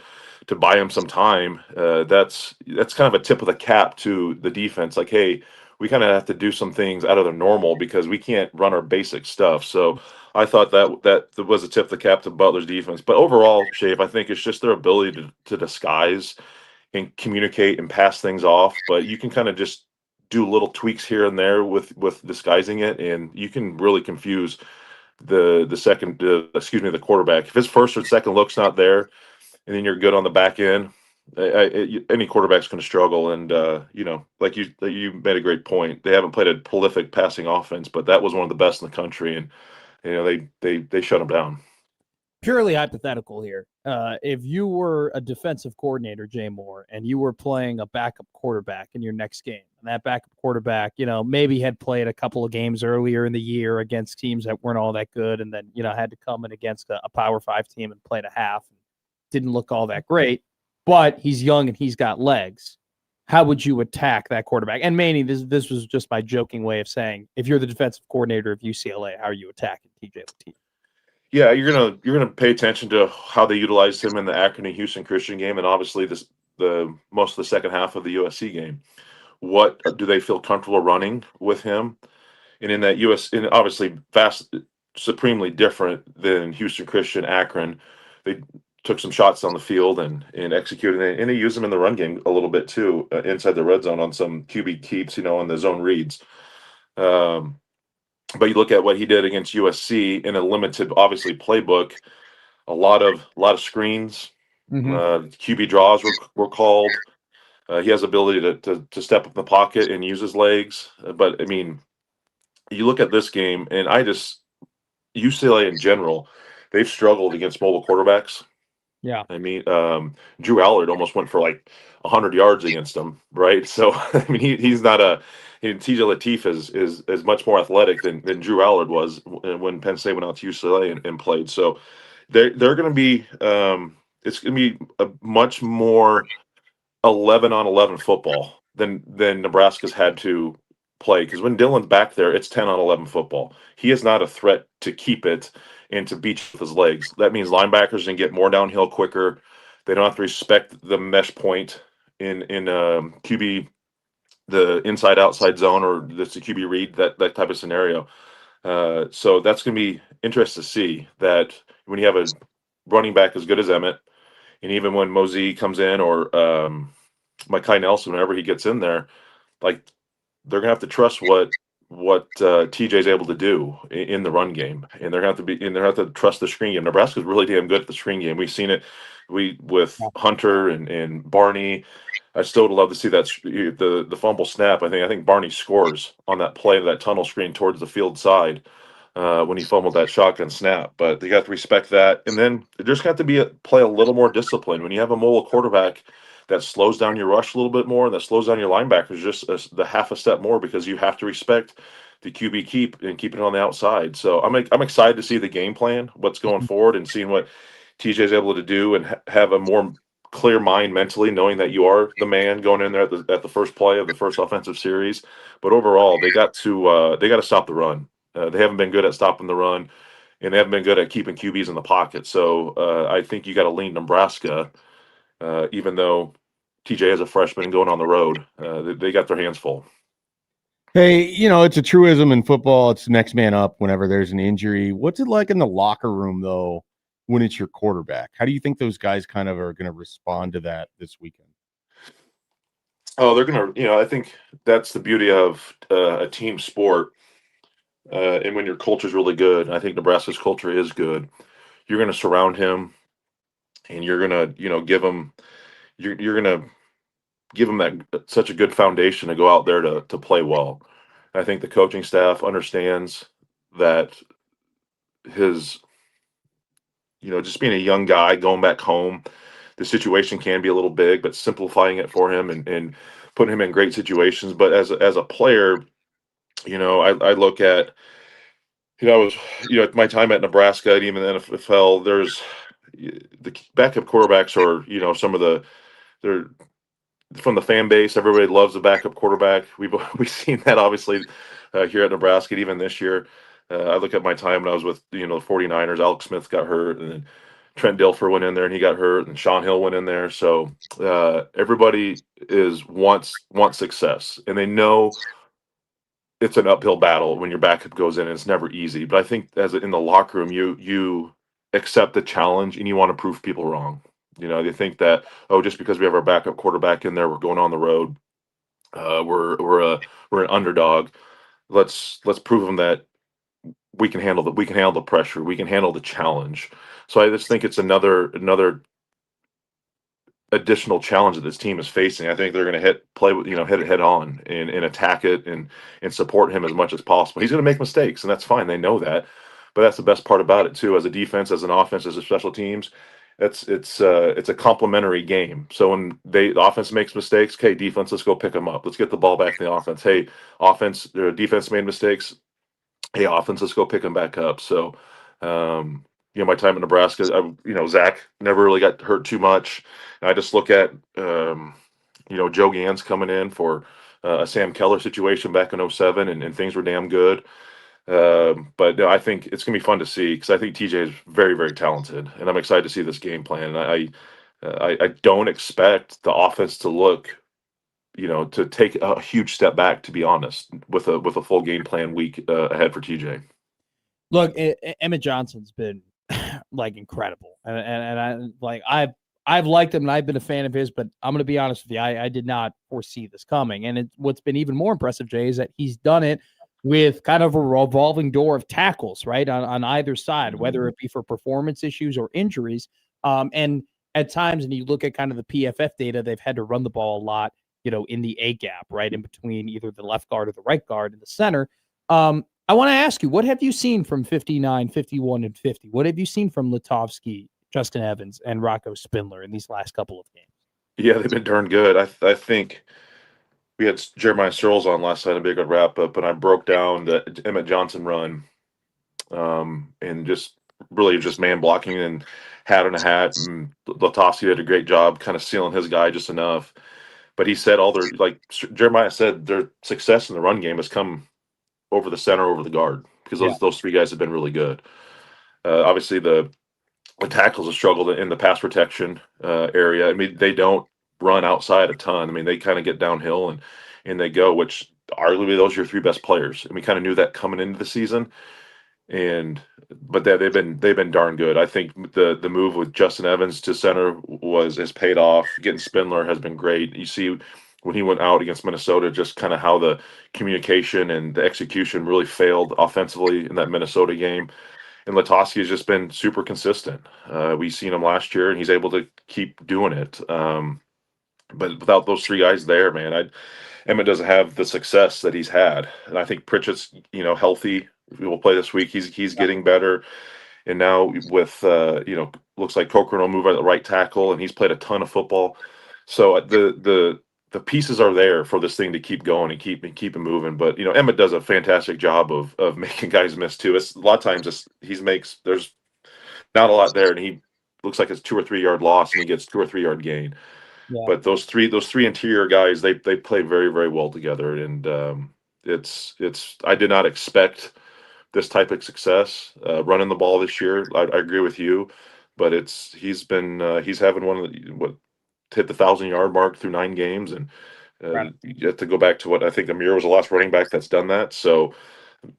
buy him some time. That's kind of a tip of the cap to the defense. Like, hey, we kind of have to do some things out of the normal because we can't run our basic stuff. So I thought that was a tip of the cap to Butler's defense. But overall, Shape, I think it's just their ability to disguise and communicate and pass things off. But you can kind of just do little tweaks here and there with disguising it, and you can really confuse the quarterback. If his first or second look's not there, and then you're good on the back end, any quarterback's going to struggle. And like you made a great point. They haven't played a prolific passing offense, but that was one of the best in the country, and they shut them down. Purely hypothetical here. If you were a defensive coordinator, Jay Moore, and you were playing a backup quarterback in your next game, and that backup quarterback, maybe had played a couple of games earlier in the year against teams that weren't all that good, and then, had to come in against a Power 5 team and played a half, and didn't look all that great, but he's young and he's got legs. How would you attack that quarterback? And Manny, this was just my joking way of saying, if you're the defensive coordinator of UCLA, how are you attacking TJ Latif? Yeah, you're gonna pay attention to how they utilized him in the Akron and Houston Christian game, and obviously the most of the second half of the USC game. What do they feel comfortable running with him? And in that and obviously supremely different than Houston Christian, Akron. They took some shots on the field and executed it, and they used him in the run game a little bit too, inside the red zone on some QB keeps, on the zone reads. But you look at what he did against USC in a limited, obviously, playbook. A lot of screens, QB draws were called. He has ability to step up in the pocket and use his legs. But I mean, you look at this game, and UCLA in general, they've struggled against mobile quarterbacks. Yeah, I mean, Drew Allard almost went for like 100 yards against him, right? So I mean, he's not TJ Latif is much more athletic than Drew Allard was when Penn State went out to UCLA and played. So they're going to be it's going to be a much more 11-on-11 football than Nebraska's had to play, because when Dylan's back there, it's 10-on-11 football. He is not a threat to keep it and to beat with his legs. That means linebackers can get more downhill quicker. They don't have to respect the mesh point in QB, the inside outside zone, or the QB read, that type of scenario. So that's going to be interesting to see that when you have a running back as good as Emmett, and even when Mosey comes in, or Mekhi Nelson, whenever he gets in there, like, they're gonna have to trust what TJ is able to do in the run game, and they're gonna have to trust the screen game. Nebraska's really damn good at the screen game. We've seen it with Hunter and Barney. I still would love to see that the fumble snap. I think Barney scores on that play, that tunnel screen towards the field side, when he fumbled that shotgun snap. But they got to respect that, and then there's got to play a little more discipline when you have a mobile quarterback that slows down your rush a little bit more, and that slows down your linebackers just the half a step more, because you have to respect the QB keep and keeping it on the outside. So I'm excited to see the game plan, what's going forward, and seeing what TJ is able to do, and have a more clear mind mentally, knowing that you are the man going in there at the first play of the first offensive series. But overall, they got to stop the run. They haven't been good at stopping the run, and they haven't been good at keeping QBs in the pocket. So I think you got to lean Nebraska. Even though TJ is a freshman going on the road, they got their hands full. Hey, it's a truism in football. It's next man up whenever there's an injury. What's it like in the locker room, though, when it's your quarterback? How do you think those guys kind of are going to respond to that this weekend? Oh, they're going to, I think that's the beauty of a team sport. And when your culture is really good, and I think Nebraska's culture is good, you're going to surround him, and you're going to, give him, you're going to give him that such a good foundation to go out there to play well. And I think the coaching staff understands that his, just being a young guy going back home, the situation can be a little big, but simplifying it for him and putting him in great situations. But as a player, I look at, I was, at my time at Nebraska and even the NFL, there's the backup quarterbacks, or, some of they're from the fan base. Everybody loves the backup quarterback. We've seen that obviously here at Nebraska, and even this year. I look at my time when I was with the 49ers. Alex Smith got hurt, and then Trent Dilfer went in there and he got hurt, and Sean Hill went in there. So everybody wants success, and they know it's an uphill battle when your backup goes in, and it's never easy. But I think in the locker room, you accept the challenge and you want to prove people wrong. They think that, oh, just because we have our backup quarterback in there, we're going on the road. We're an underdog. Let's prove them that we can handle the pressure. We can handle the challenge. So I just think it's another additional challenge that this team is facing. I think they're going to hit it head on and attack it and support him as much as possible. He's going to make mistakes, and that's fine. They know that, but that's the best part about it too. As a defense, as an offense, as a special teams, it's a complementary game. So when the offense makes mistakes, okay, defense, let's go pick them up. Let's get the ball back to the offense. Hey, defense made mistakes. Hey, offense, let's go pick them back up. So, my time in Nebraska, Zach never really got hurt too much. And I just look at, Joe Gans coming in for a Sam Keller situation back in 07, and things were damn good. But no, I think it's going to be fun to see because I think TJ is very, very talented, and I'm excited to see this game plan. And I don't expect the offense to look, to take a huge step back, to be honest, with a full game plan week ahead for TJ. Look, Emmett Johnson's been like incredible, and I've liked him and I've been a fan of his, but I'm going to be honest with you, I did not foresee this coming. And what's been even more impressive, Jay, is that he's done it with kind of a revolving door of tackles, right, on either side, whether it be for performance issues or injuries. And at times, and you look at kind of the PFF data, they've had to run the ball a lot, in the A gap, right, in between either the left guard or the right guard in the center. I want to ask you, what have you seen from 59, 51, and 50? What have you seen from Lutovsky, Justin Evans, and Rocco Spindler in these last couple of games? Yeah, they've been darn good. I think we had Jeremiah Searles on last night, a big wrap up, and I broke down the Emmett Johnson run, and just really just man blocking and hat in a hat. And Lutovsky did a great job kind of sealing his guy just enough. But he said Jeremiah said, their success in the run game has come over the center, over the guard, because those three guys have been really good. Obviously, the tackles have struggled in the pass protection area. I mean, they don't run outside a ton. I mean, they kind of get downhill and they go, which arguably those are your three best players. And we kind of knew that coming into the season. But they've been darn good. I think the move with Justin Evans to center has paid off. Getting Spindler has been great. You see when he went out against Minnesota, just kind of how the communication and the execution really failed offensively in that Minnesota game. And Lutovsky has just been super consistent. We've seen him last year, and he's able to keep doing it. But without those three guys there, man, Emmett doesn't have the success that he's had. And I think Pritchett's, healthy. We will play this week. He's getting better. And now with, looks like Cochran will move at the right tackle, and he's played a ton of football. So the pieces are there for this thing to keep going and keep it moving. But Emmett does a fantastic job of making guys miss too. It's a lot of times there's not a lot there, and he looks like it's 2 or 3 yard loss, and he gets 2 or 3 yard gain. Yeah. But those three interior guys, they play very, very well together, and I did not expect this type of success running the ball this year. I agree with you, but he's having one of hit the 1,000-yard mark through 9 games, and you have to go back to what I think Amir was the last running back that's done that. So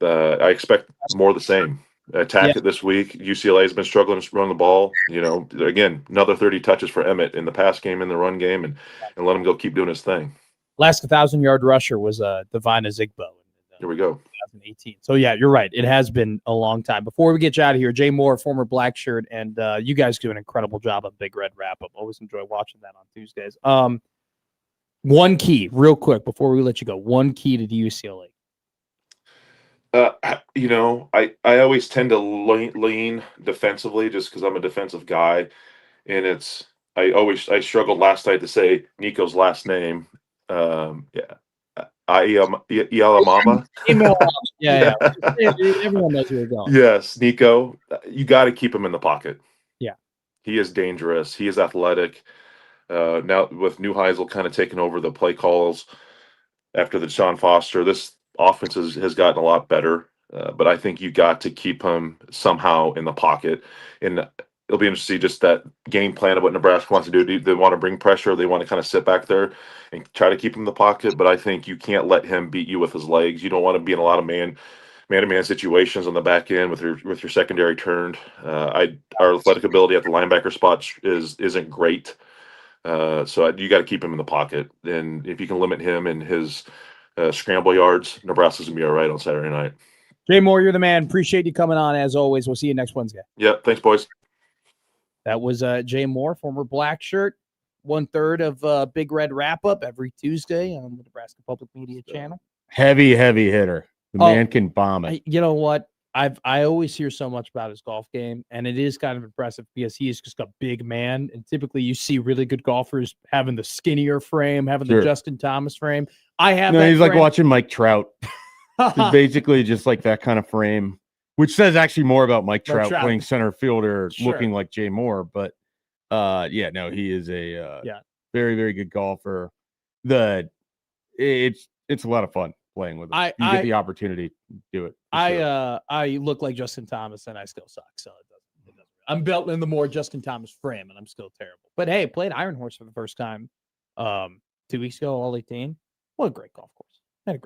I expect more of the same. Attack it this week. UCLA has been struggling to run the ball. Again, another 30 touches for Emmett in the pass game, in the run game, and let him go keep doing his thing. Last 1,000-yard rusher was Divine Azigbo. Here we go. 2018. So yeah, you're right. It has been a long time. Before we get you out of here, Jay Moore, former Black Shirt, and you guys do an incredible job on Big Red Wrap Up. Always enjoy watching that on Tuesdays. One key, real quick, before we let you go. One key to the UCLA. I always tend to lean defensively just because I'm a defensive guy, and I struggled last night to say Nico's last name. Ialamama. Yeah. Everyone knows where you're going. Yes, Nico. You got to keep him in the pocket. Yeah, he is dangerous. He is athletic. Now with Neuheisel kind of taking over the play calls after the Sean Foster, this offense has gotten a lot better. But I think you got to keep him somehow in the pocket. And it'll be interesting to see just that game plan of what Nebraska wants to do. Do they want to bring pressure? Or they want to kind of sit back there and try to keep him in the pocket. But I think you can't let him beat you with his legs. You don't want to be in a lot of man-to-man situations on the back end with your secondary turned. Our athletic ability at the linebacker spot isn't great. So you got to keep him in the pocket. And if you can limit him and his scramble yards, Nebraska's going to be all right on Saturday night. Jay Moore, you're the man. Appreciate you coming on as always. We'll see you next Wednesday. Yeah, thanks, boys. That was Jay Moore, former Black Shirt, 1/3 of Big Red Wrap Up every Tuesday on the Nebraska Public Media channel. Heavy hitter. The man can bomb it. You know what? I always hear so much about his golf game, and it is kind of impressive because he is just a big man. And typically, you see really good golfers having the skinnier frame, having the Justin Thomas frame. He's like watching Mike Trout. It's basically just like that kind of frame, which says actually more about Mike Trout playing center fielder, looking like Jay Moore. But he is a very, very good golfer. It's a lot of fun playing with him. You get the opportunity to do it. I look like Justin Thomas and I still suck. So it doesn't. I'm built in the more Justin Thomas frame and I'm still terrible. But hey, played Iron Horse for the first time 2 weeks ago, all 18. What a great golf course.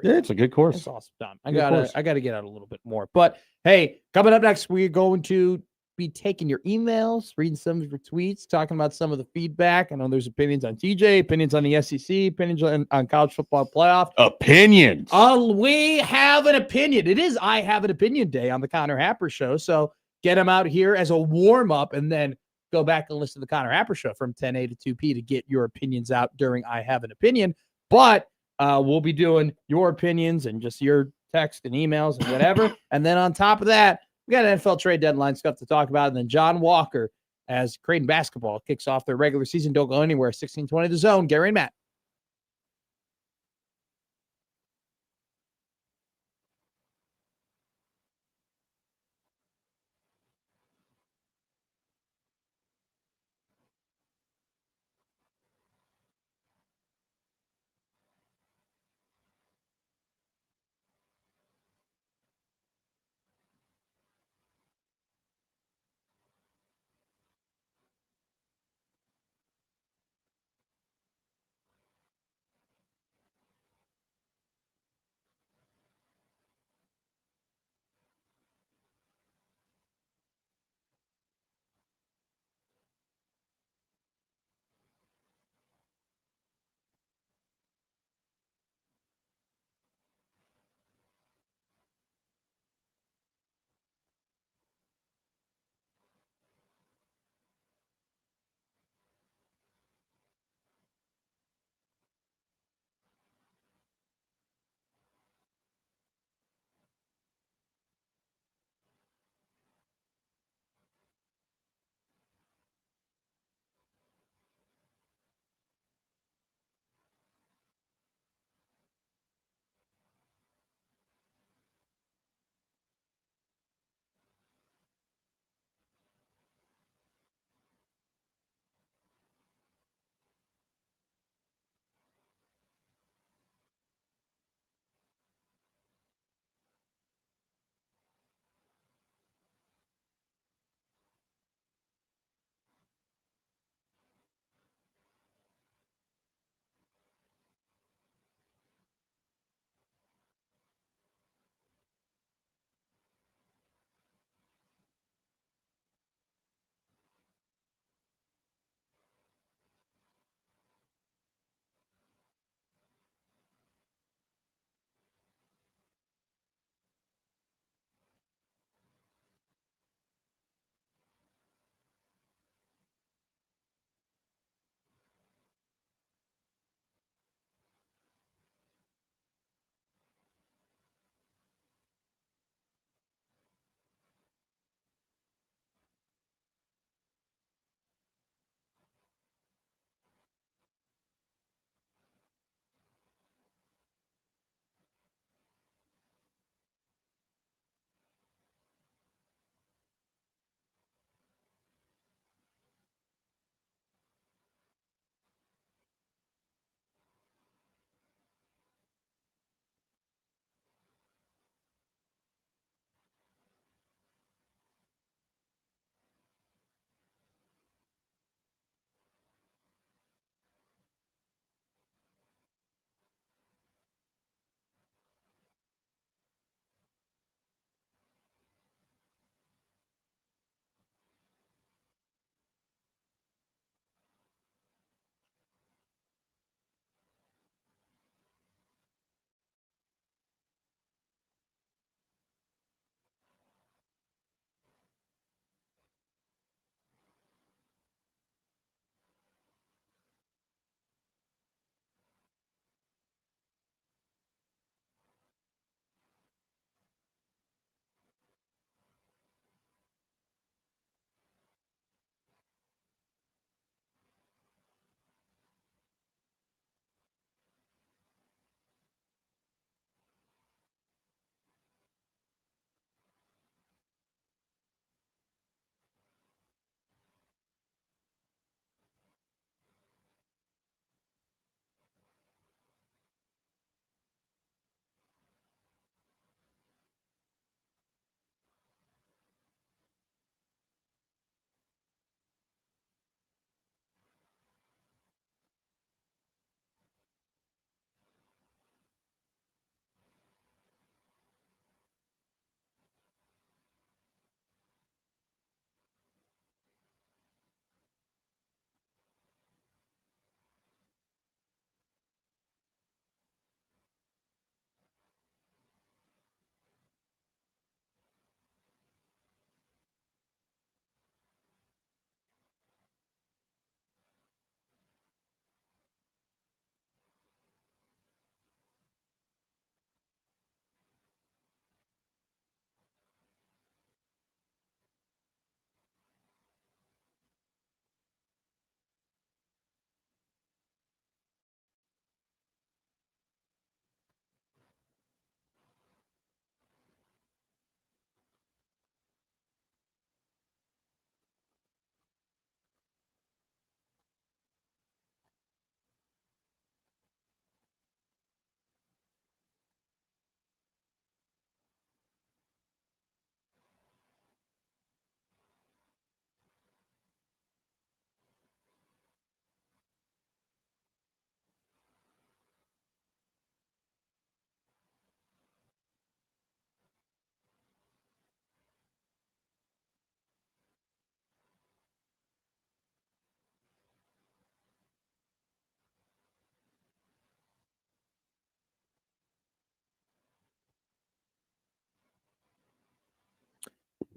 It's a good course. It's awesome time. I gotta get out a little bit more. But hey, coming up next, we're going to be taking your emails, reading some of your tweets, talking about some of the feedback. I know there's opinions on TJ, opinions on the SEC, opinions on college football playoff. Opinions. We have an opinion. It is I Have an Opinion Day on the Connor Happer Show. So get them out here as a warm-up and then go back and listen to the Connor Happer Show from 10A to 2P to get your opinions out during I Have an Opinion. But we'll be doing your opinions and just your text and emails and whatever. And then on top of that, we got NFL trade deadline stuff to talk about. And then John Walker, as Creighton basketball kicks off their regular season. Don't go anywhere. 1620 The Zone. Gary and Matt.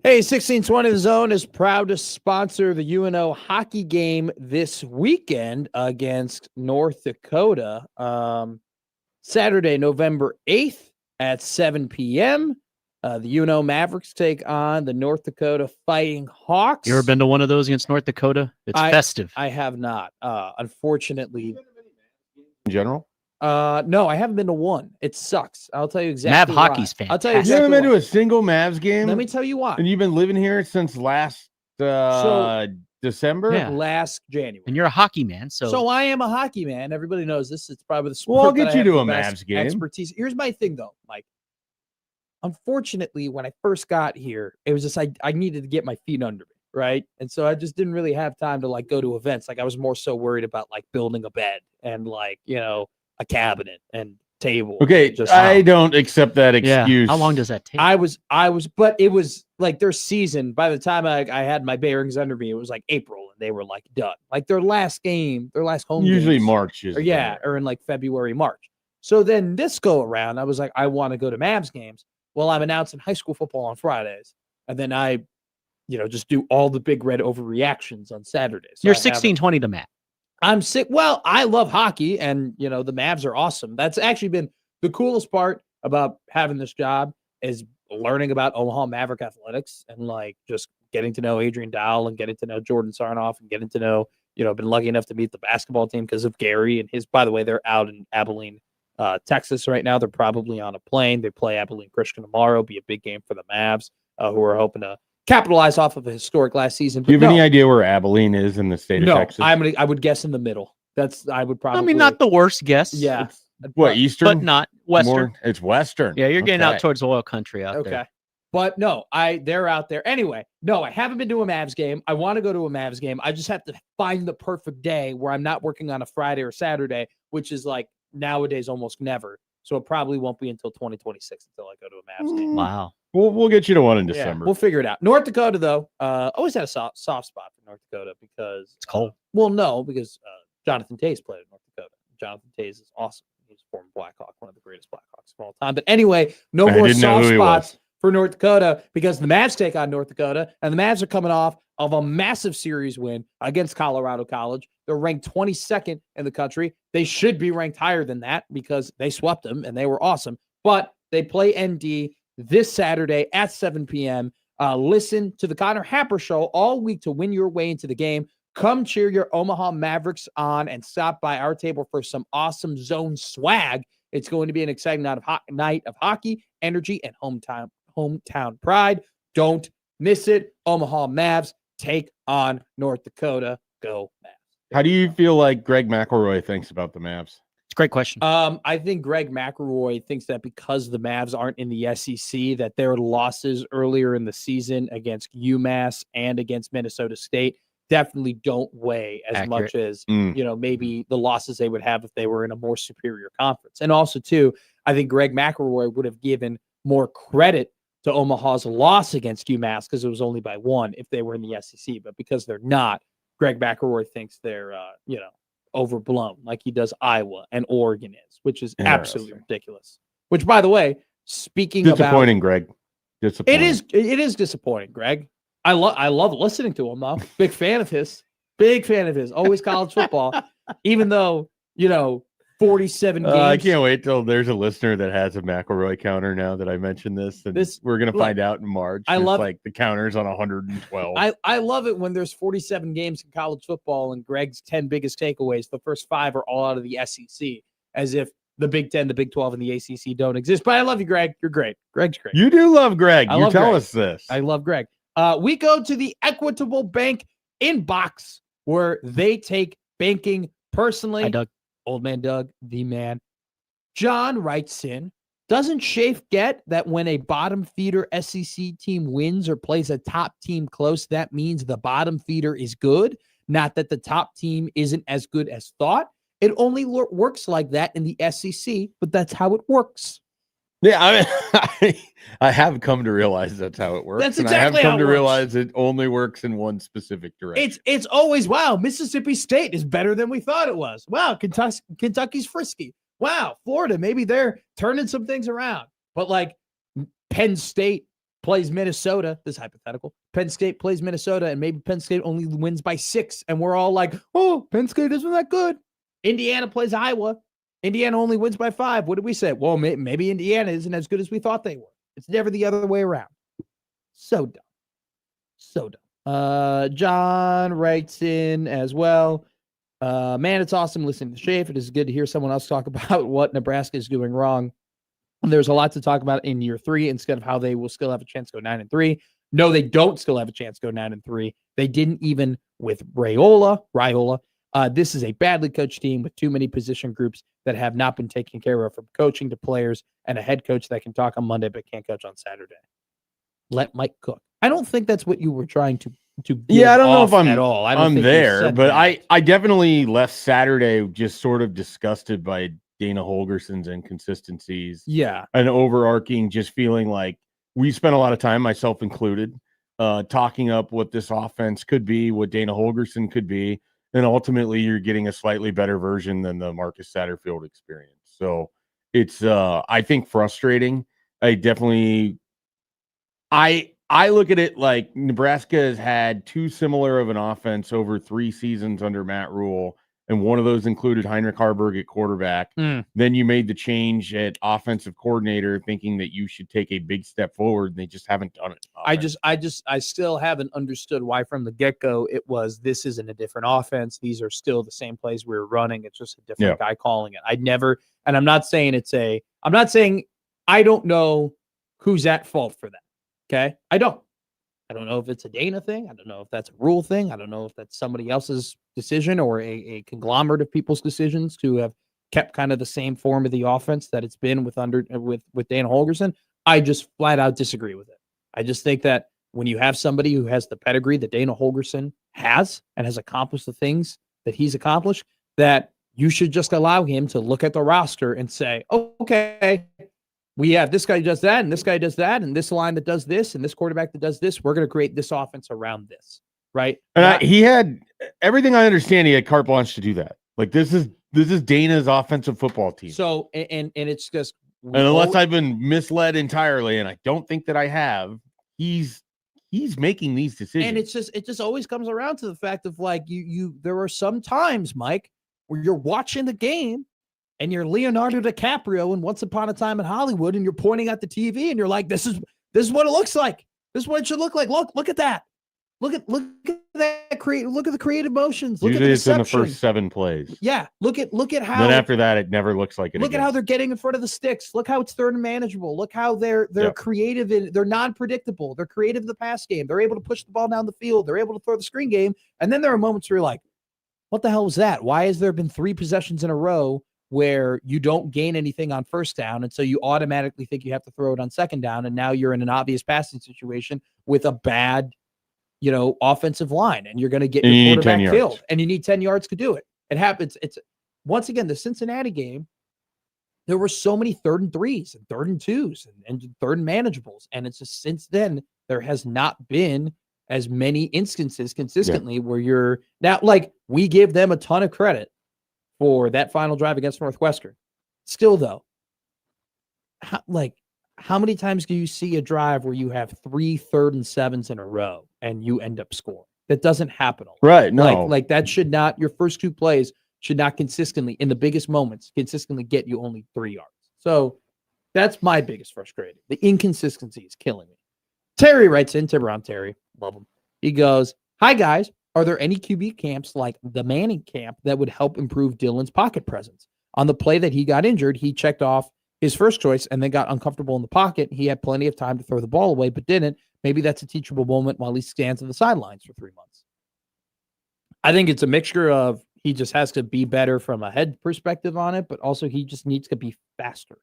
Hey, 1620 The Zone is proud to sponsor the UNO hockey game this weekend against North Dakota. Saturday, November 8th at 7 p.m. The UNO Mavericks take on the North Dakota Fighting Hawks. You ever been to one of those against North Dakota? It's festive. I have not. Unfortunately. In general? No, I haven't been to one. It sucks. I'll tell you exactly. Mav hockey's I'll tell you fantastic. You haven't exactly. been to a single Mavs game? Let me tell you why. And you've been living here since last December? Yeah. Last January. And you're a hockey man, So I am a hockey man. Everybody knows this. It's probably the sport. Well, I'll that get I you have to the a best Mavs game. expertise. Here's my thing, though, Mike. Unfortunately, when I first got here, it was just I needed to get my feet under me, right? And so I just didn't really have time to like go to events. Like I was more so worried about like building a bed and like a cabinet and table. Okay, I don't accept that excuse. How long does that take? I was, but it was like their season. By the time I had my bearings under me, it was like April, and they were like done. Like their last home. Usually games, March is or in like February, March. So then this go around, I was like, I want to go to Mavs games. Well, I'm announcing high school football on Fridays, and then I, just do all the big red overreactions on Saturdays. So You're 1620 to Matt. I'm sick. Well, I love hockey, and the Mavs are awesome. That's actually been the coolest part about having this job is learning about Omaha Maverick athletics and like just getting to know Adrian Dowell and getting to know Jordan Sarnoff and getting to know, I've been lucky enough to meet the basketball team because of Gary and his, by the way, they're out in Abilene, Texas right now. They're probably on a plane. They play Abilene Christian tomorrow. Be a big game for the Mavs, who are hoping to capitalize off of a historic last season. Do you have any idea where Abilene is in the state of Texas? I would guess in the middle. I would probably. I mean, not the worst guess. Yeah. What, Eastern? But not Western. It's Western. Yeah, you're getting Okay. out towards oil country out there. Okay. But no, they're out there. Anyway, no, I haven't been to a Mavs game. I want to go to a Mavs game. I just have to find the perfect day where I'm not working on a Friday or Saturday, which is like nowadays almost never. So it probably won't be until 2026 until I go to a Mavs game. Wow. We'll get you to one in December. We'll figure it out. North Dakota, though, always had a soft spot for North Dakota because It's cold. Well, no, because Jonathan Taze played at North Dakota. Jonathan Taze is awesome. He's a former Blackhawk, one of the greatest Blackhawks of all time. But anyway, no more soft spots for North Dakota because the Mavs take on North Dakota, and the Mavs are coming off of a massive series win against Colorado College. They're ranked 22nd in the country. They should be ranked higher than that because they swept them, and they were awesome. But they play ND this Saturday at 7 p.m. Listen to the Connor Happer Show all week to win your way into the game. Come cheer your Omaha Mavericks on and stop by our table for some awesome zone swag. It's going to be an exciting night of hockey, energy, and hometown pride. Don't miss it. Omaha Mavs take on North Dakota. Go Mavs. How do you feel like Greg McElroy thinks about the Mavs? It's a great question. I think Greg McElroy thinks that because the Mavs aren't in the SEC, that their losses earlier in the season against UMass and against Minnesota State definitely don't weigh as much as, maybe the losses they would have if they were in a more superior conference. And also, too, I think Greg McElroy would have given more credit to Omaha's loss against UMass because it was only by one if they were in the SEC. But because they're not, Greg McElroy thinks they're, overblown like he does Iowa and Oregon is, which is absolutely ridiculous. Which, by the way, speaking about disappointing, Greg. Disappointing. It is disappointing, Greg. I love listening to him though. Big fan of his. Always college football. Even though 47 games. I can't wait till there's a listener that has a McElroy counter now that I mentioned this. And we're gonna find out in March. I love like the counters on 112. I love it when there's 47 games in college football and Greg's 10 biggest takeaways. The first 5 are all out of the SEC, as if the Big 10, the Big 12, and the ACC don't exist. But I love you, Greg. You're great. Greg's great. You do love Greg. You tell us this. I love Greg. We go to the Equitable Bank inbox where they take banking personally. Hi, Doug. Old man Doug, the man. John writes in, doesn't Shafe get that when a bottom feeder SEC team wins or plays a top team close, that means the bottom feeder is good? Not that the top team isn't as good as thought. It only works like that in the SEC, but that's how it works. Yeah, I have come to realize that's how it works. That's exactly and I have come to works. realize it only works in one specific direction. It's always, wow, Mississippi State is better than we thought it was. Wow, Kentucky's frisky. Wow, Florida, maybe they're turning some things around. But like Penn State plays Minnesota, this is hypothetical. Penn State plays Minnesota, and maybe Penn State only wins by 6, and we're all like, oh, Penn State isn't that good. Indiana plays Iowa. Indiana only wins by 5. What did we say? Well, maybe Indiana isn't as good as we thought they were. It's never the other way around. So dumb. So dumb. John writes in as well. Man, it's awesome listening to Shafe. It is good to hear someone else talk about what Nebraska is doing wrong. There's a lot to talk about in year 3 instead of how they will still have a chance to go 9-3. No, they don't still have a chance to go 9-3. They didn't even with Raiola. This is a badly coached team with too many position groups that have not been taken care of, from coaching to players, and a head coach that can talk on Monday but can't coach on Saturday. Let Mike cook. I don't think that's what you were trying to yeah, I don't know if I'm at all. I'm there, but I definitely left Saturday just sort of disgusted by Dana Holgerson's inconsistencies. Yeah. An overarching just feeling like we spent a lot of time, myself included, talking up what this offense could be, what Dana Holgerson could be, and ultimately you're getting a slightly better version than the Marcus Satterfield experience. So it's I think frustrating. I look at it like Nebraska has had too similar of an offense over 3 seasons under Matt Rule, and one of those included Heinrich Harburg at quarterback. Then you made the change at offensive coordinator thinking that you should take a big step forward, and they just haven't done it. I still haven't understood why from the get-go it was, this isn't a different offense. These are still the same plays we were running. It's just a different guy calling it. And I'm not saying I don't know who's at fault for that. Okay. I don't know if it's a Dana thing. I don't know if that's a Rule thing. I don't know if that's somebody else's decision or a conglomerate of people's decisions to have kept kind of the same form of the offense that it's been with Dana Holgerson. I just flat out disagree with it. I just think that when you have somebody who has the pedigree that Dana Holgerson has and has accomplished the things that he's accomplished, that you should just allow him to look at the roster and say, oh, okay, we have this guy does that, and this guy does that, and this line that does this, and this quarterback that does this. We're going to create this offense around this, right? And he had everything. I understand he had carte blanche to do that. Like this is Dana's offensive football team. So and it's just, and unless I've been misled entirely, and I don't think that I have, he's making these decisions. And it just always comes around to the fact of like there are some times, Mike, where you're watching the game and you're Leonardo DiCaprio in Once Upon a Time in Hollywood, and you're pointing at the TV and you're like, this is what it looks like. This is what it should look like. Look at that. Look at that look at the creative motions. Look Usually at the it's in the deception. first 7 plays. Yeah. Look at how. Then after that, it never looks like it. Look at how they're getting in front of the sticks. Look how it's third and manageable. Look how they're creative and they're non-predictable. They're creative in the pass game. They're able to push the ball down the field. They're able to throw the screen game. And then there are moments where you're like, what the hell was that? Why has there been 3 possessions in a row where you don't gain anything on first down, and so you automatically think you have to throw it on second down, and now you're in an obvious passing situation with a bad, offensive line, and you're going to get your quarterback killed, and you need 10 yards to do it. It happens. It's once again the Cincinnati game. There were so many 3rd and 3s and 3rd and 2s and 3rd and manageables, and it's just since then there has not been as many instances consistently where you're now like we give them a ton of credit for that final drive against Northwestern. Still, though, how many times do you see a drive where you have 3 3rd and 7s in a row and you end up scoring? That doesn't happen a lot. Right. No. Like that should not, your first 2 plays should not consistently, in the biggest moments, consistently get you only 3 yards. So that's my biggest frustration. The inconsistency is killing me. Terry writes in, Terry, love him. He goes, hi, guys. Are there any QB camps like the Manning camp that would help improve Dylan's pocket presence? On the play that he got injured, he checked off his first choice and then got uncomfortable in the pocket. He had plenty of time to throw the ball away, but didn't. Maybe that's a teachable moment while he stands on the sidelines for 3 months. I think it's a mixture of he just has to be better from a head perspective on it, but also he just needs to be faster.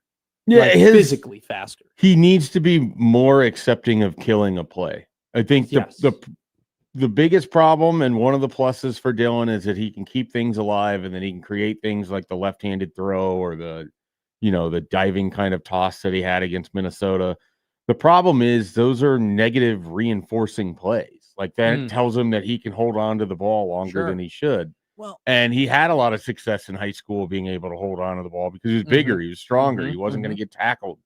Yeah, physically faster. He needs to be more accepting of killing a play. I think the biggest problem and one of the pluses for Dylan is that he can keep things alive, and then he can create things like the left-handed throw or the diving kind of toss that he had against Minnesota. The problem is those are negative reinforcing plays. Like that tells him that he can hold on to the ball longer than he should. Well, and he had a lot of success in high school being able to hold on to the ball because he was bigger, he was stronger, he wasn't going to get tackled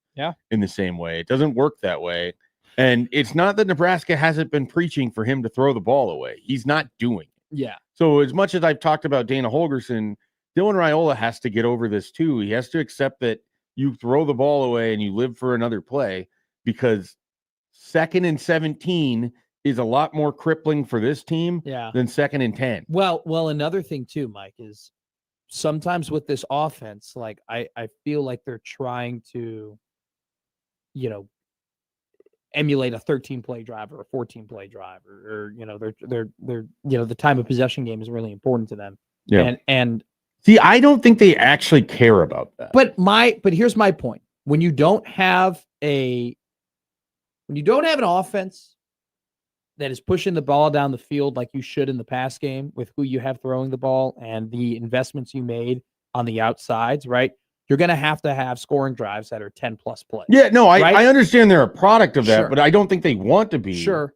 in the same way. It doesn't work that way. And it's not that Nebraska hasn't been preaching for him to throw the ball away. He's not doing it. Yeah. So as much as I've talked about Dana Holgerson, Dylan Raiola has to get over this too. He has to accept that you throw the ball away and you live for another play, because 2nd and 17 is a lot more crippling for this team than 2nd and 10. Well, another thing too, Mike, is sometimes with this offense, like I feel like they're trying to, emulate a 13-play drive or a 14-play drive, or they're the time of possession game is really important to them. Yeah. And see, I don't think they actually care about that. But here's my point. When you don't have an offense that is pushing the ball down the field like you should in the pass game with who you have throwing the ball and the investments you made on the outsides, right? You're going to have scoring drives that are 10 plus plays. Yeah, no, right? I understand they're a product of that, Sure. but I don't think they want to be. Sure.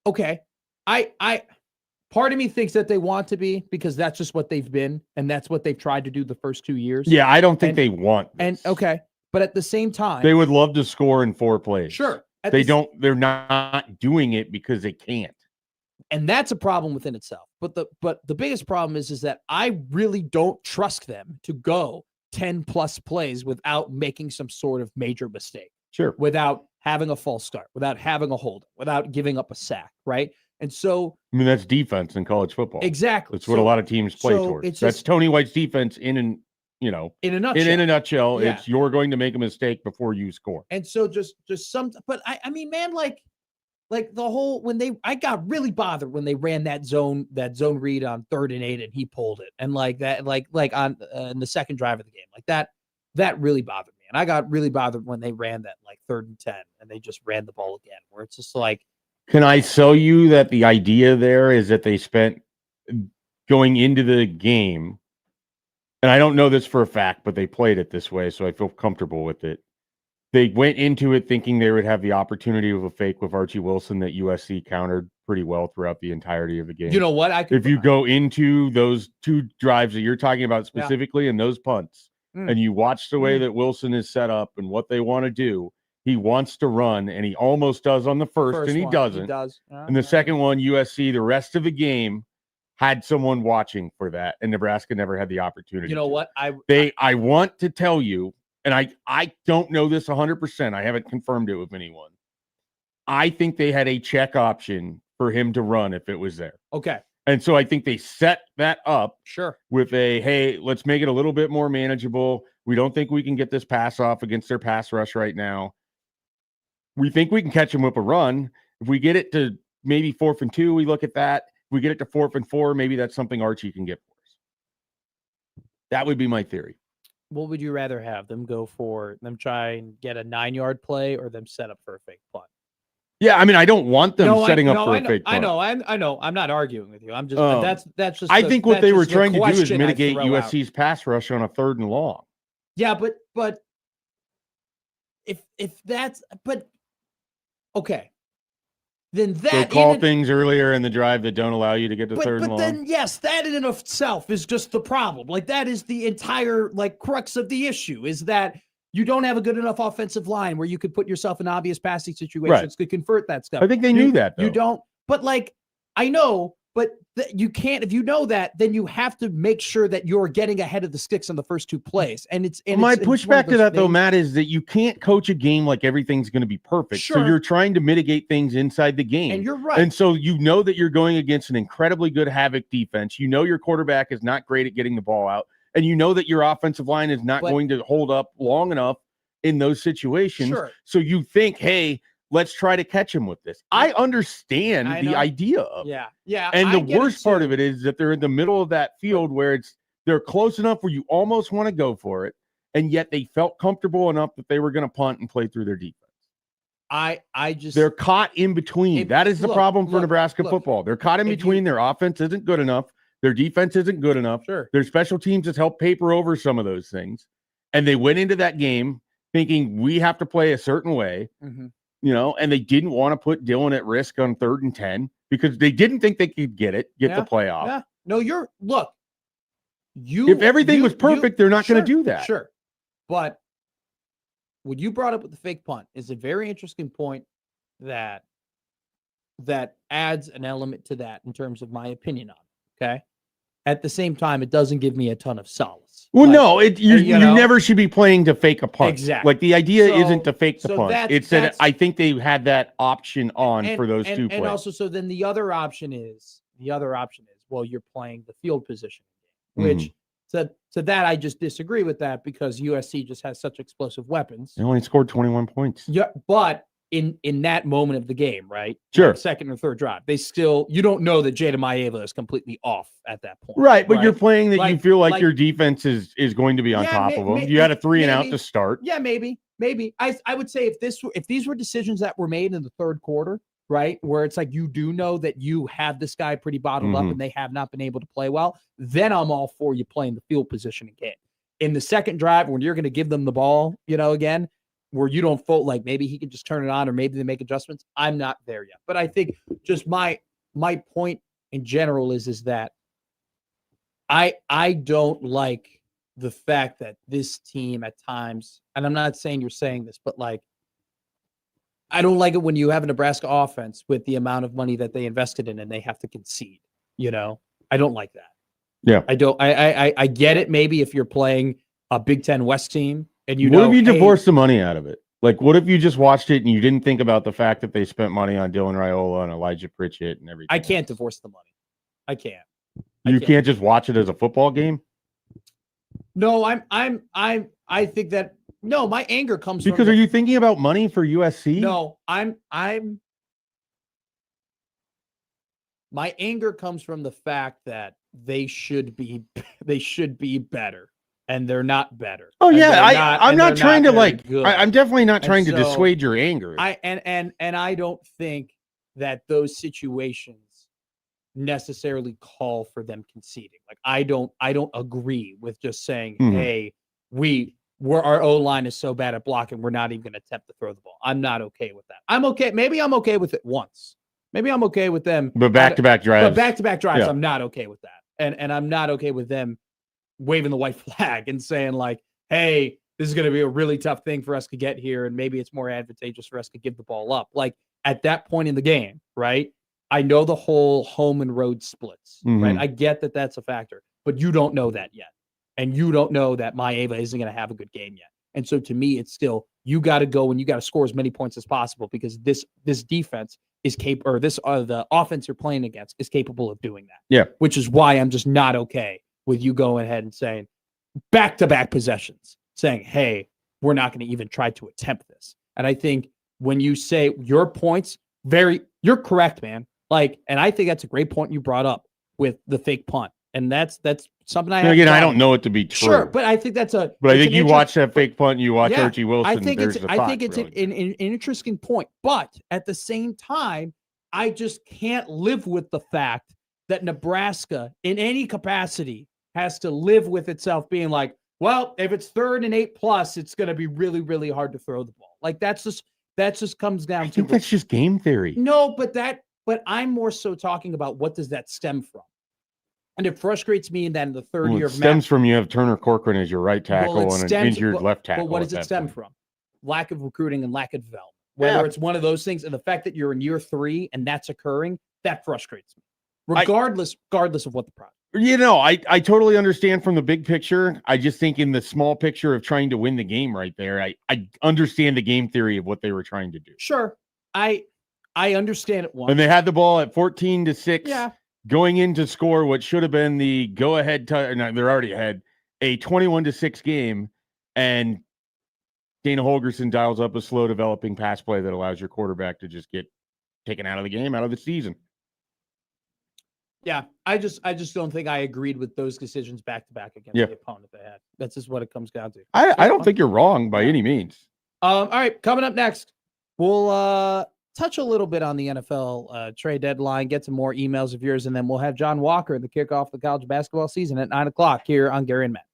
Okay. Part of me thinks that they want to be, because that's just what they've been, and that's what they've tried to do the first 2 years. Yeah, I don't think they want this. And okay, but at the same time, They would love to score in 4 plays. Sure. They're not doing it because they can't. And that's a problem within itself. But the biggest problem is that I really don't trust them to go 10 plus plays without making some sort of major mistake. Sure. Without having a false start, without having a hold, without giving up a sack, right? And so, I mean, that's defense in college football. Exactly. That's what a lot of teams play towards. That's Tony White's defense in a nutshell. In a nutshell, Yeah. It's you're going to make a mistake before you score. And so just some, but I mean, man, like the whole, I got really bothered when they ran that zone read on 3rd and 8 and he pulled it. And like that, like on in the second drive of the game, like that really bothered me. And I got really bothered when they ran that like 3rd and 10 and they just ran the ball again, where it's just like, can I sell you that the idea there is that they spent going into the game, and I don't know this for a fact, but they played it this way, so I feel comfortable with it. They went into it thinking they would have the opportunity of a fake with Archie Wilson that USC countered pretty well throughout the entirety of the game. You know what? If you go into those 2 drives that you're talking about specifically and those punts, and you watch the way that Wilson is set up and what they want to do, he wants to run, and he almost does on the first and he doesn't. He does. And the second one, USC, the rest of the game had someone watching for that, and Nebraska never had the opportunity. You know what? I want to tell you, and I don't know this 100%. I haven't confirmed it with anyone. I think they had a check option for him to run if it was there. Okay. And so I think they set that up with hey, let's make it a little bit more manageable. We don't think we can get this pass off against their pass rush right now. We think we can catch them with a run. If we get it to maybe 4th and 2, we look at that. If we get it to 4th and 4, maybe that's something Archie can get for us. That would be my theory. What would you rather have them go for? Them try and get a 9-yard play, or them set up for a fake punt? Yeah, I mean, I don't want them setting up for a fake punt. I know. I'm not arguing with you. I'm just that's just. I think what they were trying to do is mitigate USC's pass rush on a 3rd and long. Yeah, but if that's okay, then that so call things earlier in the drive that don't allow you to get to 3rd and long. But then yes, that in and of itself is just the problem. Like that is the entire crux of the issue, is that you don't have a good enough offensive line where you could put yourself in obvious passing situations to convert that stuff. I think they knew that, though. You don't, but I know, but you can't. If you know that, then you have to make sure that you're getting ahead of the sticks on the first 2 plays. And my pushback to that, though, Matt, is that you can't coach a game like everything's going to be perfect. Sure. So you're trying to mitigate things inside the game. And you're right. And so you know that you're going against an incredibly good Havoc defense. You know your quarterback is not great at getting the ball out. And you know that your offensive line is not going to hold up long enough in those situations. Sure. So you think, hey, let's try to catch him with this. I understand the idea of it. Yeah. And the worst part of it is that they're in the middle of that field where they're close enough where you almost want to go for it, and yet they felt comfortable enough that they were going to punt and play through their defense. They're caught in between. That is the problem for Nebraska football. They're caught in between. Their offense isn't good enough. Their defense isn't good enough. Sure. Their special teams has helped paper over some of those things. And they went into that game thinking we have to play a certain way, and they didn't want to put Dylan at risk on 3rd and 10 because they didn't think they could get the playoff. Yeah. No, if everything was perfect, they're not going to do that. Sure. But what you brought up with the fake punt is a very interesting point that adds an element to that in terms of my opinion on it. Okay. At the same time, it doesn't give me a ton of solace. Well, no, you know? never should be playing to fake a punt. Exactly. Like the idea isn't to fake the so punt. that's- It's that that's- I think they had that option on and, for those and, two and plays. also, so then the other option is, well, you're playing the field position game, which to that I just disagree with that because USC just has such explosive weapons. They only scored 21 points. Yeah, but in that moment of the game, right? Sure. Like second or third drive, you don't know that Jada Maeva is completely off at that point. Right, but you're playing that you feel like your defense is going to be on top of them. You had a 3-and-out to start. Yeah, maybe. I would say if these were decisions that were made in the third quarter, right, where it's like you do know that you have this guy pretty bottled up and they have not been able to play well, then I'm all for you playing the field position again. In the second drive, when you're going to give them the ball, again, where you don't feel like maybe he can just turn it on or maybe they make adjustments. I'm not there yet. But I think just my point in general is that I don't like the fact that this team at times, and I'm not saying you're saying this, but like I don't like it when you have a Nebraska offense with the amount of money that they invested in and they have to concede. I don't like that. Yeah. I don't I get it maybe if you're playing a Big Ten West team. And what if you divorced the money out of it? Like, what if you just watched it and you didn't think about the fact that they spent money on Dylan Raiola and Elijah Pritchett and everything? I can't divorce the money. I can't. You can't just watch it as a football game? No, I think that my anger comes because are you thinking about money for USC? No, my anger comes from the fact that they should be better. And they're not better. Oh yeah, I'm not trying to I'm definitely not trying to dissuade your anger. And I don't think that those situations necessarily call for them conceding. Like I don't agree with just saying, hey, our O-line is so bad at blocking, we're not even going to attempt to throw the ball. I'm not okay with that. I'm okay. Maybe I'm okay with it once. Maybe I'm okay with them. But back-to-back drives. Yeah. I'm not okay with that. And I'm not okay with them waving the white flag and saying like, hey, this is going to be a really tough thing for us to get here. And maybe it's more advantageous for us to give the ball up. Like at that point in the game, right? I know the whole home and road splits, right? I get that that's a factor, but you don't know that yet. And you don't know that Maeva isn't going to have a good game yet. And so to me, it's still, you got to go and you got to score as many points as possible because this defense is capable, or the offense you're playing against is capable of doing that. Yeah. Which is why I'm just not okay with you going ahead and saying back-to-back possessions, saying, hey, we're not going to even try to attempt this. And I think when you say your points, you're correct, man. Like, and I think that's a great point you brought up with the fake punt. And that's something I don't know it to be true. Sure, but I think that's I think you watch that fake punt and you watch Archie Wilson. I think it's an interesting point. But at the same time, I just can't live with the fact that Nebraska, in any capacity, has to live with itself being like, well, if it's 3rd and 8+, it's going to be really, really hard to throw the ball. Like that just comes down to. I think that's just game theory. No, but I'm more so talking about what does that stem from, and it frustrates me that in the third year of stems from you have Turner Corcoran as your right tackle and an injured left tackle. But what does it stem from? Lack of recruiting and lack of development. Whether it's one of those things, and the fact that you're in year 3 and that's occurring, that frustrates me. Regardless of what the product. I totally understand from the big picture. I just think in the small picture of trying to win the game right there, I understand the game theory of what they were trying to do. Sure. I understand it once. And they had the ball at 14-6. Yeah. Going in to score what should have been the go-ahead. No, they're already ahead. A 21-6 game, and Dana Holgerson dials up a slow developing pass play that allows your quarterback to just get taken out of the game, out of the season. Yeah, I just don't think I agreed with those decisions back to back against the opponent they had. That's just what it comes down to. I don't think you're wrong by any means. All right, coming up next, we'll touch a little bit on the NFL trade deadline, get some more emails of yours, and then we'll have John Walker to kick off the college basketball season at 9:00 here on Gary and Matt.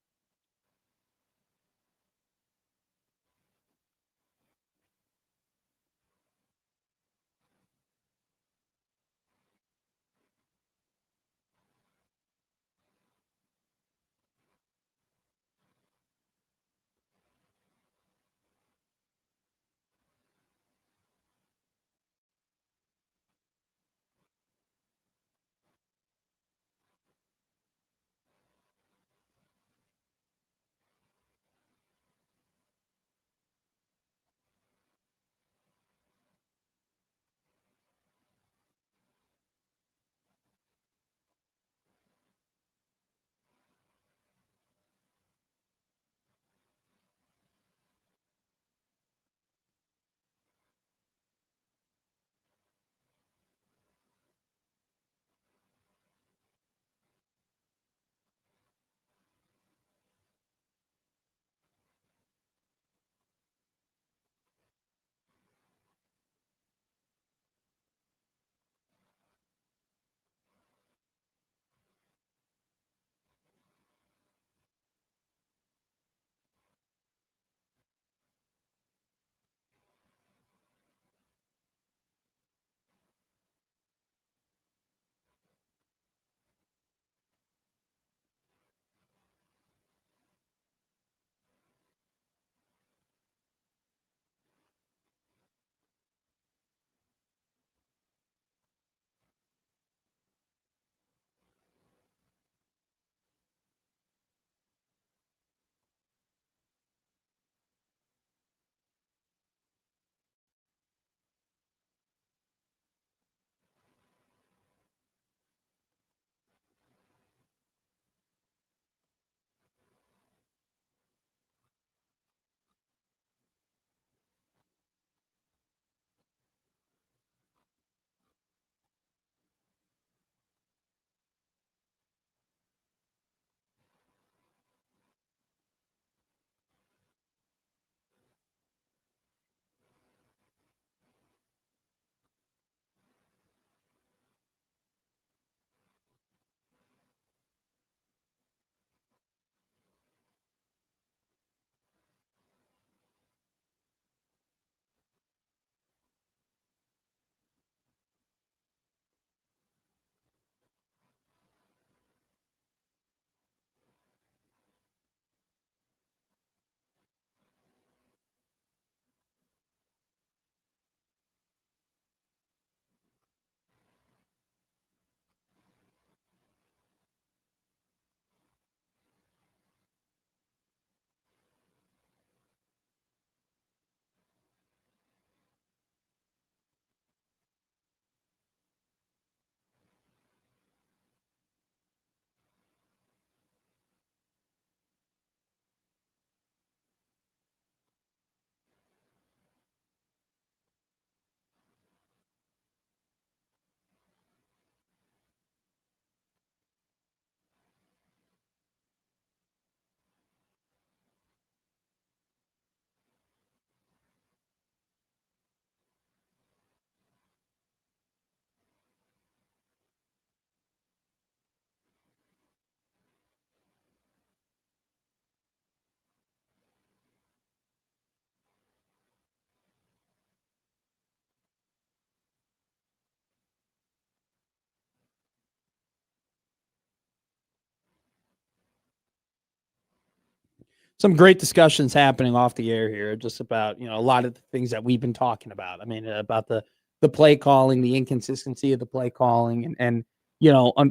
some great discussions happening off the air here, just about a lot of the things that we've been talking about. I mean, about the play calling, the inconsistency of the play calling, and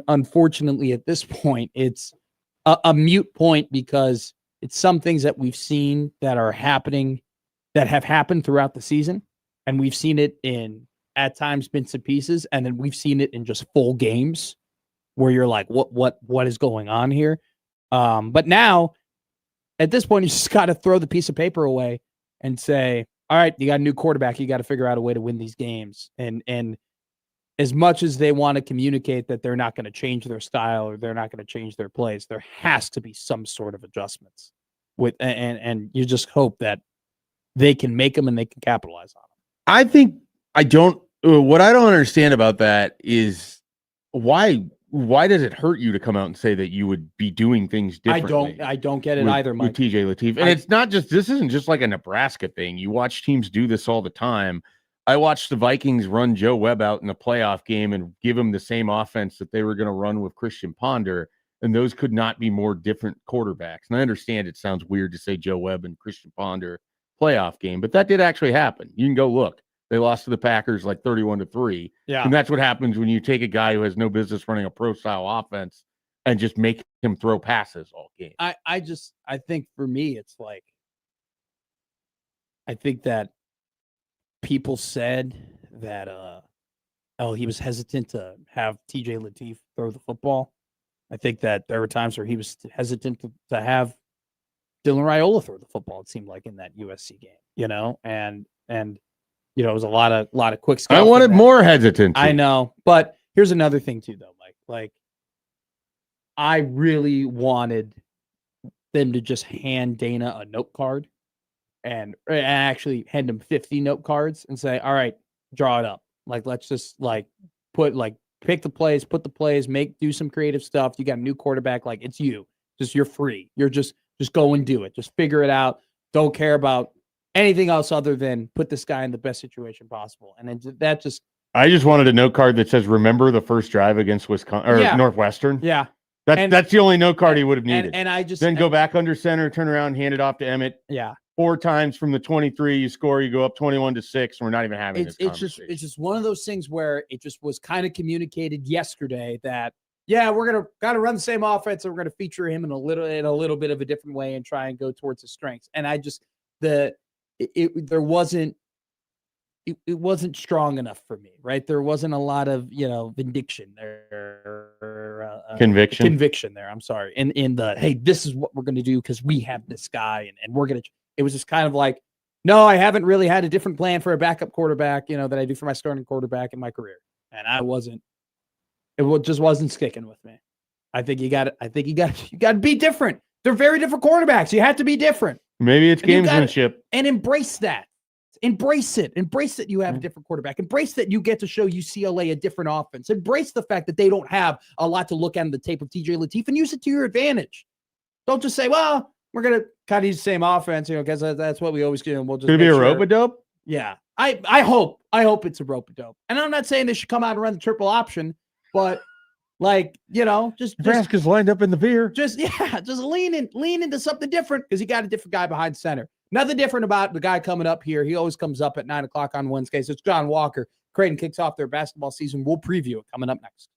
unfortunately at this point, it's a mute point because it's some things that we've seen that are happening, that have happened throughout the season, and we've seen it in at times bits and pieces, and then we've seen it in just full games where you're like, what is going on here? But now at this point, you just got to throw the piece of paper away and say, all right, you got a new quarterback. You got to figure out a way to win these games. And as much as they want to communicate that they're not going to change their style or they're not going to change their plays, there has to be some sort of adjustments and you just hope that they can make them and they can capitalize on them. I think what I don't understand about that is why does it hurt you to come out and say that you would be doing things differently? I don't get it either, Mike. With TJ Lateef. And it's not just, this isn't just like a Nebraska thing. You watch teams do this all the time. I watched the Vikings run Joe Webb out in a playoff game and give him the same offense that they were going to run with Christian Ponder. And those could not be more different quarterbacks. And I understand it sounds weird to say Joe Webb and Christian Ponder playoff game, but that did actually happen. You can go look. They lost to the Packers like 31-3. Yeah. And that's what happens when you take a guy who has no business running a pro style offense and just make him throw passes all game. I think for me, it's like, I think that people said that, he was hesitant to have TJ Lateef throw the football. I think that there were times where he was hesitant to have Dylan Raiola throw the football. It seemed like in that USC game, and it was a lot of quick stuff. I wanted more hesitancy. I know, but here's another thing too, though, Mike. Like, I really wanted them to just hand Dana a note card and actually hand him 50 note cards and say, all right, draw it up. Like, let's just pick the plays, put the plays, do some creative stuff. You got a new quarterback. Like, it's you. You're free. You're just go and do it. Just figure it out. Don't care about anything else other than put this guy in the best situation possible. And then I just wanted a note card that says, remember the first drive against Wisconsin or Northwestern? Yeah. That's the only note card he would have needed. And I go back under center, turn around, hand it off to Emmett. Yeah. 4 times from the 23, you score, you go up 21-6. We're not even having this conversation. It's just one of those things where it just was kind of communicated yesterday that, yeah, we're gonna kind of run the same offense and we're gonna feature him in a little bit of a different way and try and go towards his strengths. And I just it wasn't strong enough for me, right? There wasn't a lot of vindication there, conviction there. I'm sorry, in the hey, this is what we're gonna do because we have this guy and we're gonna. It was just kind of like, no, I haven't really had a different plan for a backup quarterback, that I do for my starting quarterback in my career, and I wasn't. It just wasn't sticking with me. I think you got to be different. They're very different quarterbacks. You have to be different. Maybe it's gamesmanship. And embrace that. Embrace it. Embrace that you have a different quarterback. Embrace that you get to show UCLA a different offense. Embrace the fact that they don't have a lot to look at in the tape of TJ Lateef and use it to your advantage. Don't just say, well, we're going to kind of use the same offense, because that's what we always do. And we'll just Could it be a rope-a-dope? Yeah. I hope it's a rope-a-dope. And I'm not saying they should come out and run the triple option, but Nebraska's lined up in the veer. Just lean into something different because you got a different guy behind center. Nothing different about the guy coming up here. He always comes up at 9:00 on Wednesdays. It's John Walker. Creighton kicks off their basketball season. We'll preview it coming up next.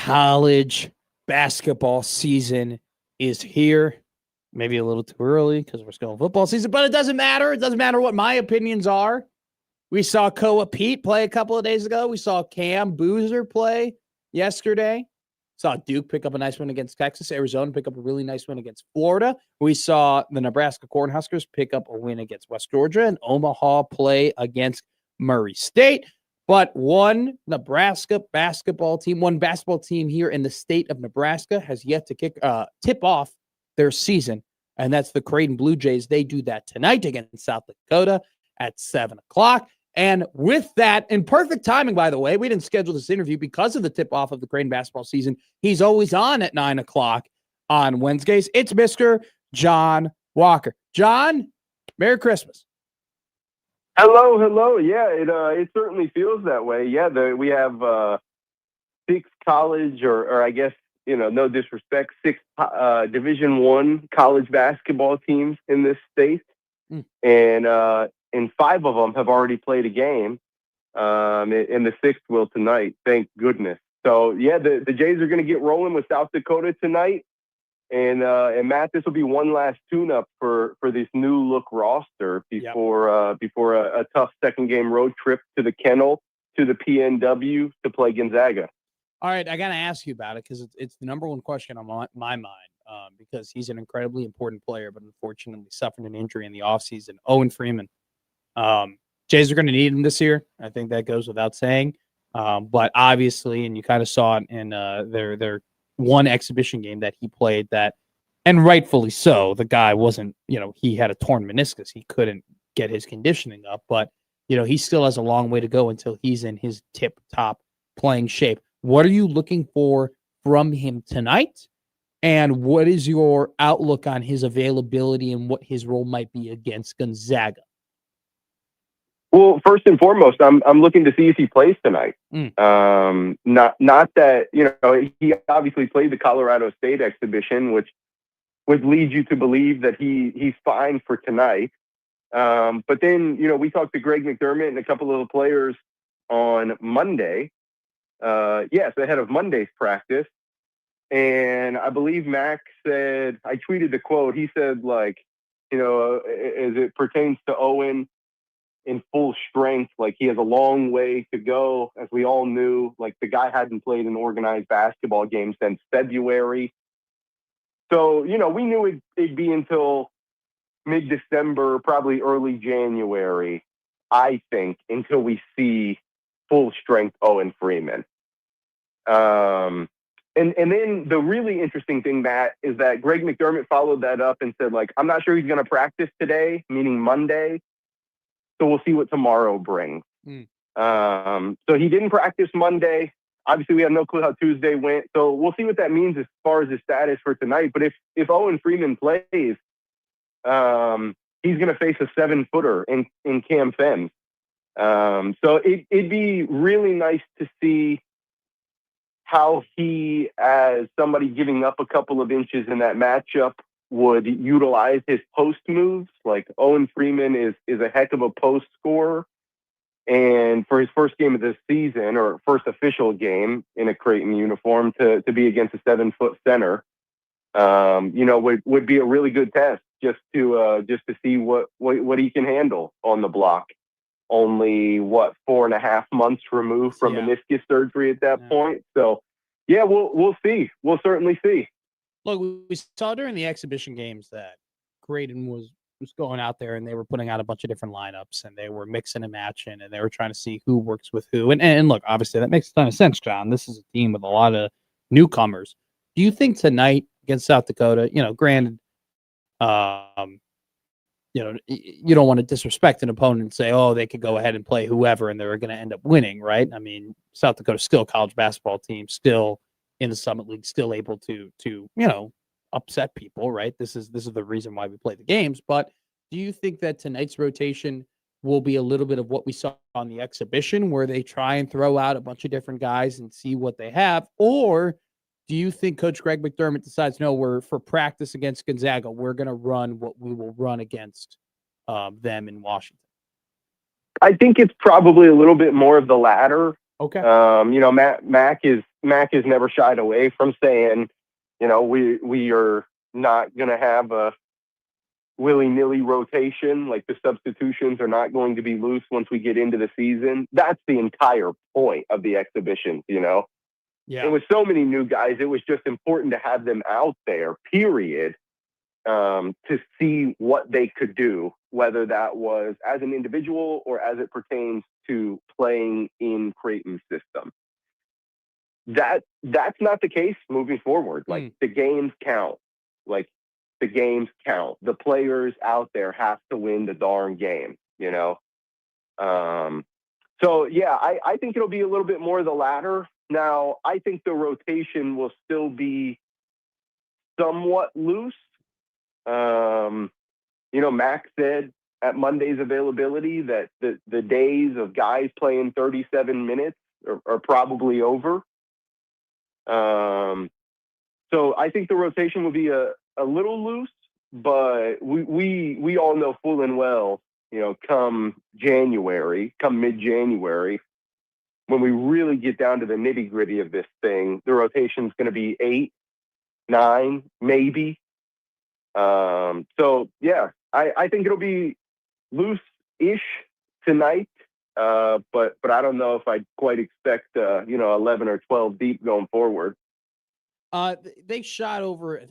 college basketball season is here. Maybe a little too early because we're still in football season, but it doesn't matter. It doesn't matter what my opinions are. We saw Koa Pete play a couple of days ago. We saw Cam Boozer play yesterday. Saw Duke pick up a nice win against Texas. Arizona pick up a really nice win against Florida. We saw the Nebraska Cornhuskers pick up a win against West Georgia, and Omaha play against Murray State. But one Nebraska basketball team, one basketball team here in the state of Nebraska has yet to tip off their season, and that's the Creighton Blue Jays. They do that tonight against South Dakota at 7 o'clock. And with that, in perfect timing, by the way, we didn't schedule this interview because of the tip-off of the Creighton basketball season. He's always on at 9 o'clock on Wednesdays. It's Mr. John Walker. John, Merry Christmas. Hello. Yeah, it certainly feels that way. Yeah, we have 6 college, or I guess, no disrespect, 6 Division I college basketball teams in this state, and 5 of them have already played a game, and the 6th will tonight. Thank goodness. So yeah, the Jays are going to get rolling with South Dakota tonight, and Matt, this will be one last tune-up for this new look roster before a tough second game road trip to the Kennel to the PNW to play Gonzaga. All right, I got to ask you about it because it's the number one question on my mind because he's an incredibly important player, but unfortunately suffered an injury in the offseason. Owen Freeman. Jays are going to need him this year. I think that goes without saying. But obviously, and you kind of saw it in their one exhibition game that he played and rightfully so, the guy wasn't, he had a torn meniscus. He couldn't get his conditioning up, but, he still has a long way to go until he's in his tip-top playing shape. What are you looking for from him tonight? And what is your outlook on his availability and what his role might be against Gonzaga? Well, first and foremost, I'm looking to see if he plays tonight. Not that, he obviously played the Colorado State exhibition, which would lead you to believe that he's fine for tonight. But then, we talked to Greg McDermott and a couple of the players on Monday. Ahead of Monday's practice. And I believe Mac said, I tweeted the quote, he said, as it pertains to Owen in full strength, like he has a long way to go. As we all knew, like the guy hadn't played an organized basketball game since February. So, we knew it'd be until mid-December, probably early January, I think, until we see full strength Owen Freeman. And then the really interesting thing, Matt, is that Greg McDermott followed that up and said, I'm not sure he's going to practice today, meaning Monday. So we'll see what tomorrow brings. So he didn't practice Monday. Obviously, we have no clue how Tuesday went. So we'll see what that means as far as his status for tonight. But if Owen Freeman plays, he's going to face a 7-footer in Cam Fenn. So it'd be really nice to see how he, as somebody giving up a couple of inches in that matchup, would utilize his post moves. Like Owen Freeman is a heck of a post scorer. And for his first game of the season, or first official game in a Creighton uniform, to be against a 7-foot center, would be a really good test just to see what he can handle on the block. Only 4.5 months removed from meniscus surgery at that point. So we'll see. We'll certainly see. Look, we saw during the exhibition games that Creighton was going out there and they were putting out a bunch of different lineups and they were mixing and matching and they were trying to see who works with who. And look, obviously that makes a ton of sense, John. This is a team with a lot of newcomers. Do you think tonight against South Dakota, granted, you don't want to disrespect an opponent and say, oh, they could go ahead and play whoever and they're going to end up winning, right? I mean, South Dakota's still a college basketball team, still in the Summit League, still able to upset people, right? This is the reason why we play the games. But do you think that tonight's rotation will be a little bit of what we saw on the exhibition, where they try and throw out a bunch of different guys and see what they have? Or do you think Coach Greg McDermott decides, no, we're for practice against Gonzaga, we're going to run what we will run against them in Washington? I think it's probably a little bit more of the latter. Okay. Mac is, Mac has never shied away from saying, we are not going to have a willy-nilly rotation. Like, the substitutions are not going to be loose once we get into the season. That's the entire point of the exhibition, Yeah. And with so many new guys, it was just important to have them out there, period, to see what they could do, whether that was as an individual or as it pertains to playing in Creighton's system. That's not the case moving forward. Like, the games count. Like, the games count. The players out there have to win the darn game, So, yeah, I think it'll be a little bit more of the latter. Now, I think the rotation will still be somewhat loose. Max said at Monday's availability that the days of guys playing 37 minutes are probably over. So I think the rotation will be a little loose, but we all know full and well, come mid-January, when we really get down to the nitty-gritty of this thing, the rotation is going to be 8, 9, maybe. So yeah, I think it'll be loose-ish tonight. But I don't know if I'd quite expect 11 or 12 deep going forward. They shot over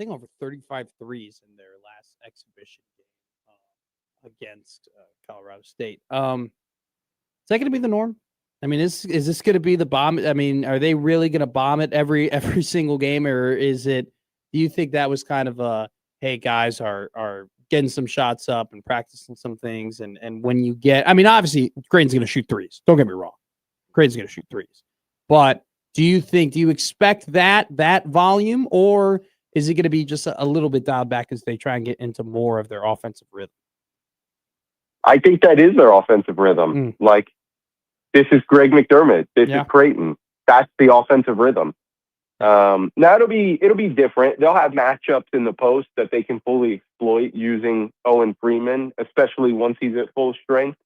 35 threes in their last exhibition game against Colorado State. Is that going to be the norm? I mean, is this going to be the bomb? I mean, are they really going to bomb it every single game, or is it? Do you think that was kind of a, hey, guys are getting some shots up and practicing some things, and when you get, I mean, obviously Creighton's going to shoot threes. Don't get me wrong, Creighton's going to shoot threes, but do you expect that volume, or is it going to be just a little bit dialed back as they try and get into more of their offensive rhythm? I think that is their offensive rhythm. Like, this is Greg McDermott. This is Creighton. That's the offensive rhythm. Now it'll be different. They'll have matchups in the post that they can fully exploit using Owen Freeman, especially once he's at full strength.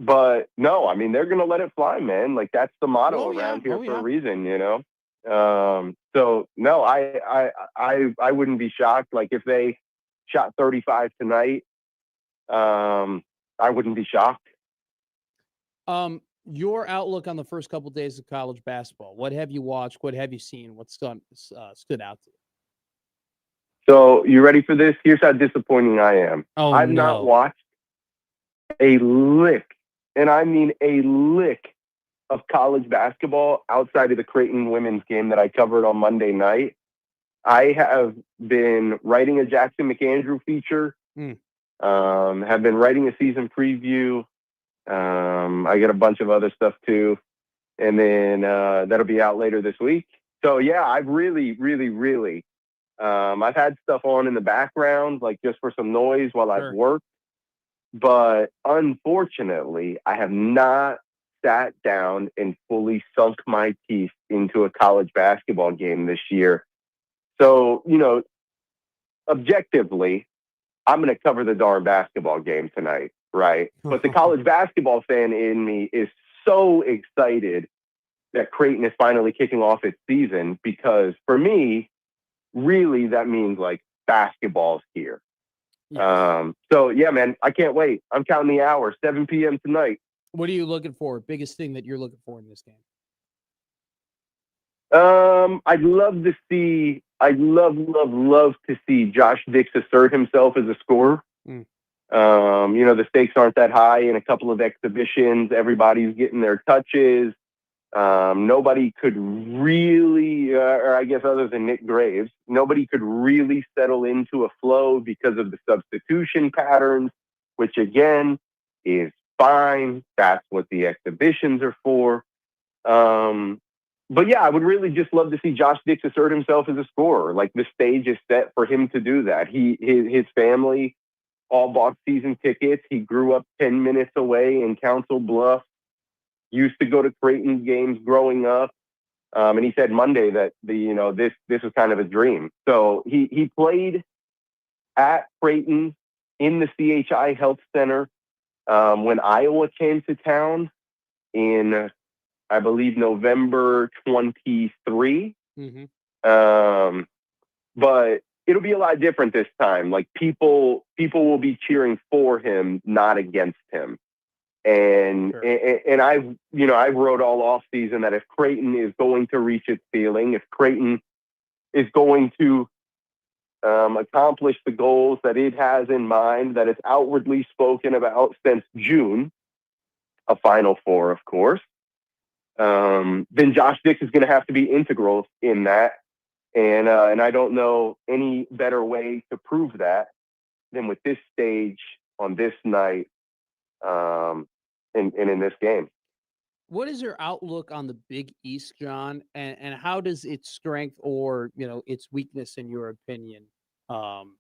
But no, I mean, they're going to let it fly, man. Like, that's the motto around here for a reason, So no, I wouldn't be shocked. Like, if they shot 35 tonight, I wouldn't be shocked. Your outlook on the first couple of days of college basketball. What have you watched? What have you seen? What stood out to you? So, you ready for this? Here's how disappointing I am. I've not watched a lick, and I mean a lick, of college basketball outside of the Creighton women's game that I covered on Monday night. I have been writing a Jackson McAndrew feature, have been writing a season preview. I get a bunch of other stuff too. And then that'll be out later this week. So yeah, I've really, I've had stuff on in the background, like just for some noise while I've worked. But unfortunately, I have not sat down and fully sunk my teeth into a college basketball game this year. So, objectively, I'm going to cover the darn basketball game tonight, right? But the college basketball fan in me is so excited that Creighton is finally kicking off its season, because for me, really, that means like basketball's here. Yes. So yeah, man, I can't wait. I'm counting the hours, 7 p.m. tonight. What are you looking for? Biggest thing that you're looking for in this game? I'd love to see, love to see Josh Dix assert himself as a scorer. The stakes aren't that high in a couple of exhibitions. Everybody's getting their touches. Nobody could really, or I guess other than Nick Graves, nobody could really settle into a flow because of the substitution patterns, which again is fine. That's what the exhibitions are for. But yeah, I would really just love to see Josh Dix assert himself as a scorer. Like, the stage is set for him to do that. His family all bought season tickets. He grew up 10 minutes away in Council Bluffs. Used to go to Creighton games growing up. And he said Monday that this was kind of a dream. So he played at Creighton in the CHI Health Center when Iowa came to town in I believe November 23. Mm-hmm. But it'll be a lot different this time. Like people will be cheering for him, not against him. And Sure. and I wrote all off season that if Creighton is going to reach its ceiling, if Creighton is going to accomplish the goals that it has in mind, that it's outwardly spoken about since June, a Final Four, of course, then Josh Dix is going to have to be integral in that. And I don't know any better way to prove that than with this stage on this night, and in this game. What is your outlook on the Big East, John? And how does its strength or its weakness, in your opinion, um,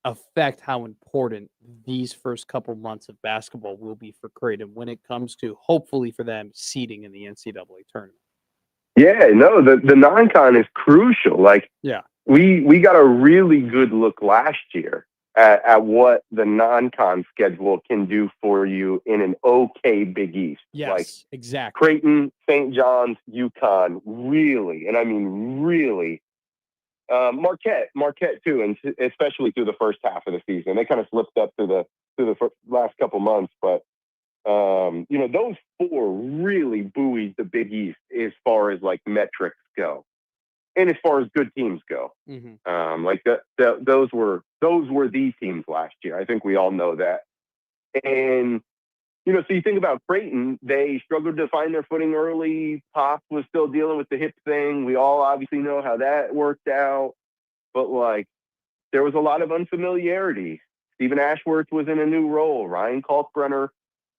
affect how important these first couple months of basketball will be for Creighton when it comes to hopefully for them seeding in the NCAA tournament? Yeah, no, the non-con is crucial. Like, Yeah. we got a really good look last year at what the non-con schedule can do for you in an okay Big East. Yes, like exactly. Creighton, St. John's, UConn, really, and I mean really, Marquette too, and especially through the first half of the season. They kind of slipped up through the last couple months, but those four really buoyed the Big East as far as like metrics go, and as far as good teams go. Mm-hmm. Like those were the teams last year. I think we all know that. And so you think about Creighton, they struggled to find their footing early. Pop was still dealing with the hip thing. We all obviously know how that worked out. But like, there was a lot of unfamiliarity. Stephen Ashworth was in a new role. Ryan Kalkbrenner,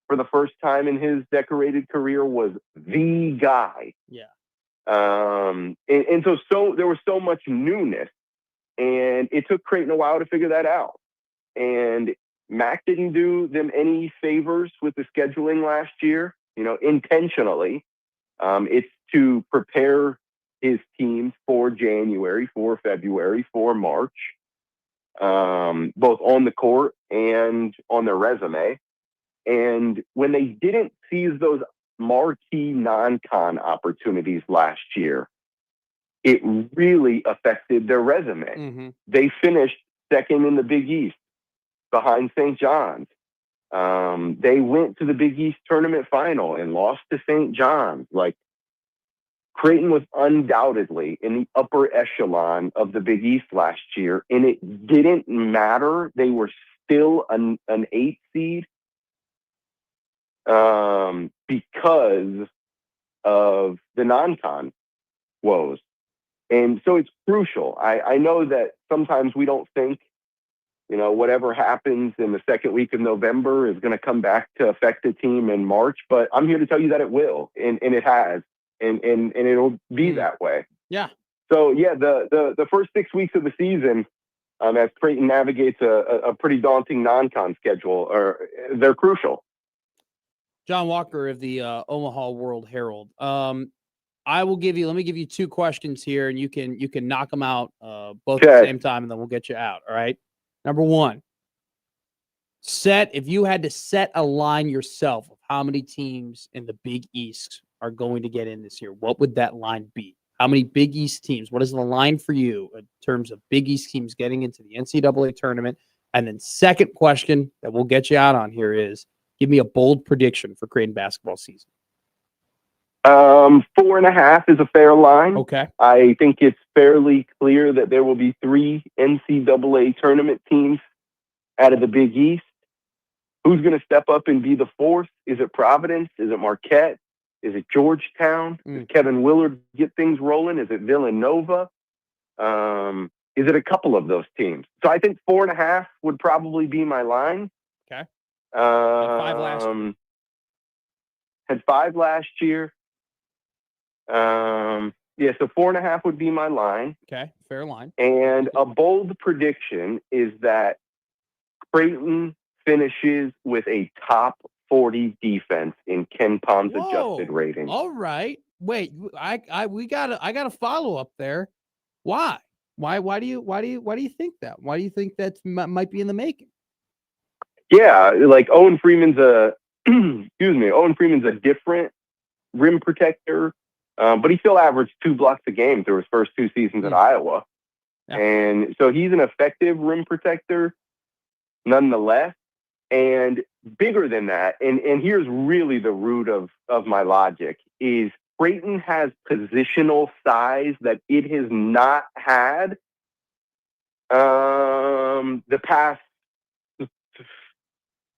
for the first time in his decorated career, was the guy. Yeah. And so there was so much newness, and it took Creighton a while to figure that out. And Mac didn't do them any favors with the scheduling last year, intentionally. It's to prepare his teams for January, for February, for March, both on the court and on their resume. And when they didn't seize those marquee non-con opportunities last year, it really affected their resume. Mm-hmm. They finished second in the Big East behind St. John's. They went to the Big East tournament final and lost to St. John's. Like, Creighton was undoubtedly in the upper echelon of the Big East last year, and it didn't matter. They were still an 8 seed because of the non-con woes. And so it's crucial. I know that sometimes we don't think, whatever happens in the second week of November is going to come back to affect the team in March, but I'm here to tell you that it will, and it has, and it'll be that way. Yeah. So yeah, the first 6 weeks of the season, as Creighton navigates a pretty daunting non-con schedule, they're crucial. John Walker of the Omaha World Herald. Let me give you two questions here, and you can knock them out both at the same time, and then we'll get you out. All right. Number one, if you had to set a line yourself of how many teams in the Big East are going to get in this year, what would that line be? How many Big East teams? What is the line for you in terms of Big East teams getting into the NCAA tournament? And then second question that we'll get you out on here is, give me a bold prediction for Creighton basketball season. 4.5 is a fair line. Okay. I think it's fairly clear that there will be 3 NCAA tournament teams out of the Big East. Who's going to step up and be the fourth? Is it Providence? Is it Marquette? Is it Georgetown? Does Kevin Willard get things rolling? Is it Villanova? Is it a couple of those teams? So I think 4.5 would probably be my line. Okay. Had 5 last year. So 4.5 would be my line. Okay, fair line. And a bold prediction is that Creighton finishes with a top 40 defense in Ken Palm's adjusted rating. All right. Wait, I got a follow up there. Why? Why do you think that? Why do you think that might be in the making? Yeah, like Owen Freeman's a different rim protector, but he still averaged 2 blocks a game through his first 2 seasons at Iowa. Yeah. And so he's an effective rim protector nonetheless. And bigger than that, and here's really the root of my logic, is Creighton has positional size that it has not had the past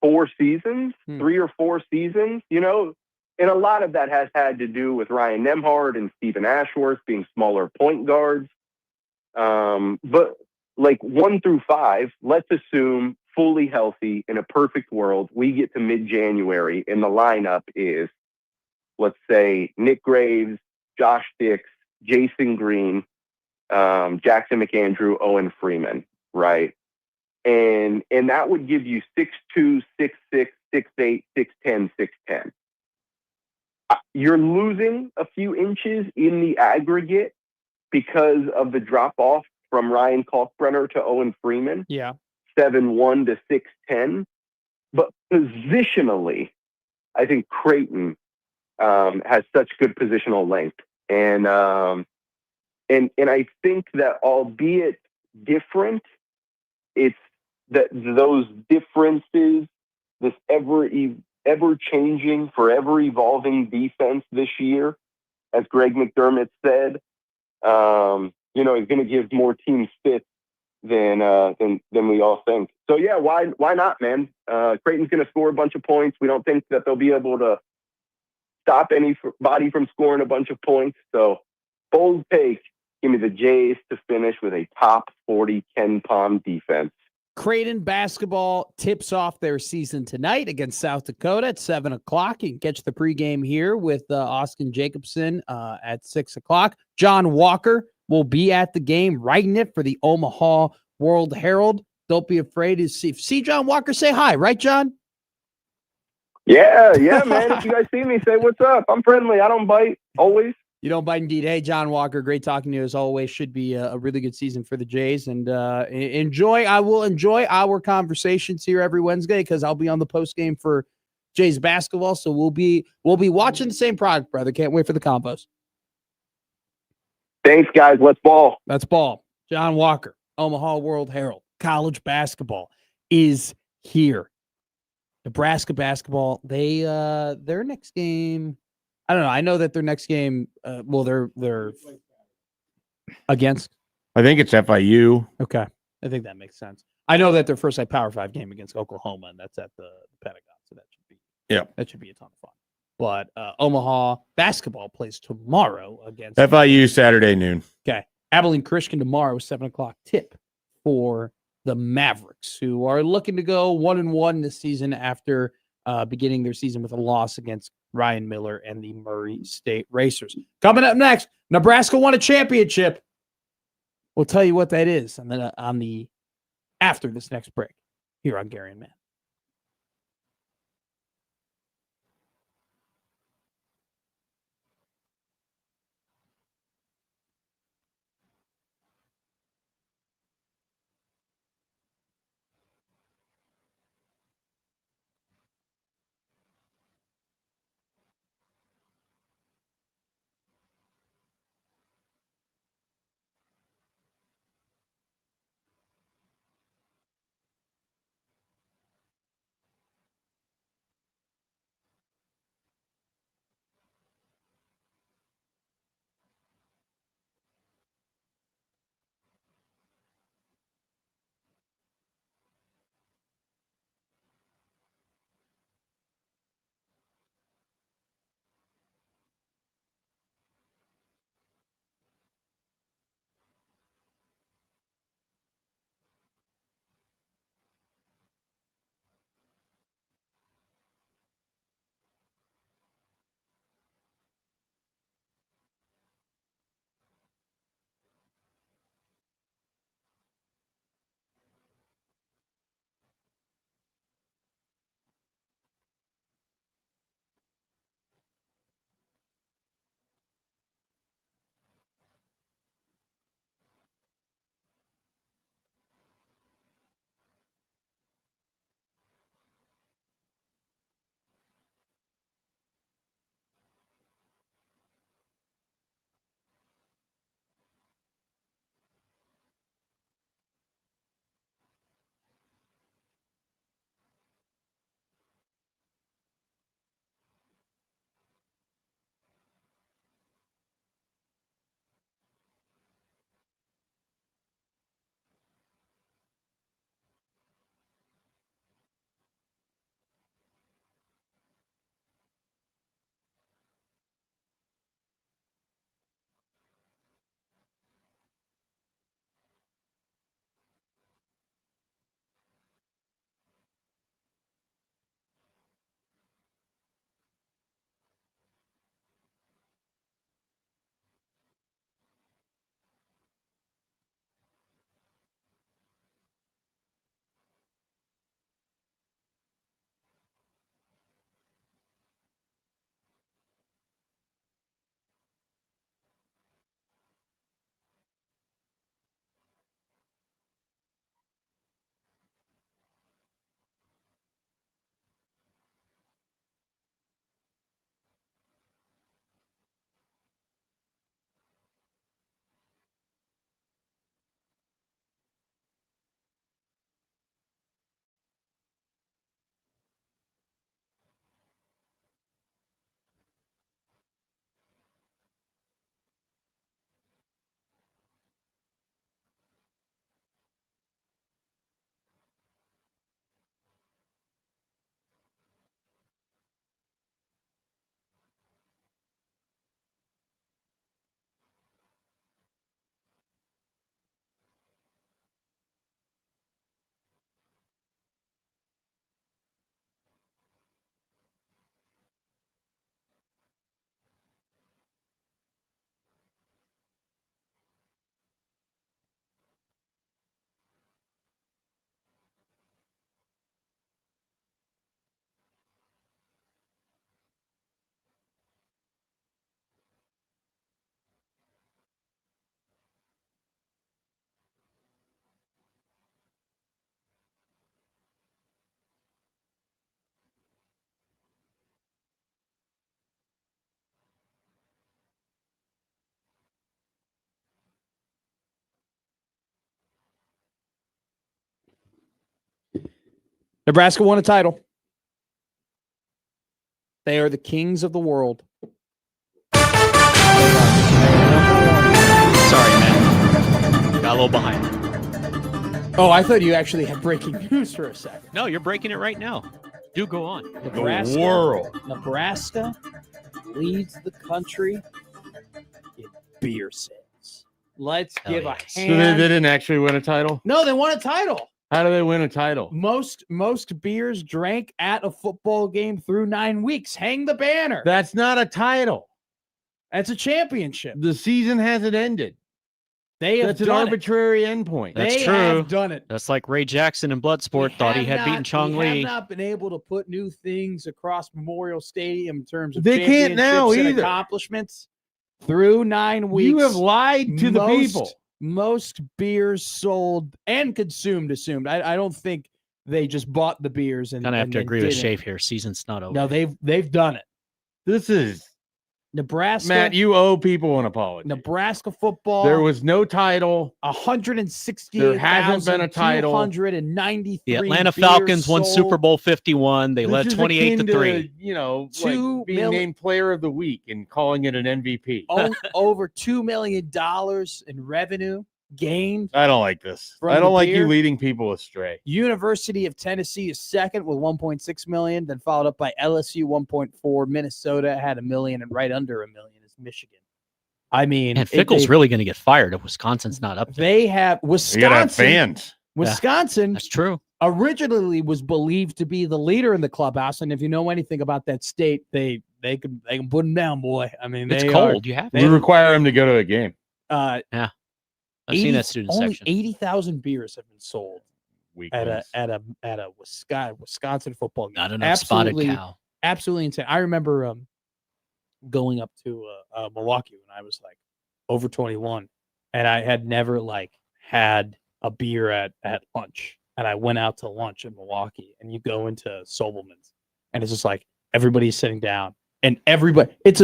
4 seasons, 3 or 4 seasons, you know, and a lot of that has had to do with Ryan Nembhard and Stephen Ashworth being smaller point guards. But like 1 through 5, let's assume fully healthy in a perfect world, we get to mid-January and the lineup is, let's say, Nick Graves, Josh Dix, Jason Green, Jackson McAndrew, Owen Freeman, right? And that would give you 6'2", 6'6", 6'8", 6'10", 6'10". You're losing a few inches in the aggregate because of the drop-off from Ryan Kalkbrenner to Owen Freeman. Yeah. 7'1" to 6'10". But positionally, I think Creighton has such good positional length. And I think that, albeit different, it's that those differences, this ever-changing, forever evolving defense this year, as Greg McDermott said, you know, is going to give more teams fits than we all think. So yeah, why not, man? Creighton's going to score a bunch of points. We don't think that they'll be able to stop anybody from scoring a bunch of points. So bold take, give me the Jays to finish with a top 40 KenPom defense. Creighton basketball tips off their season tonight against South Dakota at 7 o'clock. You can catch the pregame here with Austin Jacobson at 6 o'clock. John Walker will be at the game, writing it for the Omaha World Herald. Don't be afraid to see John Walker. Say hi, right, John? Yeah, man. If you guys see me, say what's up. I'm friendly. I don't bite. Always. You don't bite indeed. Hey, John Walker, great talking to you as always. Should be a really good season for the Jays. And I will enjoy our conversations here every Wednesday because I'll be on the post game for Jays basketball. So we'll be watching the same product, brother. Can't wait for the combos. Thanks, guys. Let's ball. Let's ball. John Walker, Omaha World Herald. College basketball is here. Nebraska basketball, their next game, I don't know. I know that their next game, they're against. I think it's FIU. Okay, I think that makes sense. I know that their first Power 5 game against Oklahoma, and that's at the Pentagon, so that should be a ton of fun. But Omaha basketball plays tomorrow against FIU Saturday noon. Okay, Abilene Christian tomorrow, 7 o'clock tip for the Mavericks, who are looking to go 1-1 this season after beginning their season with a loss against Ryan Miller and the Murray State Racers. Coming up next, Nebraska won a championship. We'll tell you what that is, and then after this next break here on Gary and Matt. Nebraska won a title. They are the kings of the world. Sorry, man. Got a little behind. Oh, I thought you actually had breaking news for a second. No, you're breaking it right now. Do go on. Nebraska leads the country in beer sales. Let's give a So hand. they didn't actually win a title? No, they won a title. How do they win a title? Most beers drank at a football game through 9 weeks. Hang the banner. That's not a title. That's a championship. The season hasn't ended. That's an arbitrary endpoint. That's They true. have done it. That's like Ray Jackson in Bloodsport thought he had beaten Chong We Li. have not been able to put new things across Memorial Stadium in terms of They can't now championships and either. accomplishments through 9 weeks. You have lied to the people. Most beers sold and consumed assumed. I don't think they just bought the beers and Gonna have and to then agree with didn't. Shafe here. Season's not over. No, they've done it. This is Nebraska. Matt, you owe people an apology. Nebraska football. There was no title. 168. There hasn't been a title. 293. The Atlanta beers Falcons won sold. Super Bowl 51. They This led is 28 to akin 3. You know, 2 like being million- named Player of the Week and calling it an MVP. Over $2 million in revenue gained. I don't like this. From I the don't like beer? you leading people astray. University of Tennessee is second with 1.6 million, then followed up by LSU 1.4. Minnesota had $1 million, and right under $1 million is Michigan. I mean, And Fickle's really going to get fired if Wisconsin's not up there. They have You gotta have Wisconsin. fans. Wisconsin That's true. originally was believed to be the leader in the clubhouse, and if you know anything about that state, they can put them down, boy. I mean, It's they cold. You have We to. require him to go to a game. Are, I've seen that student only section. 80,000 beers have been sold at Weekends. a Wisconsin football game. Not enough spotted cow. Absolutely insane. I remember going up to Milwaukee when I was like over 21, and I had never like had a beer at lunch. And I went out to lunch in Milwaukee, and you go into Sobelman's, and it's just like everybody's sitting down, and everybody. It's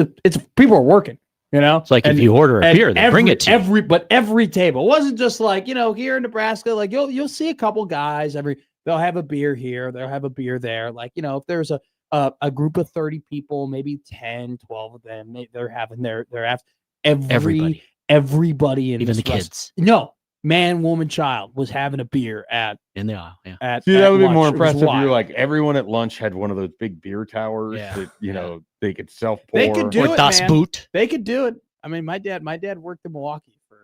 people are working. You know, It's like and, if you order a and beer, they bring it to you. every table. It wasn't just like, here in Nebraska, like you'll see a couple guys they'll have a beer here, they'll have a beer there. Like, if there's a group of 30 people, maybe 10, 12 of them, they're having their after Everybody. everybody in Even this the kids. No, man, woman, child was having a beer at In the aisle. Yeah. at See, that at would be more lunch. It was impressive if you're wild. like everyone at lunch had one of those big beer towers Yeah, that, yeah. they could self-pour. They could do Or it, Das man. Boot. They could do it. I mean, my dad worked in Milwaukee for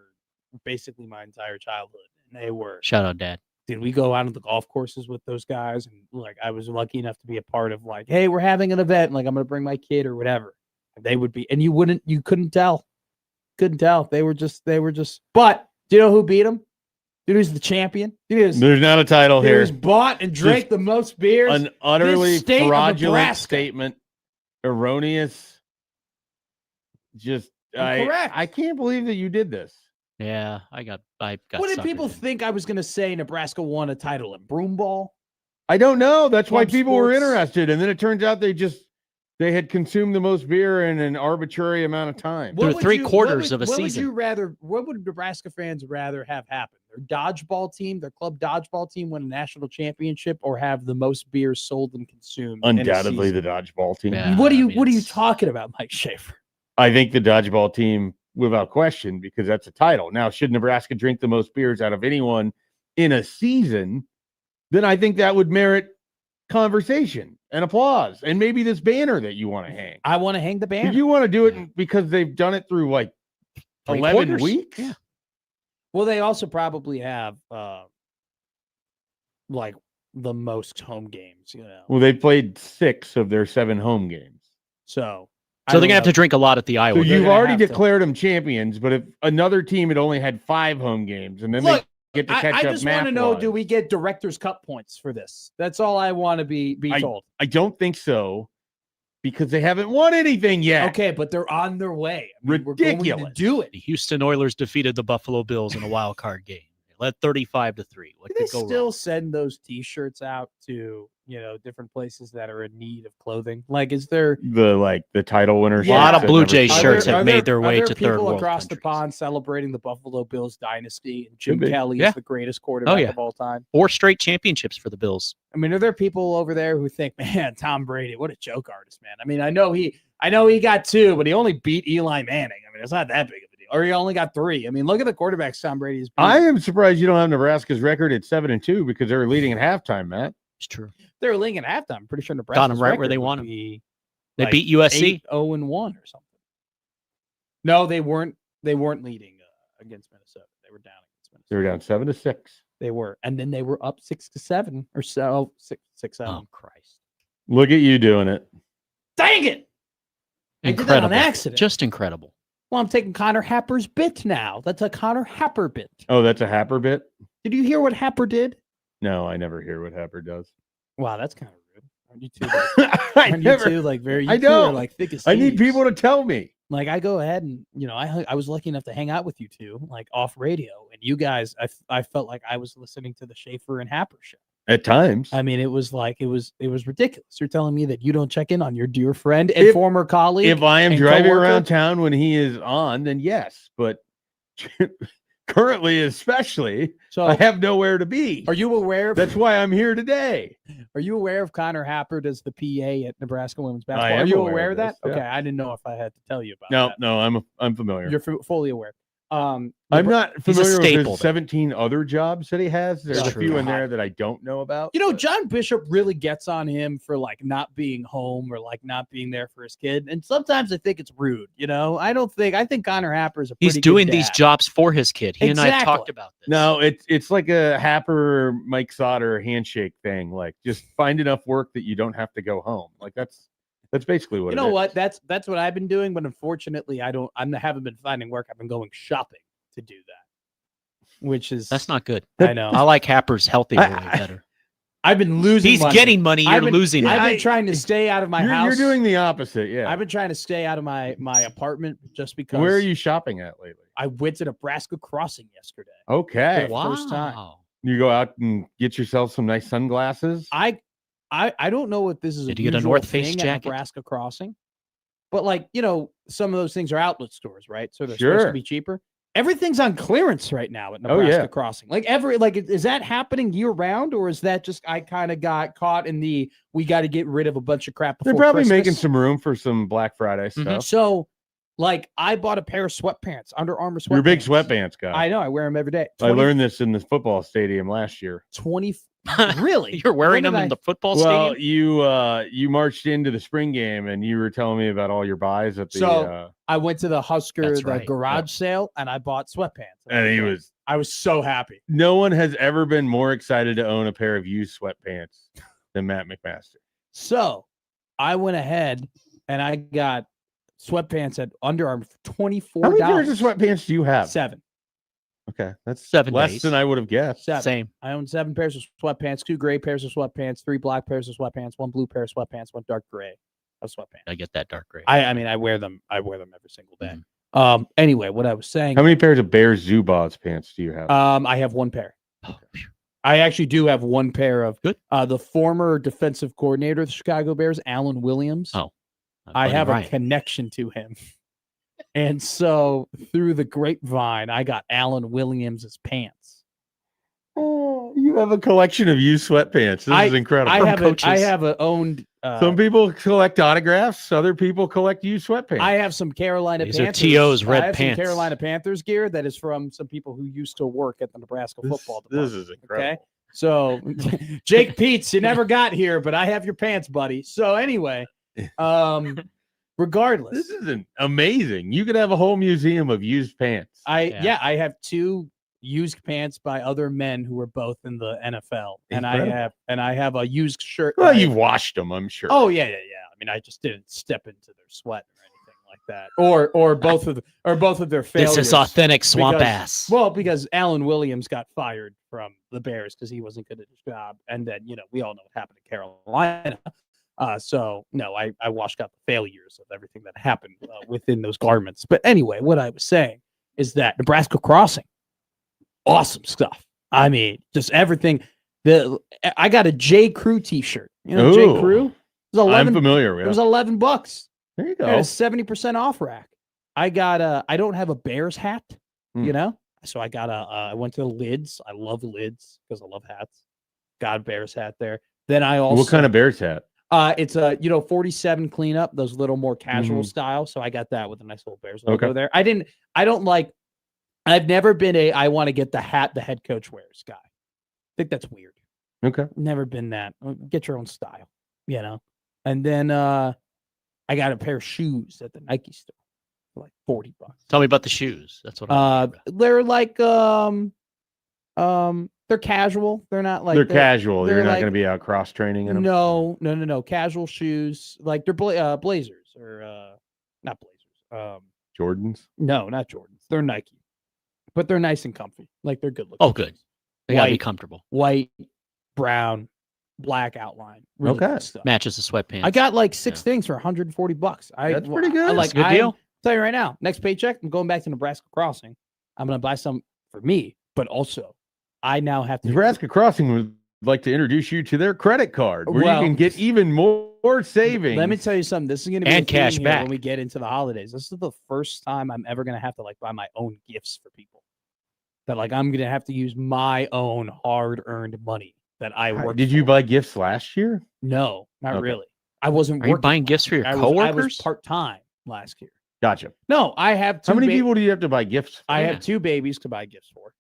basically my entire childhood, and they were. Shout out, Dad. Did we go out on the golf courses with those guys? And like, I was lucky enough to be a part of like, hey, we're having an event. And, like, I'm going to bring my kid or whatever. And they would be, and you couldn't tell. They were just, but do you know who beat them? Dude, who's the champion? There's not a title here. Who's bought and drank the most beers? An utterly state of fraudulent Nebraska. statement. Erroneous. Just, Incorrect. I can't believe that you did this. Yeah, I got. What did suckered people in. think I was going to say? Nebraska won a title in broomball. I don't know. That's why Club people were sports. interested. And then it turns out they had consumed the most beer in an arbitrary amount of time. Through What would 3/4 of a what season. What would Nebraska fans rather have happen? Their dodgeball team, their club dodgeball team, win a national championship, or have the most beers sold and consumed? in a Undoubtedly season? the dodgeball team. Yeah. What are I you mean, What are you it's- talking about, Mike Schaefer? I think the dodgeball team, without question, because that's a title. Now, should Nebraska drink the most beers out of anyone in a season, then I think that would merit conversation and applause and maybe this banner that you want to hang. I want to hang the banner. If you want to do it because they've done it through like 11 3/4. weeks, Yeah. Well, they also probably have like the most home games, well, they played 6 of their 7 home games. So So they're gonna have to drink a lot at the Iowa. So they're you've gonna already have to. declared them champions, but if another team had only had 5 home games and then Look, they get to I catch up just want to know: math-wise. do we get Director's Cup points for this? That's all I want to be told. I don't think so because they haven't won anything yet. Okay, but they're on their way. We're going to Ridiculous. do it. The Houston Oilers defeated the Buffalo Bills in a wild card game. They led 35-3. What Do they could go still wrong? send those T-shirts out to different places that are in need of clothing? Like, is there the title winner? A lot of shirts Blue that never Jays sold. shirts are have made their way are there to people third world across the countries. pond celebrating the Buffalo Bills dynasty and Jim Could be. Kelly Yeah. is the greatest quarterback yeah. of all time? 4 straight championships for the Bills. I mean, are there people over there who think, man, Tom Brady, what a joke artist, man? I mean, I know he got 2, but he only beat Eli Manning. I mean, it's not that big of a deal. Or he only got 3. I mean, look at the quarterbacks Tom Brady's beat. I am surprised you don't have Nebraska's record at 7-2 because they were leading at halftime, Matt. It's true. They were leading at halftime. I'm pretty sure Nebraska Got 'em right where they want 'em. be They like beat USC. 8-0-1 or something. No, they weren't. They weren't leading against Minnesota. They were down against Minnesota. They were down 7-6. They were, and then they were up 6-7 or so 6-7. Oh Christ! Look at you doing it. Dang it! I did that Incredible. on accident. Just incredible. Well, I'm taking Connor Happer's bit now. That's a Connor Happer bit. Oh, that's a Happer bit? Did you hear what Happer did? No, I never hear what Happer does. Wow, that's kind of rude. Aren't you two? Aren't you two like very? I two are, know. like thick as I need thieves. people to tell me. Like I go ahead and I was lucky enough to hang out with you two like off radio, and you guys I felt like I was listening to the Schaefer and Happer show. At times. I mean, it was ridiculous. You're telling me that you don't check in on your dear friend and former colleague. If I am and driving coworker? around town when he is on, then yes. But currently, especially, So I have nowhere to be. are you aware of That's why I'm here today. Are you aware of Connor Happer as the PA at Nebraska women's I basketball? Are am you aware aware of of that? this, yeah. Okay, I didn't know if I had to tell you about No, that. no, I'm familiar. You're fully aware. I'm not He's a familiar with staple his there. 17 other jobs that he has. There's That's a few true. in there that I don't know about. You know, but- John Bishop really gets on him for like not being home or like not being there for his kid. And sometimes I think it's rude. I think Connor Happer is a pretty He's doing good these dad. jobs for his kid. He and I have Exactly. talked about this. No, it's like a Happer Mike Sauter handshake thing. Like just find enough work that you don't have to go home. Like that's basically what You it know is. what? That's what I've been doing, but unfortunately I haven't been finding work. I've been going shopping to do that. Which is That's not good. I know. I like Happer's healthier way better. I've been losing He's money. getting money. You're I've been- losing I've money. been trying to stay out of my You're house. doing the opposite, yeah. I've been trying to stay out of my apartment just because. Where are you shopping at lately? I went to Nebraska Crossing yesterday. Okay. Wow. first time. You go out and get yourself some nice sunglasses. I don't know if this is Did a you get a usual North Face thing jacket? at Nebraska Crossing, but like some of those things are outlet stores, right? So they're supposed Sure. to be cheaper. Everything's on clearance right now at Oh, Nebraska yeah. Crossing. Is that happening year round, or is that just I kind of got caught in the we got to get rid of a bunch of crap before They're probably making Christmas? some room for some Black Friday stuff. So, like, I bought a pair of sweatpants, Under Armour sweatpants. You're a big sweatpants guy. I know. I wear them every day. I learned this in the football stadium last year. 20. Really? You're wearing When them did in the football Well, stadium? you marched into the spring game and you were telling me about all your buys at the So, I went to the Husker That's right. garage sale and I bought sweatpants. and I was so happy. no one has ever been more excited to own a pair of used sweatpants than Matt McMaster. So I went ahead and I got sweatpants at Under Armour for $24. How many pairs of sweatpants do you have? 7. Okay, that's 7 less days. than I would have guessed. 7. Same. I own 7 pairs of sweatpants, 2 gray pairs of sweatpants, 3 black pairs of sweatpants, 1 blue pair of sweatpants, 1 dark gray of sweatpants. I get that dark gray. I mean, I wear them every single day. Anyway, what I was saying, How many pairs of Bears Zubaz pants do you have? I have 1 pair. Oh, phew. I actually do have 1 pair of Good. The former defensive coordinator of the Chicago Bears, Alan Williams. Oh, I have Ryan. a connection to him. And so through the grapevine, I got Alan Williams's pants. Oh, you have a collection of used sweatpants. This is incredible. I have a owned. Some people collect autographs. Other people collect used sweatpants. I have some Carolina These are Panthers. T.O.'s red I have pants. Some Carolina Panthers gear that is from some people who used to work at the Nebraska football department. This is incredible. Okay. So Jake Peets, you never got here, but I have your pants, buddy. So anyway, regardless, This is amazing. You could have a whole museum of used pants. I have 2 used pants by other men who were both in the NFL, and I have a used shirt. Well, that I- you washed them, I'm sure. Oh yeah. I mean, I just didn't step into their sweat or anything like that, or both of their failures. This is authentic swamp Because- ass. Well, because Alan Williams got fired from the Bears because he wasn't good at his job, and then we all know what happened to Carolina. So no, I washed out the failures of everything that happened within those garments. But anyway, what I was saying is that Nebraska Crossing, awesome stuff. I mean, just everything. I got a J. Crew T-shirt. You know J. Ooh. Crew? It was I'm 11. familiar It with was it. $11. There you I got a go. 70% off rack. I got I don't have a Bears hat, you know? So I got I went to Lids. I love Lids because I love hats. Got a Bears hat there. Then I also What kind of Bears hat? it's a 47 cleanup, those little more casual style. So I got that with a nice little Bears logo there. I've never been I want to get the hat the head coach wears guy. I think that's weird. Okay. Never been that. Get your own style, you know. And then I got a pair of shoes at the Nike store for like $40. Tell me about the shoes. That's what I'm they're like they're casual. They're not like they're casual. they're You're not like- going to be out cross training in them. No. Casual shoes. Like they're Blazers or not Blazers. Jordans. No, not Jordans. They're Nike. But they're nice and comfy. Like they're good looking. Oh, good. They gotta be White. comfortable. White, brown, black outline. Really Okay. good stuff. Matches the sweatpants. I got like 6 things for $140. That's pretty good. Like That's a good deal. Tell you right now, next paycheck, I'm going back to Nebraska Crossing. I'm gonna buy some for me, but also I now have to Nebraska Crossing would like to introduce you to their credit card, where Well, you can get even more savings. Let me tell you something. This is gonna be And a theme cash here back. when we get into the holidays. This is the first time I'm ever gonna have to like buy my own gifts for people. That like I'm gonna have to use my own hard-earned money that I worked. Did you for. buy gifts last year? No, not Okay. really. I wasn't. Are you working buying last gifts for year. your I was coworkers? part-time last year. Gotcha. No, I have. How many ba- people do you have to buy gifts for? I Yeah. have 2 babies to buy gifts for.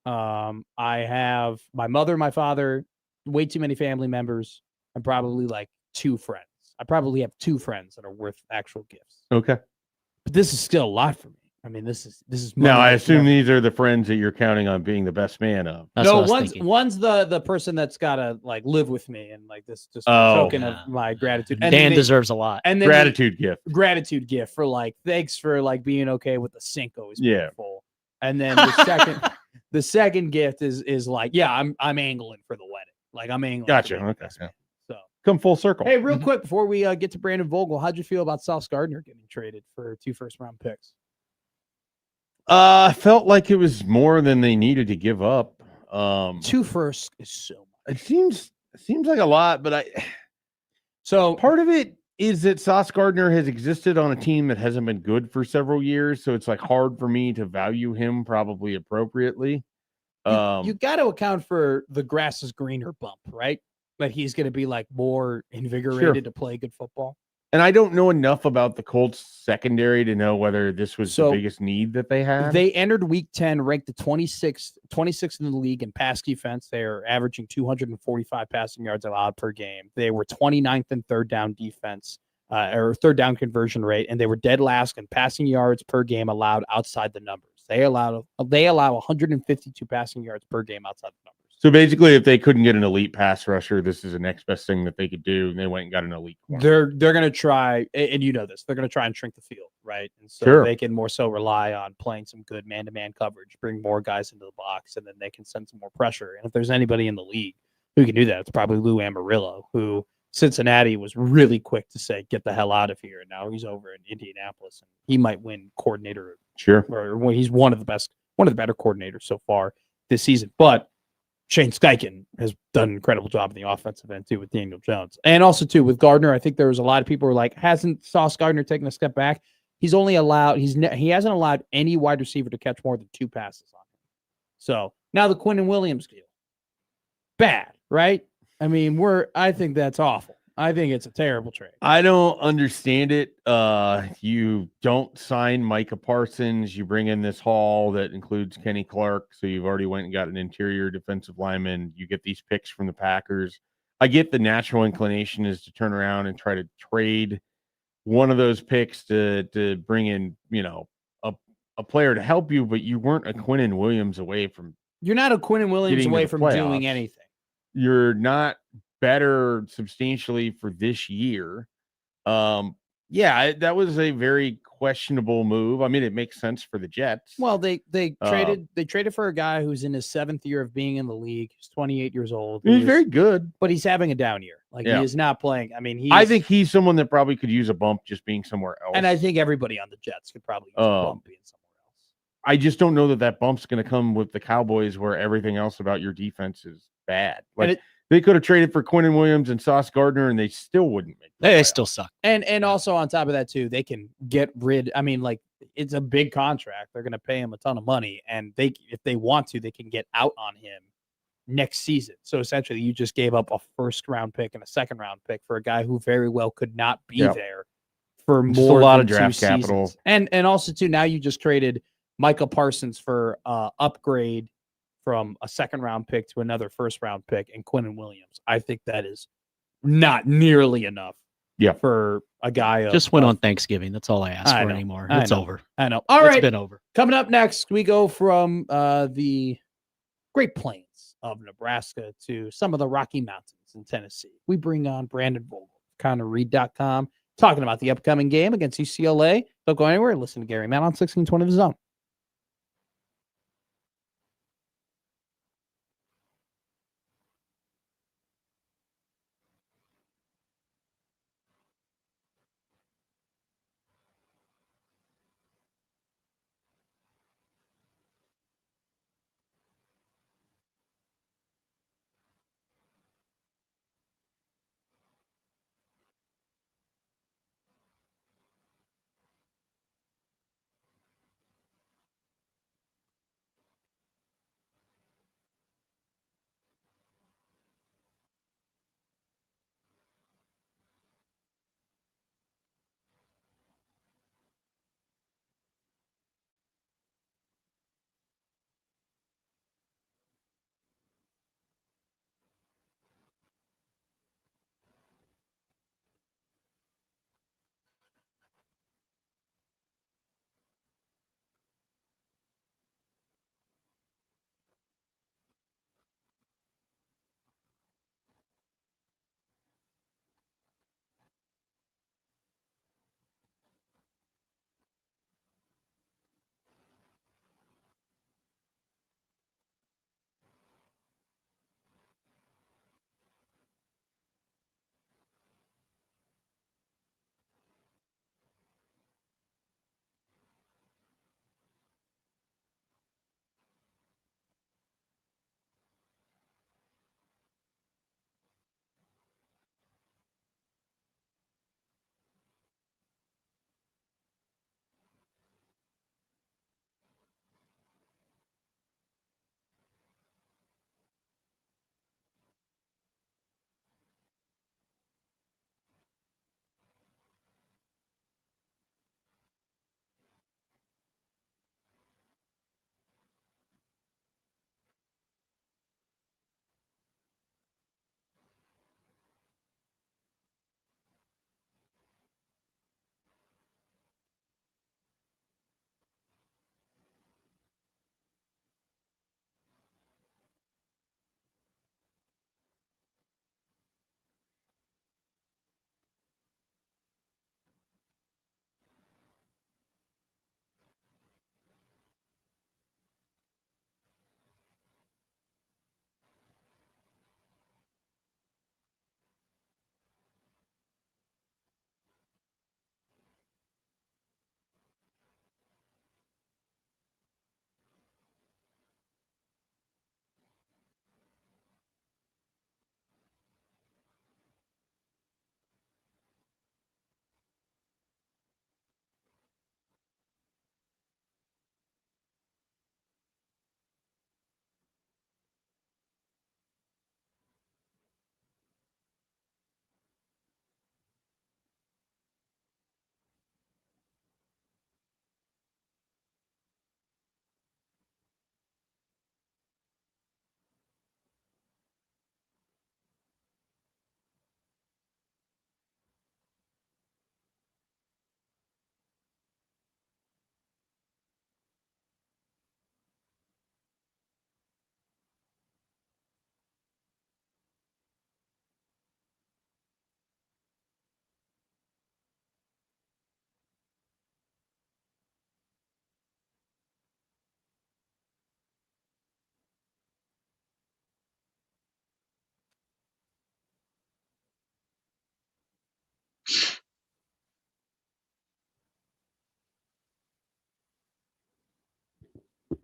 I have my mother, my father, way too many family members, and probably like 2 friends. I probably have 2 friends that are worth actual gifts. Okay. But this is still a lot for me. I mean, this is Now, money I that's assume never- these are the friends that you're counting on being the best man of. That's no, what I was thinking. one's the person that's gotta like live with me and like this just Oh. token Yeah. of my gratitude. And Dan then deserves a lot. and then Gratitude gift. gratitude gift for like thanks for like being okay with the sink always being Yeah. full. And then the second gift is like, yeah, I'm angling for the wedding. Like I'm angling. Gotcha. To be the Okay. best man. So Come full circle. hey, real quick before we get to Brandon Vogel, how'd you feel about Sauce Gardner getting traded for 2 first-round picks? I felt like it was more than they needed to give up. 2 firsts is so much. It seems like a lot, but So part of it is that Sauce Gardner has existed on a team that hasn't been good for several years, so it's like hard for me to value him probably appropriately. you got to account for the grass is greener bump, right? That he's going to be like more invigorated to play good football. And I don't know enough about the Colts secondary to know whether this was So, the biggest need that they had. They entered week 10 ranked the 26th in the league in pass defense. They are averaging 245 passing yards allowed per game. They were 29th in third down defense or third down conversion rate, and they were dead last in passing yards per game allowed outside the numbers. They allow 152 passing yards per game outside the numbers. So basically, if they couldn't get an elite pass rusher, this is the next best thing that they could do, and they went and got an elite corner. They're going to try, and you know this, they're going to try and shrink the field, right? And so Sure. they can more so rely on playing some good man-to-man coverage, bring more guys into the box, and then they can send some more pressure. And if there's anybody in the league who can do that, it's probably Lou Amarillo, who Cincinnati was really quick to say, get the hell out of here. And now he's over in Indianapolis, and he might win coordinator, Sure. or he's one of the better coordinators so far this season. But Shane Steichen has done an incredible job in the offensive end too with Daniel Jones. And also too with Gardner, I think there was a lot of people who were like, hasn't Sauce Gardner taken a step back? He hasn't allowed any wide receiver to catch more than 2 passes on him. So now the Quinnen Williams deal. Bad, right? I mean, I think that's awful. I think it's a terrible trade. I don't understand it. You don't sign Micah Parsons. You bring in this haul that includes Kenny Clark. So you've already went and got an interior defensive lineman. You get these picks from the Packers. I get the natural inclination is to turn around and try to trade one of those picks to bring in, a player to help you, but you weren't a Quinnen Williams away from. You're not a Quinnen Williams Getting to away the from playoffs. doing anything. You're not better substantially for this year. That was a very questionable move. I mean, it makes sense for the Jets. Well, they traded for a guy who's in his 7th year of being in the league. He's 28 years old. he's very good. But he's having a down year. Like Yeah. he is not playing. I mean, I think he's someone that probably could use a bump just being somewhere else. and I think everybody on the Jets could probably use a bump being somewhere else. I just don't know that bump's going to come with the Cowboys, where everything else about your defense is bad. And Like they could have traded for Quinn Williams and Sauce Gardner, and they still wouldn't make. They still suck. And also on top of that too, they can get rid. I mean, like it's a big contract. They're going to pay him a ton of money, and if they want to, they can get out on him next season. So essentially, you just gave up a first-round pick and a second-round pick for a guy who very well could not be there for Just more a lot than of draft 2 capital. seasons. And also too, now you just traded Michael Parsons for upgrade from a second-round pick to another first-round pick and Quinn Williams. I think that is not nearly enough. Yeah. For a guy Just went on Thanksgiving. That's all I ask I for know. anymore. I It's know. over. I know. All right. It's been over. Coming up next, we go from the Great Plains of Nebraska to some of the Rocky Mountains in Tennessee. We bring on Brandon Vogel, ConnorReed.com, talking about the upcoming game against UCLA. Don't go anywhere. Listen to Gary Matt on 1620 The Zone.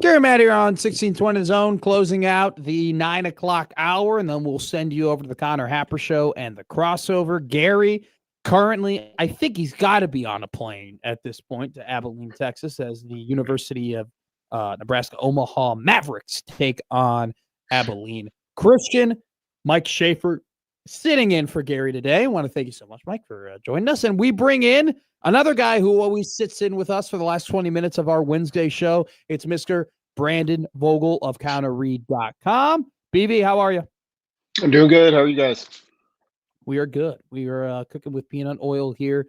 Gary Matt here on 1620 Zone, closing out the 9 o'clock hour, and then we'll send you over to the Connor Happer Show and the crossover. Gary, currently, I think he's got to be on a plane at this point to Abilene, Texas, as the University of Nebraska Omaha Mavericks take on Abilene Christian. Mike Schaefer sitting in for Gary today. I want to thank you so much, Mike, for joining us. And we bring in another guy who always sits in with us for the last 20 minutes of our Wednesday show. It's Mr. Brandon Vogel of counterread.com. BB, how are you? I'm doing good. How are you guys? We are good. We are cooking with peanut oil here.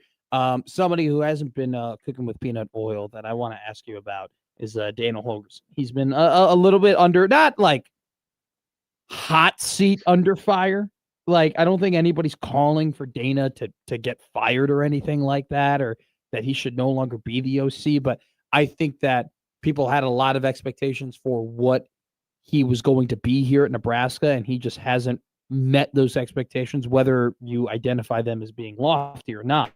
Somebody who hasn't been cooking with peanut oil that I want to ask you about is Dana Holgers. He's been a little bit under, not like hot seat under fire. Like, I don't think anybody's calling for Dana to get fired or anything like that, or that he should no longer be the OC. But I think that people had a lot of expectations for what he was going to be here at Nebraska, and he just hasn't met those expectations, whether you identify them as being lofty or not.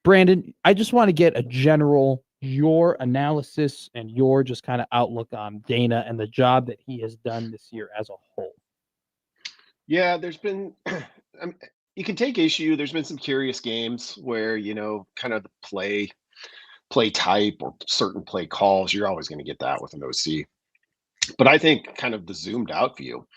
Brandon, I just want to get a general, your analysis and your just kind of outlook on Dana and the job that he has done this year as a whole. Yeah, there's been, you can take issue. There's been some curious games where, kind of the play type or certain play calls, you're always going to get that with an OC. But I think kind of the zoomed out view,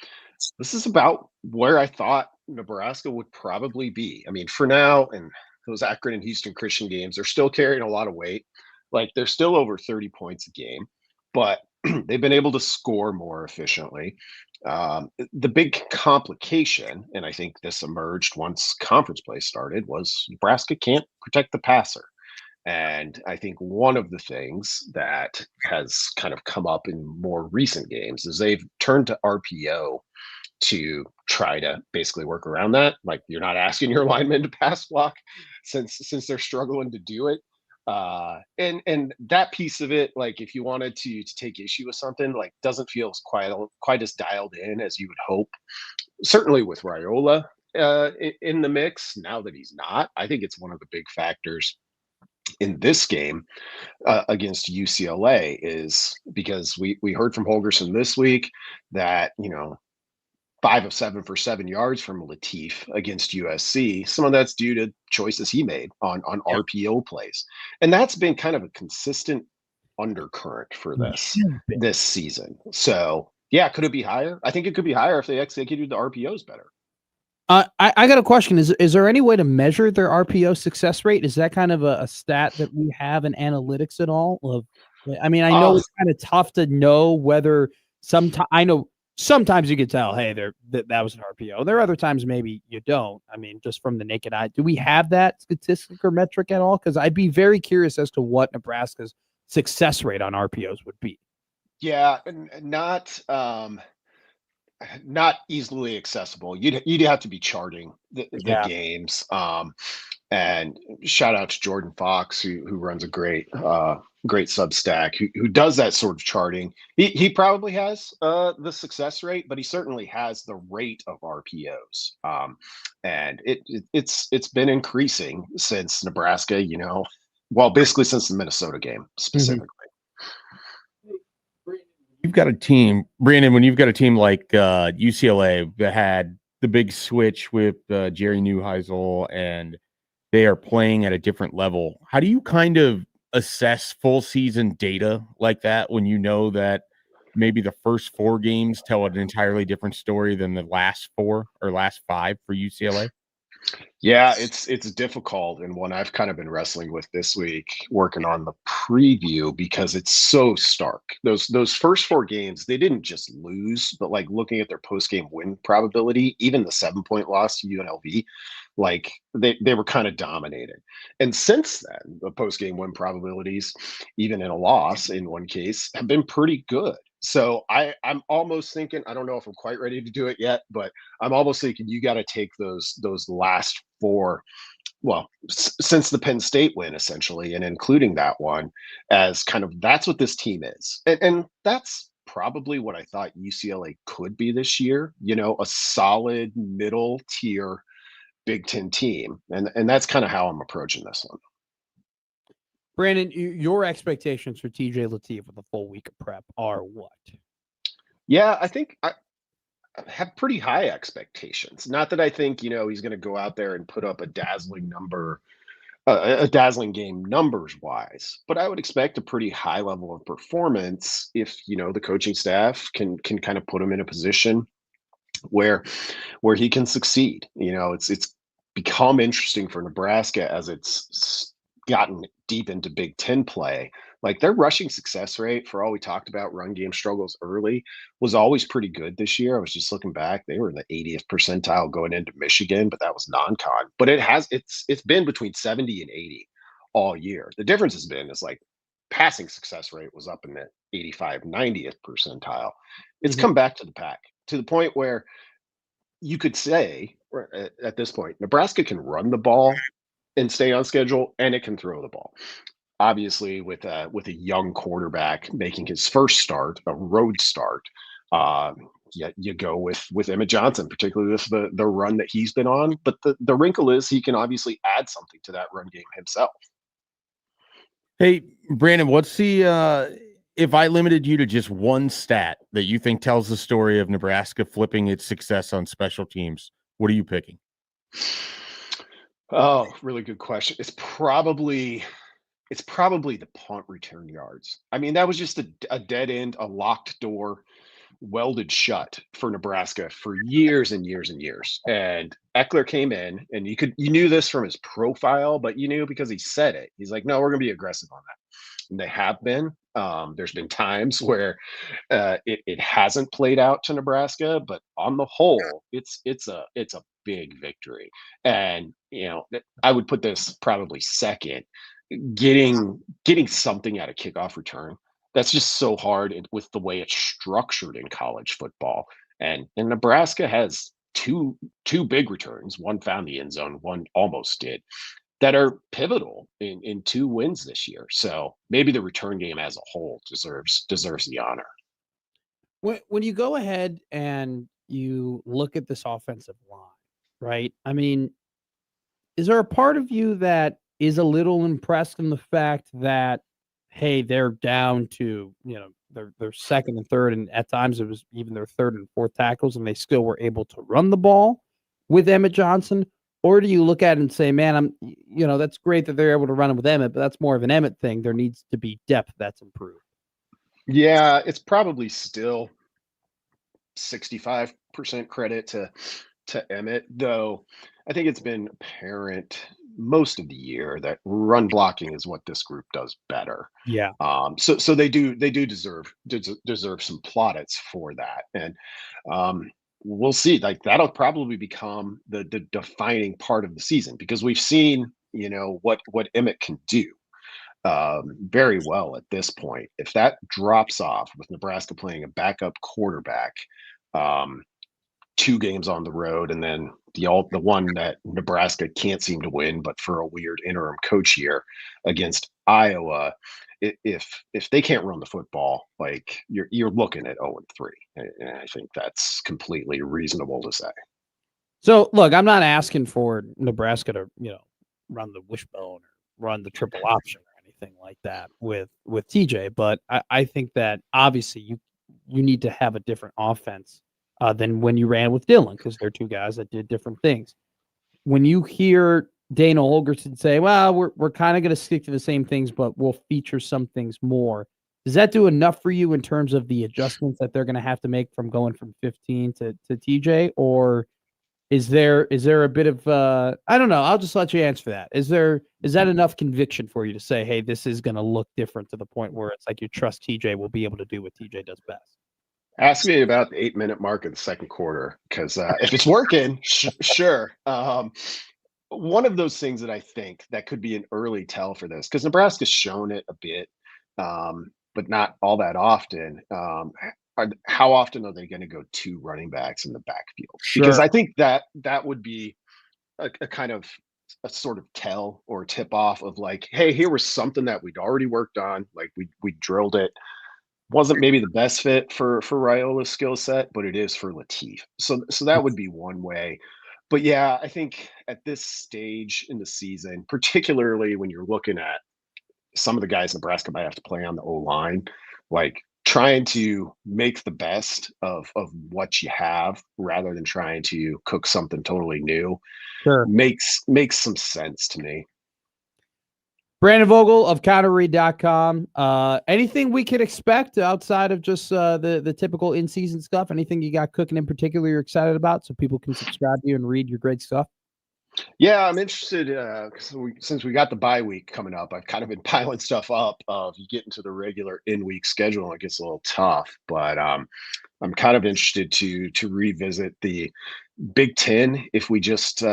this is about where I thought Nebraska would probably be. I mean, for now, and those Akron and Houston Christian games, they're still carrying a lot of weight. Like, they're still over 30 points a game, but they've been able to score more efficiently. The big complication, and I think this emerged once conference play started, was Nebraska can't protect the passer. And I think one of the things that has kind of come up in more recent games is they've turned to RPO to try to basically work around that. Like, you're not asking your linemen to pass block since they're struggling to do it. And that piece of it, like, if you wanted to take issue with something, like, doesn't feel quite as dialed in as you would hope. Certainly with Raiola in the mix, now that he's not, I think it's one of the big factors in this game against UCLA, is because we heard from Holgerson this week that 5 of 7 for 7 yards from Latif against USC. Some of that's due to choices he made on RPO plays, and that's been kind of a consistent undercurrent for this season. So yeah, could it be higher? I think it could be higher if they executed the RPOs better. I got a question. Is there any way to measure their RPO success rate? Is that kind of a stat that we have in analytics at all? I mean, I know it's kind of tough to know whether sometimes you can tell, hey, that was an RPO. There are other times maybe you don't. I mean, just from the naked eye. Do we have that statistic or metric at all? Because I'd be very curious as to what Nebraska's success rate on RPOs would be. Yeah, not easily accessible. You'd have to be charting the games. And shout out to Jordan Fox, who runs a great Substack, who does that sort of charting. He probably has the success rate, but he certainly has the rate of RPOs. And it's been increasing since Nebraska, basically since the Minnesota game specifically. You've got a team, Brandon, when you've got a team like UCLA that had the big switch with Jerry Neuheisel, and they are playing at a different level. How do you kind of assess full season data like that when you know that maybe the first 4 games tell an entirely different story than the last 4 or last 5 for UCLA? Yeah, it's difficult, and one I've kind of been wrestling with this week, working on the preview, because it's so stark. Those first 4 games, they didn't just lose, but like looking at their post-game win probability, even the 7-point loss to UNLV, like they were kind of dominated. And since then, the post-game win probabilities, even in a loss in one case, have been pretty good. So I'm almost thinking, I don't know if I'm quite ready to do it yet, but I'm almost thinking you got to take those last 4, since the Penn State win, essentially, and including that one, as kind of, that's what this team is. And that's probably what I thought UCLA could be this year, a solid middle tier Big Ten team. And that's kind of how I'm approaching this one. Brandon, your expectations for TJ Lateef with a full week of prep are what? Yeah, I think I have pretty high expectations. Not that I think, he's going to go out there and put up a dazzling number, a dazzling game numbers wise, but I would expect a pretty high level of performance if, the coaching staff can kind of put him in a position where he can succeed. It's become interesting for Nebraska as it's gotten deep into Big Ten play. Like their rushing success rate, for all we talked about run game struggles early, was always pretty good this year. I was just looking back; they were in the 80th percentile going into Michigan, but that was non-con. But it's been between 70 and 80 all year. The difference has been is like passing success rate was up in the 85, 90th percentile. It's come back to the pack to the point where you could say at this point, Nebraska can run the ball and stay on schedule, and it can throw the ball. Obviously, with a young quarterback making his first start, a road start, you go with Emmett Johnson, particularly with the run that he's been on. But the wrinkle is he can obviously add something to that run game himself. Hey, Brandon, what's the if I limited you to just one stat that you think tells the story of Nebraska flipping its success on special teams, what are you picking? Oh, really good question. It's probably the punt return yards. I mean, that was just a dead end, a locked door, welded shut for Nebraska for years and years and years. And Eckler came in, and you knew this from his profile, but you knew because he said it. He's like, no, we're going to be aggressive on that. And they have been. There's been times where it hasn't played out to Nebraska, but on the whole, it's a big victory. And I would put this probably second. Getting something out of kickoff return, that's just so hard with the way it's structured in college football. And Nebraska has two big returns. One found the end zone, one almost did, that are pivotal in 2 wins this year. So maybe the return game as a whole deserves the honor. When you go ahead and you look at this offensive line, right? I mean, is there a part of you that is a little impressed in the fact that, hey, they're down to, their second and third, and at times it was even their third and fourth tackles, and they still were able to run the ball with Emmett Johnson? Or do you look at it and say, man, that's great that they're able to run it with Emmett, but that's more of an Emmett thing. There needs to be depth that's improved. Yeah, it's probably still 65% credit to Emmett, though I think it's been apparent most of the year that run blocking is what this group does better. Yeah. So they do deserve some plaudits for that. And we'll see. Like that'll probably become the defining part of the season, because we've seen, what Emmett can do very well at this point. If that drops off with Nebraska playing a backup quarterback, 2 games on the road, and then the one that Nebraska can't seem to win, but for a weird interim coach year against Iowa, if they can't run the football, like you're looking at 0-3, and I think that's completely reasonable to say. So look, I'm not asking for Nebraska to run the wishbone or run the triple option or anything like that with TJ, but I think that obviously you need to have a different offense than when you ran with Dylan, because they're 2 guys that did different things. When you hear Dana Holgorsen say, well, we're kind of going to stick to the same things, but we'll feature some things more, does that do enough for you in terms of the adjustments that they're going to have to make from going from 15 to TJ? Or is there a bit of I don't know, I'll just let you answer that. Is that enough conviction for you to say, hey, this is going to look different to the point where it's like you trust TJ will be able to do what TJ does best? Ask me about the 8-minute mark of the second quarter, because if it's working, sure. One of those things that I think that could be an early tell for this, because Nebraska's shown it a bit, but not all that often. How often are they going to go 2 running backs in the backfield? Sure. Because I think that would be a kind of a sort of tell or tip off of like, hey, here was something that we'd already worked on. Like we drilled it. Wasn't maybe the best fit for Raiola's skill set, but it is for Lateef. So that would be one way. But yeah, I think at this stage in the season, particularly when you're looking at some of the guys Nebraska might have to play on the O-line, like trying to make the best of what you have rather than trying to cook something totally new Sure. makes some sense to me. Brandon Vogel of counterread.com. Anything we could expect outside of just the typical in-season stuff? Anything you got cooking in particular you're excited about so people can subscribe to you and read your great stuff? Yeah, I'm interested since we got the bye week coming up. I've kind of been piling stuff up. If you get into the regular in-week schedule, it gets a little tough. But I'm kind of interested to revisit the Big Ten if we just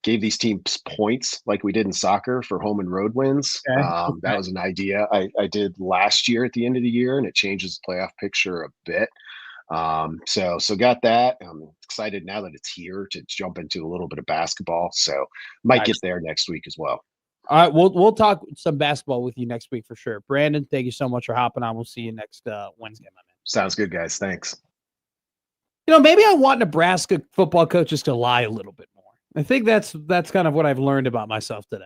gave these teams points like we did in soccer for home and road wins. Okay. That was an idea I did last year at the end of the year, and it changes the playoff picture a bit. So got that. I'm excited now that it's here to jump into a little bit of basketball. So might get there next week as well. All right, we'll talk some basketball with you next week for sure. Brandon, thank you so much for hopping on. We'll see you next Wednesday, my man. Sounds good, guys. Thanks. Maybe I want Nebraska football coaches to lie a little bit more. I think that's kind of what I've learned about myself today.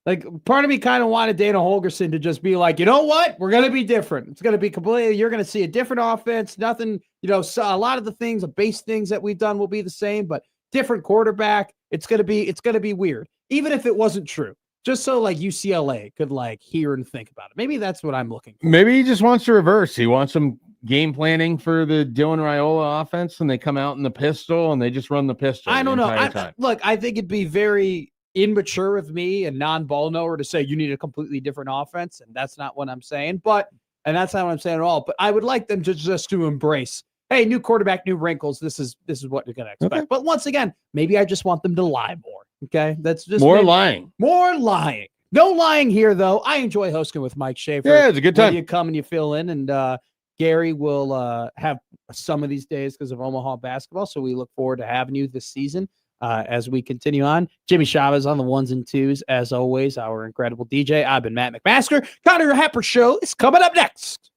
Like, part of me kind of wanted Dana Holgorsen to just be like, you know what? We're going to be different. It's going to be completely, you're going to see a different offense. Nothing, so a lot of the things, the base things that we've done will be the same, but different quarterback. It's going to be weird. Even if it wasn't true, just so like UCLA could like hear and think about it. Maybe that's what I'm looking for. Maybe he just wants to reverse. He wants some game planning for the Dylan Raiola offense, and they come out in the pistol and they just run the pistol. I don't know. Time. Look, I think it'd be very immature of me, a non-ball knower, to say you need a completely different offense, and that's not what I'm saying. And that's not what I'm saying at all. But I would like them to just to embrace, hey, new quarterback, new wrinkles. This is what you're gonna expect. Okay. But once again, maybe I just want them to lie more. Okay, that's just lying. More lying. No lying here, though. I enjoy hosting with Mike Schaefer. Yeah, it's a good time. You come and you fill in, and Gary will have some of these days because of Omaha basketball. So we look forward to having you this season as we continue on. Jimmy Chavez on the ones and twos, as always, our incredible DJ. I've been Matt McMaster. Connor Happer Show is coming up next.